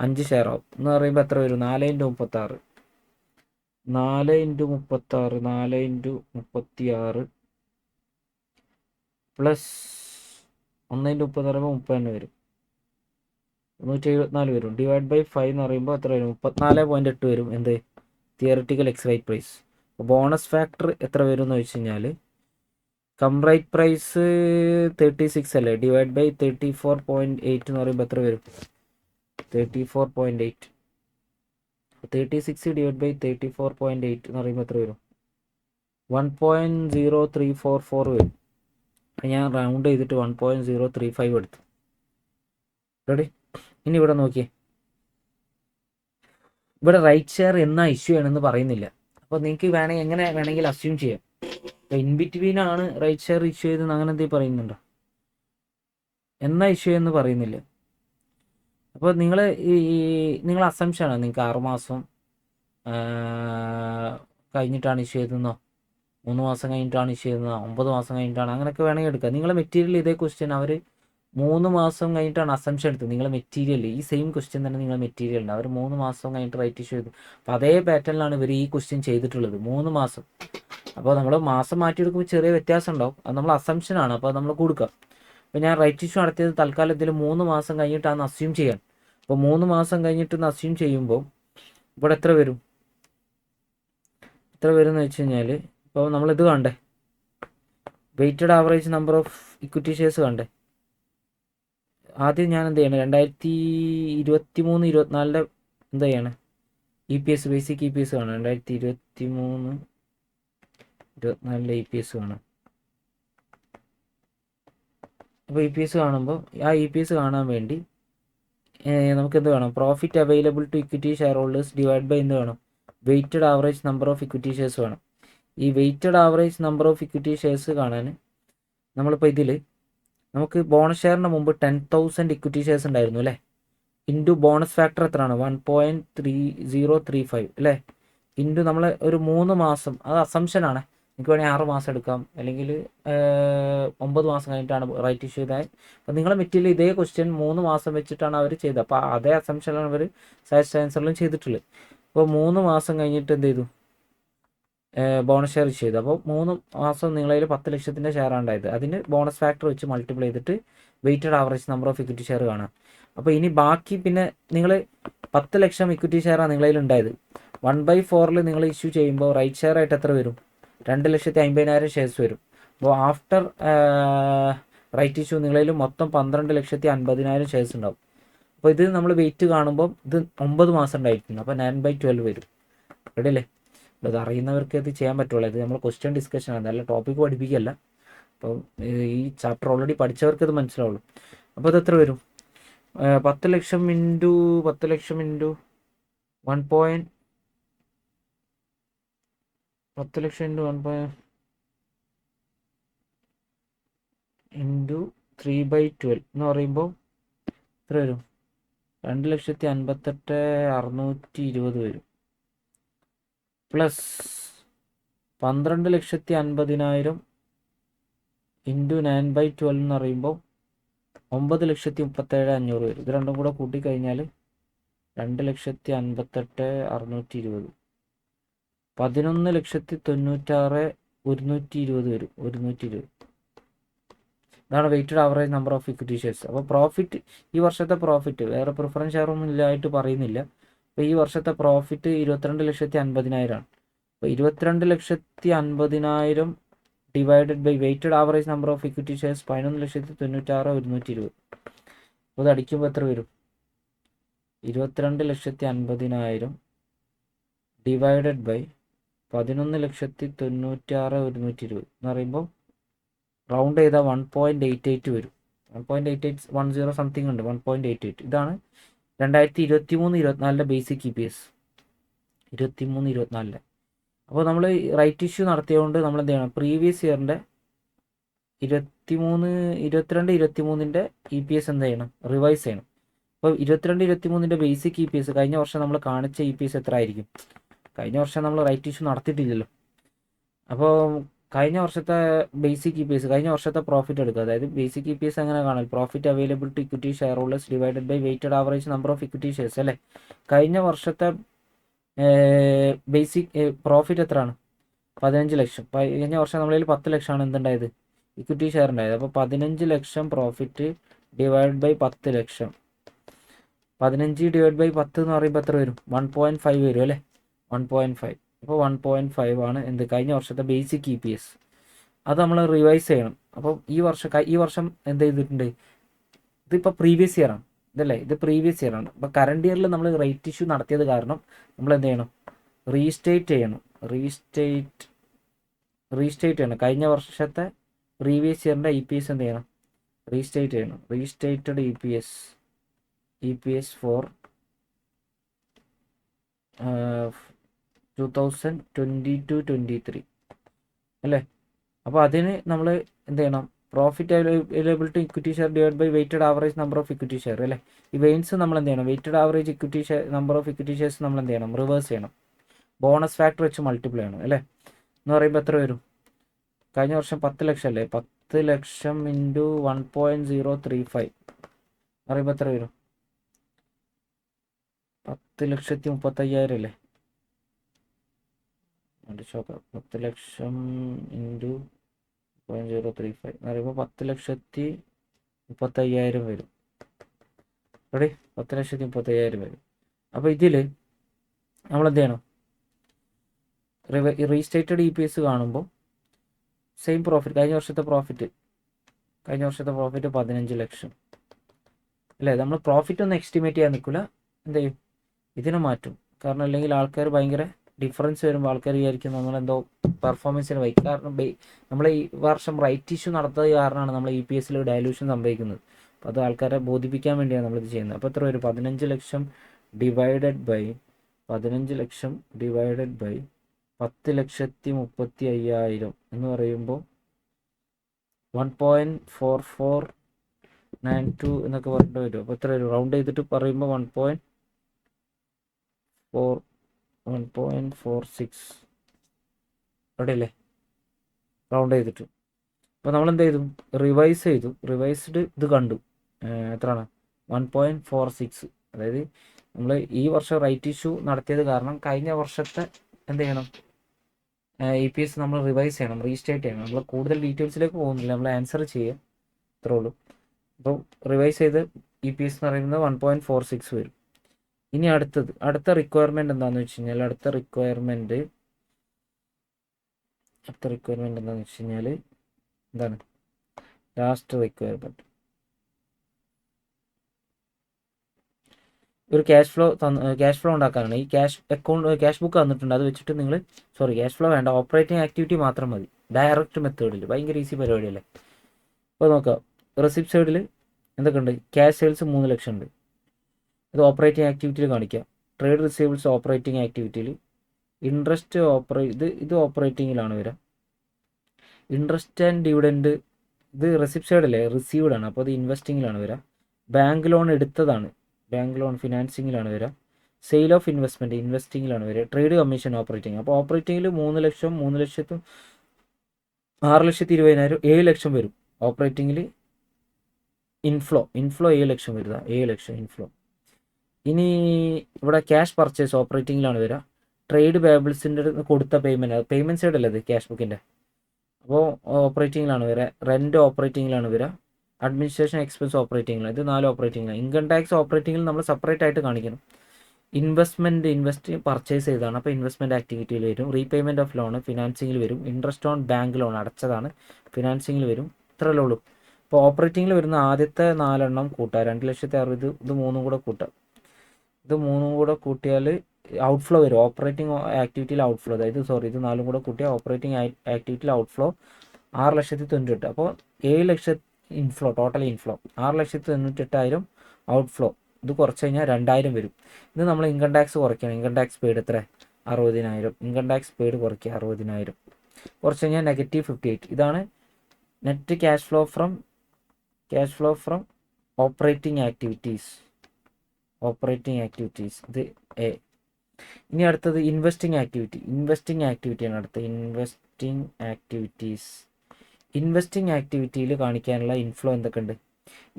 5 ഷെയർ ആവും. എന്ന് പറയുമ്പോൾ എത്ര വരും? 4 × 36 പ്ലസ് 1 × 30 പറയുമ്പോൾ 30 തന്നെ വരും. 174 വരും. ഡിവൈഡ് ബൈ 5 എന്ന് പറയുമ്പോൾ എത്ര വരും? 34.8 വരും. എന്ത്? Theoretical ex right price. Bonus factor എത്ര വരും എന്ന് വെച്ച് കഴിഞ്ഞാൽ കം റൈറ്റ് പ്രൈസ് 36 അല്ലേ? ഡിവൈഡ് ബൈ 34.8 എന്ന് പറയുമ്പോൾ എത്ര വരും? 34.8. 36 ഡിവൈഡ് ബൈ 34.8 എന്ന് പറയുമ്പോൾ എത്ര വരും? 1.0344 വരും. ഞാൻ റൗണ്ട് ചെയ്തിട്ട് 1.035 എടുത്തു. റെഡി? ഇനി ഇവിടെ നോക്കിയേ, ഇവിടെ റൈറ്റ് ഷെയർ എന്നാ ഇഷ്യൂ ചെയ്യണമെന്ന് പറയുന്നില്ല. അപ്പോൾ നിങ്ങൾക്ക് എങ്ങനെ വേണമെങ്കിൽ അസ്യൂം ചെയ്യാം. അപ്പോൾ ഇൻ ബിറ്റ്വീൻ ആണ് റൈറ്റ് ഷെയർ ഇഷ്യൂ ചെയ്തെന്ന് അങ്ങനെ എന്തെങ്കിലും പറയുന്നുണ്ടോ? എന്നാ ഇഷ്യൂ എന്ന് പറയുന്നില്ല. അപ്പോൾ നിങ്ങൾ അസംഷനാണ് നിങ്ങൾക്ക് 6 മാസം കഴിഞ്ഞിട്ടാണ് ഇഷ്യൂ ചെയ്തതെന്നോ 3 മാസം കഴിഞ്ഞിട്ടാണ് ഇഷ്യൂ ചെയ്തതെന്നോ 9 മാസം കഴിഞ്ഞിട്ടാണ്, അങ്ങനെയൊക്കെ വേണമെങ്കിൽ എടുക്കുക. നിങ്ങളെ മെറ്റീരിയൽ ഇതേ ക്വസ്റ്റ്യൻ അവർ 3 മാസം കഴിഞ്ഞിട്ടാണ് അസംഷൻ എടുത്തത്. നിങ്ങളെ മെറ്റീരിയൽ ഈ സെയിം ക്വസ്റ്റ്യൻ തന്നെ നിങ്ങളെ മെറ്റീരിയൽ ഉണ്ട്. അവർ 3 മാസം കഴിഞ്ഞിട്ട് റൈറ്റ് ഇഷ്യൂ ചെയ്തു. അപ്പോൾ അതേ പാറ്റേണിലാണ് ഇവർ ഈ ക്വസ്റ്റ്യൻ ചെയ്തിട്ടുള്ളത്, 3 മാസം. അപ്പോൾ നമ്മൾ മാസം മാറ്റിയെടുക്കുമ്പോൾ ചെറിയ വ്യത്യാസം ഉണ്ടാവും. അത് നമ്മൾ അസംഷനാണ്, അപ്പോൾ നമ്മൾ കൊടുക്കുക. അപ്പോൾ ഞാൻ റൈറ്റ് ഇഷ്യൂ നടത്തിയത് തൽക്കാലത്തിൽ 3 മാസം കഴിഞ്ഞിട്ടാണ് അസ്യൂം ചെയ്യാൻ. അപ്പോൾ 3 മാസം കഴിഞ്ഞിട്ട് അസ്യൂം ചെയ്യുമ്പോൾ ഇവിടെ എത്ര വരും എന്ന് വെച്ച് കഴിഞ്ഞാൽ, ഇപ്പോൾ നമ്മളിത് കണ്ടേ, weighted average number of equity shares കണ്ടേ. ആദ്യം ഞാൻ എന്ത് ചെയ്യണം? 2023-24 എന്ത് ചെയ്യാണ്? EPS ബേസിക് EPS കാണാം. 2023-24 EPS കാണാം. അപ്പോൾ EPS കാണുമ്പോൾ ആ EPS കാണാൻ വേണ്ടി നമുക്ക് എന്ത് വേണം? Profit available to equity shareholders divide by എന്ത് വേണം? Weighted average number of equity shares വേണം. ഈ weighted average number of equity shares കാണാൻ നമ്മളിപ്പോൾ ഇതിൽ നമുക്ക് ബോണസ് ഷെയറിന് മുമ്പ് 10,000 ഇക്വിറ്റി ഷെയർസ് ഉണ്ടായിരുന്നു അല്ലേ. ഇൻറ്റു ബോണസ് ഫാക്ടർ എത്രയാണ് 1.3035 അല്ലേ. ഇൻറ്റു നമ്മൾ ഒരു 3 മാസം, അത് അസംഷനാണ്. എനിക്ക് വേണമെങ്കിൽ 6 മാസം എടുക്കാം, അല്ലെങ്കിൽ 9 മാസം കഴിഞ്ഞിട്ടാണ് റൈറ്റ് ഇഷ്യൂ ചെയ്തത്. അപ്പോൾ നിങ്ങളെ മെറ്റീരിയൽ ഇതേ ക്വസ്റ്റ്യൻ 3 മാസം വെച്ചിട്ടാണ് അവർ ചെയ്തത്. അപ്പോൾ അതേ അസംഷനാണ് അവർ സയൻസ് ആൻസറിലും ചെയ്തിട്ടുള്ളത്. അപ്പോൾ 3 മാസം കഴിഞ്ഞിട്ട് എന്ത് ചെയ്തു, ബോണസ് ഷെയർ ഇഷ്യൂ ചെയ്തു. അപ്പോൾ 3 മാസം നിങ്ങളതിൽ 10 ലക്ഷത്തിൻ്റെ ഷെയറാണ് ഉണ്ടായത്. അതിന് ബോണസ് ഫാക്ടർ വെച്ച് മൾട്ടിപ്ലൈ ചെയ്തിട്ട് weighted average number of equity share കാണാം. അപ്പോൾ ഇനി ബാക്കി പിന്നെ നിങ്ങൾ 10 ലക്ഷം ഇക്വിറ്റി ഷെയറാണ് നിങ്ങളതിൽ ഉണ്ടായത്. 1/4 നിങ്ങൾ ഇഷ്യൂ ചെയ്യുമ്പോൾ റൈറ്റ് ഷെയർ ആയിട്ട് എത്ര വരും, 2,50,000 ഷെയർസ് വരും. അപ്പോൾ ആഫ്റ്റർ റൈറ്റ് ഇഷ്യൂ നിങ്ങളതിൽ മൊത്തം 12,50,000 ഷെയർസ് ഉണ്ടാവും. അപ്പോൾ ഇത് നമ്മൾ വെയിറ്റ് കാണുമ്പോൾ ഇത് 9 മാസം ഉണ്ടായിട്ടുണ്ട്. അപ്പോൾ 9/12 വരും. റെഡി അല്ലേ. അത് അറിയുന്നവർക്ക് ഇത് ചെയ്യാൻ പറ്റുള്ളൂ. ഇത് നമ്മൾ ക്വസ്റ്റ്യൻ ഡിസ്കഷനാണ്, നല്ല ടോപ്പിക്ക് പഠിപ്പിക്കല്ല. അപ്പോൾ ഈ ചാപ്റ്റർ ഓൾറെഡി പഠിച്ചവർക്ക് ഇത് മനസ്സിലാവുള്ളൂ. അപ്പോൾ ഇത് എത്ര വരും, 10 ലക്ഷം ഇൻറ്റു 10 ലക്ഷം ഇൻറ്റു 10 ലക്ഷം ഇൻറ്റു 1 ഇൻറ്റു 3/12 എന്ന് പറയുമ്പോൾ എത്ര വരും, 2,58,620 വരും. പ്ലസ് 12,50,000 ഇൻറ്റു 9/12 എന്ന് പറയുമ്പോൾ 9,37,500 വരും. ഇത് രണ്ടും കൂടെ കൂട്ടിക്കഴിഞ്ഞാൽ 2,58,620, 11,96,120 വരും. 120 ഇതാണ് weighted average number of equity shares. അപ്പോൾ പ്രോഫിറ്റ്, ഈ വർഷത്തെ പ്രോഫിറ്റ് വേറെ പ്രിഫറൻസ് ഷെയർ ഒന്നും ഇല്ലായിട്ട് പറയുന്നില്ല. അപ്പോൾ ഈ വർഷത്തെ പ്രോഫിറ്റ് 22,50,000 ആണ്. അപ്പോൾ 22,50,000 divided by weighted average number of equity shares 11,96,120. അപ്പോൾ ഇത് അടിക്കുമ്പോൾ എത്ര വരും, 22,50,000 ഡിവൈഡഡ് ബൈ 11,96,120 എന്ന് പറയുമ്പോൾ റൗണ്ട് ചെയ്താൽ 1.88 വരും. 1.8810 സംതിങ് ഉണ്ട്, 1.88. ഇതാണ് 2023-24 ബേസിക് EPS, 23-24. അപ്പോൾ നമ്മൾ റൈറ്റ് ഇഷ്യൂ നടത്തിയതുകൊണ്ട് നമ്മൾ എന്ത് ചെയ്യണം, പ്രീവിയസ് ഇയറിൻ്റെ 22-23 EPS എന്ത് ചെയ്യണം, റിവൈസ് ചെയ്യണം. അപ്പോൾ 22-23 ബേസിക് EPS കഴിഞ്ഞ വർഷം നമ്മൾ കാണിച്ച EPS എത്ര ആയിരിക്കും, കഴിഞ്ഞ വർഷം നമ്മൾ റൈറ്റ് ഇഷ്യൂ നടത്തിയിട്ടില്ലല്ലോ. അപ്പോൾ കഴിഞ്ഞ വർഷത്തെ ബേസിക് EPS, കഴിഞ്ഞ വർഷത്തെ പ്രോഫിറ്റ് എടുക്കുക. അതായത് ബേസിക് EPS എങ്ങനെ കാണാൻ, profit available to equity shareholders divided by weighted average number of equity shares അല്ലേ. കഴിഞ്ഞ വർഷത്തെ ബേസിക് പ്രോഫിറ്റ് എത്രയാണ്, 15 ലക്ഷം. കഴിഞ്ഞ വർഷം നമ്മളതിൽ 10 ലക്ഷമാണ് എന്തുണ്ടായത്, ഇക്വിറ്റി ഷെയർ ഉണ്ടായത്. അപ്പോൾ 15 lakh profit divide by 10 lakh, 15 divide by 10 എന്ന് പറയുമ്പോൾ എത്ര വരും, 1.5 വരും അല്ലേ, 1.5. അപ്പോൾ 1.5 ആണ് എന്ത്, കഴിഞ്ഞ വർഷത്തെ ബേസിക് EPS. അത് നമ്മൾ റിവൈസ് ചെയ്യണം. അപ്പം ഈ വർഷം എന്ത് ചെയ്തിട്ടുണ്ട്, ഇതിപ്പോൾ പ്രീവിയസ് ഇയർ ആണ് ഇതല്ലേ, ഇത് പ്രീവിയസ് ഇയർ ആണ്. അപ്പോൾ കറണ്ട് ഇയറിൽ നമ്മൾ റേറ്റ് ഇഷ്യൂ നടത്തിയത് കാരണം നമ്മൾ എന്ത് ചെയ്യണം, റീസ്റ്റേറ്റ് ചെയ്യണം. റീസ്റ്റേറ്റ് ചെയ്യണം. കഴിഞ്ഞ വർഷത്തെ പ്രീവിയസ് ഇയറിൻ്റെ EPS എന്ത് ചെയ്യണം, റീസ്റ്റേറ്റ് ചെയ്യണം. റീസ്റ്റേറ്റഡ് EPS ഫോർ 2022-23 അല്ലേ. അപ്പോൾ അതിന് നമ്മൾ എന്ത് ചെയ്യണം, profit available to equity share divide by weighted average number of equity share അല്ലേ. ഈ വെയിൻസ് നമ്മൾ എന്ത് ചെയ്യണം, weighted average equity share number of equity shares നമ്മൾ എന്ത് ചെയ്യണം, റിവേഴ്സ് ചെയ്യണം. ബോണസ് ഫാക്ടർ വെച്ച് മൾട്ടിപ്ലൈ ചെയ്യണം അല്ലേ. എന്ന് പറയുമ്പോൾ എത്ര വരും, കഴിഞ്ഞ വർഷം 10 ലക്ഷം അല്ലേ, 10 ലക്ഷം ഇൻറ്റു 1.035 എന്ന് പറയുമ്പോൾ എത്ര വരും, 10,35,000 അല്ലേ. 10 ലക്ഷം ഇൻറ്റു 0.035 എന്ന് പറയുമ്പോൾ 10,35,000 വരും. റെഡി, 10,35,000 വരും. അപ്പോൾ ഇതിൽ നമ്മൾ എന്ത് ചെയ്യണം, റീസ്റ്റേറ്റഡ് EPS കാണുമ്പോൾ സെയിം പ്രോഫിറ്റ്, കഴിഞ്ഞ വർഷത്തെ പ്രോഫിറ്റ് 15 ലക്ഷം അല്ലേ. നമ്മൾ പ്രോഫിറ്റ് ഒന്നും എസ്റ്റിമേറ്റ് ചെയ്യാൻ നിൽക്കില്ല, എന്ത് ചെയ്യും, ഇതിനെ മാറ്റും. കാരണം അല്ലെങ്കിൽ ആൾക്കാർ ഭയങ്കര ഡിഫറൻസ് വരുമ്പോൾ ആൾക്കാർ വിചാരിക്കും നമ്മളെന്തോ പെർഫോമൻസിന് വൈ. കാരണം നമ്മൾ ഈ വർഷം റൈറ്റ് ഇഷ്യൂ നടത്തിയത് കാരണമാണ് നമ്മൾ EPSൽ ഡയലൂഷൻ സംഭവിക്കുന്നത്. അപ്പോൾ അത് ആൾക്കാരെ ബോധിപ്പിക്കാൻ വേണ്ടിയാണ് നമ്മളിത് ചെയ്യുന്നത്. അപ്പോൾ എത്ര വരും, 15 ലക്ഷം ഡിവൈഡഡ് ബൈ 10,35,000 എന്ന് പറയുമ്പോൾ 1.4492 എന്നൊക്കെ പറഞ്ഞിട്ട് വരും. അപ്പോൾ എത്ര വരും? റൗണ്ട് ചെയ്തിട്ട് പറയുമ്പോൾ 1.46 അവിടെയല്ലേ റൗണ്ട് ചെയ്തിട്ട്. അപ്പോൾ നമ്മൾ എന്ത് ചെയ്തു? റിവൈസ് ചെയ്തു. റിവൈസ്ഡ് ഇത് കണ്ടു. എത്രയാണ്? 1.46. അതായത് നമ്മൾ ഈ വർഷം റൈറ്റ് ഇഷ്യൂ നടത്തിയത് കാരണം കഴിഞ്ഞ വർഷത്തെ എന്ത് ചെയ്യണം? EPS നമ്മൾ റിവൈസ് ചെയ്യണം, റീസ്റ്റേറ്റ് ചെയ്യണം. നമ്മൾ കൂടുതൽ ഡീറ്റെയിൽസിലേക്ക് പോകുന്നില്ല, നമ്മൾ ആൻസർ ചെയ്യുക, ഇത്രേ ഉള്ളൂ. അപ്പോൾ റിവൈസ് ചെയ്ത് EPS എന്ന് പറയുന്നത് 1.46 വരും. ഇനി അടുത്ത റിക്വയർമെൻറ്റ് എന്താണെന്ന് വെച്ച് കഴിഞ്ഞാൽ അടുത്ത റിക്വയർമെൻറ്റ് എന്താണെന്ന് വെച്ച് കഴിഞ്ഞാൽ എന്താണ് ലാസ്റ്റ് റിക്വയർമെൻറ്റ്? ഒരു ക്യാഷ് ഫ്ലോ ഉണ്ടാക്കാനാണ്. ഈ ക്യാഷ് ബുക്ക് തന്നിട്ടുണ്ട്. അത് വെച്ചിട്ട് നിങ്ങൾ ക്യാഷ് ഫ്ലോ വേണ്ട, ഓപ്പറേറ്റിംഗ് ആക്ടിവിറ്റി മാത്രം മതി. ഡയറക്റ്റ് മെത്തേഡിൽ ഭയങ്കര ഈസി പരിപാടിയല്ലേ. അപ്പോൾ നോക്കാം, റെസിപ്റ്റ് സൈഡിൽ എന്തൊക്കെ ഉണ്ട്? ക്യാഷ് സെയിൽസ് 3 ലക്ഷം ഉണ്ട്. ഇത് ഓപ്പറേറ്റിംഗ് ആക്ടിവിറ്റിയിൽ കാണിക്കാം. ട്രേഡ് റിസീവ്സ് ഓപ്പറേറ്റിംഗ് ആക്ടിവിറ്റിയിൽ. ഇൻട്രസ്റ്റ് ഇത് ഓപ്പറേറ്റിങ്ങിലാണ് വരിക. ഇൻട്രസ്റ്റ് ആൻഡ് ഡിവിഡൻഡ് ഇത് റെസിപ്റ്റ് സൈഡല്ലേ, റിസീവ്ഡ് ആണ്. അപ്പോൾ അത് ഇൻവെസ്റ്റിങ്ങിലാണ് വരിക. ബാങ്ക് ലോൺ എടുത്തതാണ്, ബാങ്ക് ലോൺ ഫിനാൻസിങ്ങിലാണ് വരിക. സെയിൽ ഓഫ് ഇൻവെസ്റ്റ്മെൻറ്റ് ഇൻവെസ്റ്റിങ്ങിലാണ് വരിക. Trade commission operating. അപ്പോൾ ഓപ്പറേറ്റിങ്ങിൽ 3 ലക്ഷം, 6,20,000, 7 ലക്ഷം വരും. ഓപ്പറേറ്റിങ്ങിൽ ഇൻഫ്ലോ 7 ലക്ഷം വരുക, 7 ലക്ഷം ഇൻഫ്ലോ. ഇനി ഇവിടെ ക്യാഷ് പർച്ചേസ് ഓപ്പറേറ്റിങ്ങിലാണ് വരിക. ട്രേഡ് പേബിൾസിൻ്റെ കൊടുത്ത പേയ്മെൻറ്റ് സൈഡ് അല്ലേ ഇത് ക്യാഷ് ബുക്കിൻ്റെ. അപ്പോൾ ഓപ്പറേറ്റിങ്ങിലാണ് വരിക. റെൻറ്റ് ഓപ്പറേറ്റിങ്ങിലാണ് വരിക. അഡ്മിനിസ്ട്രേഷൻ എക്സ്പെൻസ് ഓപ്പറേറ്റിങ്ങിലാണ്. ഇത് 4 ഓപ്പറേറ്റിങ്ങിലാണ്. ഇൻകം ടാക്സ് ഓപ്പറേറ്റിങ്ങിൽ നമ്മൾ സെപ്പറേറ്റ് ആയിട്ട് കാണിക്കണം. ഇൻവെസ്റ്റ് പർച്ചേസ് ചെയ്തതാണ്, അപ്പോൾ ഇൻവെസ്റ്റ്മെൻറ്റ് ആക്ടിവിറ്റിയിൽ വരും. റീപേയ്മെൻറ്റ് ഓഫ് ലോൺ ഫിനാൻസിങ്ങിൽ വരും. ഇൻട്രസ്റ്റ് ഓൺ ബാങ്ക് ലോൺ അടച്ചതാണ്, ഫിനാൻസിങ്ങിൽ വരും. ഇത്രയല്ലേ ഉള്ളൂ. അപ്പോൾ ഓപ്പറേറ്റിങ്ങിൽ വരുന്ന ആദ്യത്തെ 4 കൂട്ടുക, 2,60,000. ഇത് 3 കൂടെ കൂട്ടുക. ഇത് 3 കൂടെ കൂട്ടിയാൽ ഔട്ട്ഫ്ലോ വരും. ഓപ്പറേറ്റിംഗ് ആക്ടിവിറ്റിയിൽ ഔട്ട്ഫ്ലോ, അതായത് ഇത് 4 കൂടെ കൂട്ടിയാൽ ഓപ്പറേറ്റിംഗ് ആക്ടിവിറ്റിയിൽ ഔട്ട്ഫ്ലോ 6,98,000. അപ്പോൾ 7 ലക്ഷം ഇൻഫ്ലോ, ടോട്ടൽ ഇൻഫ്ലോ 6,98,000 ഔട്ട്ഫ്ലോ. ഇത് കുറച്ച് കഴിഞ്ഞാൽ 2,000 വരും. ഇത് നമ്മൾ ഇൻകം ടാക്സ് കുറയ്ക്കണം. ഇൻകം ടാക്സ് പെയ്ഡ് എത്ര? 60,000. ഇൻകം ടാക്സ് പെയ്ഡ് കുറയ്ക്കുക, 60,000. കുറച്ച് കഴിഞ്ഞാൽ -58. ഇതാണ് net cash flow from operating activities. ഇത് എ. ഇനി അടുത്തത് ഇൻവെസ്റ്റിംഗ് ആക്ടിവിറ്റിയാണ് അടുത്തത്. ഇൻവെസ്റ്റിംഗ് ആക്ടിവിറ്റിയിൽ കാണിക്കാനുള്ള ഇൻഫ്ലോ എന്തൊക്കെ ഉണ്ട്?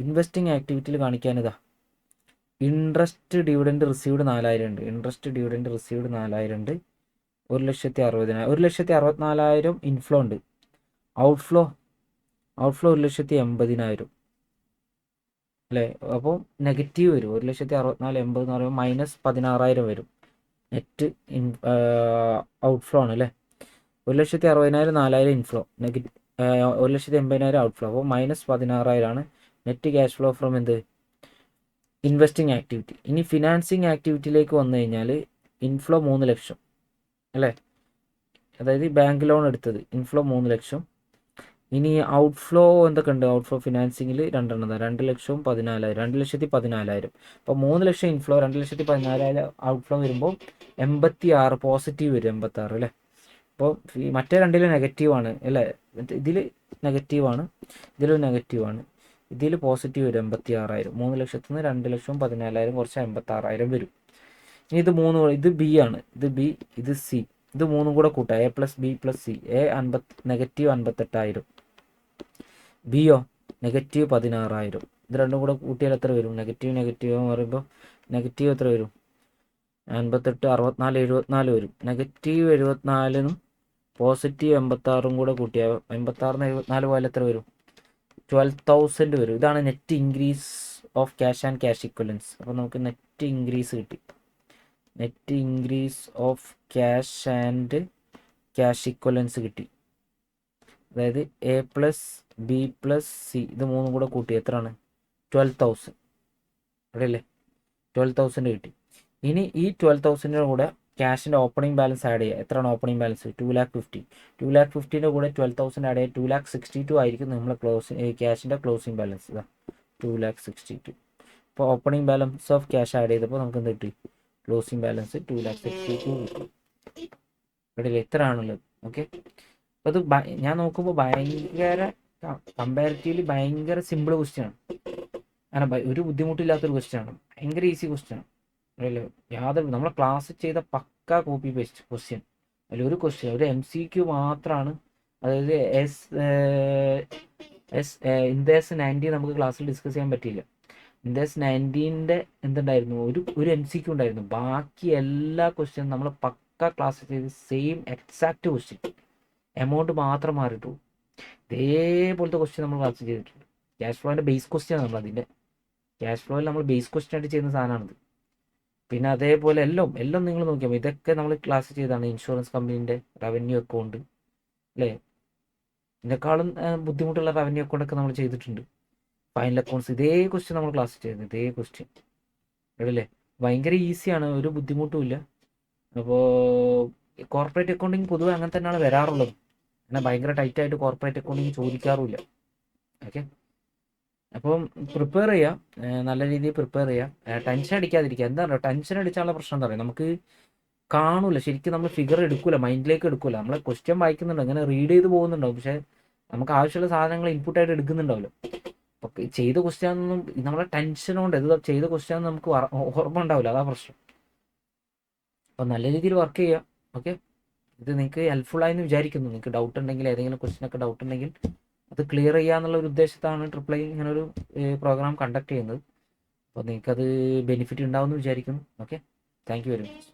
ഇൻവെസ്റ്റിംഗ് ആക്ടിവിറ്റിയിൽ കാണിക്കാനിതാ ഇൻട്രസ്റ്റ് ഡിവിഡൻഡ് റിസീവ്ഡ് 4,000 ഉണ്ട്. 4,000 ഉണ്ട്. 1,60,000, 1,64,000 ഇൻഫ്ലോ ഉണ്ട്. ഔട്ട്ഫ്ലോ 1,80,000 അല്ലേ. അപ്പോൾ നെഗറ്റീവ് വരും. 1,64,080 എന്ന് പറയുമ്പോൾ -16,000 വരും. നെറ്റ് ഔട്ട്ഫ്ലോ ആണ് അല്ലേ. 1,60,000 4,000 ഇൻഫ്ലോ, 1,80,000 ഔട്ട്ഫ്ലോ. അപ്പോൾ -16,000 ആണ് net cash flow from investing activity. ഇനി ഫിനാൻസിങ് ആക്ടിവിറ്റിയിലേക്ക് വന്നു കഴിഞ്ഞാൽ ഇൻഫ്ലോ 3 ലക്ഷം അല്ലേ. അതായത് ബാങ്ക് ലോൺ എടുത്തത് ഇൻഫ്ലോ 3 ലക്ഷം. ഇനി ഔട്ട്ഫ്ലോ എന്തൊക്കെ ഉണ്ട്? ഔട്ട്ഫ്ലോ ഫിനാൻസിങ്ങിൽ 2,14,000. അപ്പോൾ 3 ലക്ഷം ഇൻഫ്ലോ, 2,14,000 ഔട്ട്ഫ്ലോ വരുമ്പോൾ 86 പോസിറ്റീവ് വരും. 86 അല്ലേ. അപ്പോൾ മറ്റേ രണ്ടിൽ നെഗറ്റീവാണ് അല്ലേ. ഇതിൽ നെഗറ്റീവാണ്, ഇതിലും നെഗറ്റീവാണ്. ഇതിൽ പോസിറ്റീവ് വരും 86,000. 3 ലക്ഷത്തിൽ നിന്ന് 2,14,000 കുറച്ച് 86,000 വരും. ഇനി ഇത് ബി ആണ്. ഇത് സി. ഇത് 3 കൂടെ കൂട്ടാം. A+B+C. -58,000. ബിയോ -16,000. ഇത് രണ്ടും കൂടെ കൂട്ടിയാൽ എത്ര വരും? നെഗറ്റീവ് എന്ന് പറയുമ്പോൾ നെഗറ്റീവ് എത്ര വരും? 58, 64, 74 വരും. -74നും പോസിറ്റീവ് 86 കൂടെ കൂട്ടിയാൽ 86 74 പോയാൽ എത്ര വരും? 12,000 വരും. ഇതാണ് net increase of cash and cash ഇക്വലൻസ്. അപ്പോൾ നമുക്ക് നെറ്റ് ഇൻക്രീസ് കിട്ടി. Net increase of cash and cash ഇക്വലൻസ് കിട്ടി. അതായത് A+B+C ഇത് 3 കൂടെ കൂട്ടി എത്രയാണ്? 12,000 അവിടെയല്ലേ. 12,000 കിട്ടി. ഇനി ഈ 12,000 കൂടെ ക്യാഷിൻ്റെ ഓപ്പണിംഗ് ബാലൻസ് ആഡ് ചെയ്യുക. എത്രയാണ് ഓപ്പണിംഗ് ബാലൻസ്? 2,50,000. 2,50,000 കൂടെ 12,000 ആഡ് ചെയ്യുക 2,62,000 ആയിരിക്കും നമ്മൾ ക്യാഷിൻ്റെ ക്ലോസിംഗ് ബാലൻസ്. ഇതാ 2,62,000. അപ്പോൾ opening balance of cash add ചെയ്തപ്പോൾ നമുക്ക് എന്ത് കിട്ടി? ക്ലോസിംഗ് ബാലൻസ് 2,62,000 കിട്ടി. ഇവിടെയല്ലേ ഇത്ര ആണുള്ളത്. ഓക്കെ. അപ്പോൾ അത് ഞാൻ നോക്കുമ്പോൾ ഭയങ്കര കമ്പാരിറ്റീവ്ലി ഭയങ്കര സിമ്പിൾ ക്വസ്റ്റ്യൻ ആണ്. അങ്ങനെ ഒരു ബുദ്ധിമുട്ടില്ലാത്തൊരു ക്വസ്റ്റ്യൻ ആണ്. ഭയങ്കര ഈസി ക്വസ്റ്റ്യൻ ആണ്. അല്ലേ? യാതൊരു നമ്മളെ ക്ലാസ് ചെയ്ത പക്ക കോപ്പി പേസ്റ്റ് ക്വസ്റ്റ്യൻ. അതിലൊരു ക്വസ്റ്റ്യൻ ഒരു MCQ മാത്രമാണ്. അതായത് ഇന്ത്യസ് 90 നമുക്ക് ക്ലാസ്സിൽ ഡിസ്കസ് ചെയ്യാൻ പറ്റിയില്ല. ഇന്ത്യസ് 90ൻ്റെ എന്തുണ്ടായിരുന്നു, ഒരു MCQ ഉണ്ടായിരുന്നു. ബാക്കി എല്ലാ ക്വസ്റ്റ്യനും നമ്മൾ പക്ക ക്ലാസ് ചെയ്ത് സെയിം എക്സാക്റ്റ് ക്വസ്റ്റ്യൻ, എമൗണ്ട് മാത്രം മാറിയിട്ടു. ഇതേപോലത്തെ ക്വസ്റ്റ്യൻ നമ്മൾ ക്ലാസ് ചെയ്തിട്ടുണ്ട്. ക്യാഷ് ഫ്ലോൻ്റെ ബേസ് ക്വസ്റ്റ്യൻ ആണ് നമ്മളതിൻ്റെ. ക്യാഷ് ഫ്ലോയിൽ നമ്മൾ ബേസ് ക്വസ്റ്റ്യൻ ആയിട്ട് ചെയ്യുന്ന സാധനമാണിത്. പിന്നെ അതേപോലെ എല്ലാം നിങ്ങൾ നോക്കിയാൽ ഇതൊക്കെ നമ്മൾ ക്ലാസ് ചെയ്താണ്. ഇൻഷുറൻസ് കമ്പനീൻ്റെ റവന്യൂ അക്കൗണ്ട് അല്ലേ, ഇതിനേക്കാളും ബുദ്ധിമുട്ടുള്ള റവന്യൂ അക്കൗണ്ടൊക്കെ നമ്മൾ ചെയ്തിട്ടുണ്ട്. ഫൈനൽ അക്കൗണ്ട്സ് ഇതേ ക്വസ്റ്റ്യൻ നമ്മൾ ക്ലാസ് ചെയ്യുന്നത്, ഇതേ ക്വസ്റ്റ്യൻ അല്ലേ. ഭയങ്കര ഈസിയാണ്, ഒരു ബുദ്ധിമുട്ടും ഇല്ല. അപ്പോൾ കോർപ്പറേറ്റ് അക്കൗണ്ടിങ് പൊതുവെ അങ്ങനെ തന്നെയാണ് വരാറുള്ളത്. അങ്ങനെ ഭയങ്കര ടൈറ്റായിട്ട് കോർപ്പറേറ്റ് അക്കൗണ്ടിങ് ചോദിക്കാറുമില്ല. ഓക്കെ, അപ്പം പ്രിപ്പയർ ചെയ്യുക, നല്ല രീതിയിൽ പ്രിപ്പയർ ചെയ്യുക, ടെൻഷൻ അടിക്കാതിരിക്കുക. എന്താ പറയുക, ടെൻഷൻ അടിച്ചാലുള്ള പ്രശ്നം എന്താ പറയുക, നമുക്ക് കാണൂല ശരിക്കും, നമ്മൾ ഫിഗർ എടുക്കൂല, മൈൻഡിലേക്ക് എടുക്കൂല. നമ്മൾ ക്വസ്റ്റ്യൻ വായിക്കുന്നുണ്ടോ, അങ്ങനെ റീഡ് ചെയ്ത് പോകുന്നുണ്ടാവും, പക്ഷേ നമുക്ക് ആവശ്യമുള്ള സാധനങ്ങൾ ഇൻപുട്ടായിട്ട് എടുക്കുന്നുണ്ടാവില്ല. അപ്പോൾ ചെയ്ത ക്വസ്റ്റ്യാനൊന്നും നമ്മളെ ടെൻഷൻ കൊണ്ട് ഇത് ചെയ്ത ക്വസ്റ്റ്യാൻ നമുക്ക് ഓർമ്മ ഉണ്ടാവില്ല, അതാ പ്രശ്നം. അപ്പോൾ നല്ല രീതിയിൽ വർക്ക് ചെയ്യുക. ഓക്കെ, ഇത് നിങ്ങൾക്ക് ഹെൽപ്ഫുള്ളായെന്ന് വിചാരിക്കുന്നു. നിങ്ങൾക്ക് ഡൗട്ട് ഉണ്ടെങ്കിൽ, ഏതെങ്കിലും ക്വസ്റ്റ്യനൊക്കെ ഡൗട്ട് ഉണ്ടെങ്കിൽ അത് ക്ലിയർ ചെയ്യുക എന്നുള്ള ഒരു ഉദ്ദേശത്താണ് ട്രിപ്പിൾ ഐ ഇങ്ങനൊരു പ്രോഗ്രാം കണ്ടക്ട് ചെയ്യുന്നത്. അപ്പോൾ നിങ്ങൾക്കത് ബെനിഫിറ്റ് ഉണ്ടാവുമെന്ന് വിചാരിക്കുന്നു. Okay, thank you very much.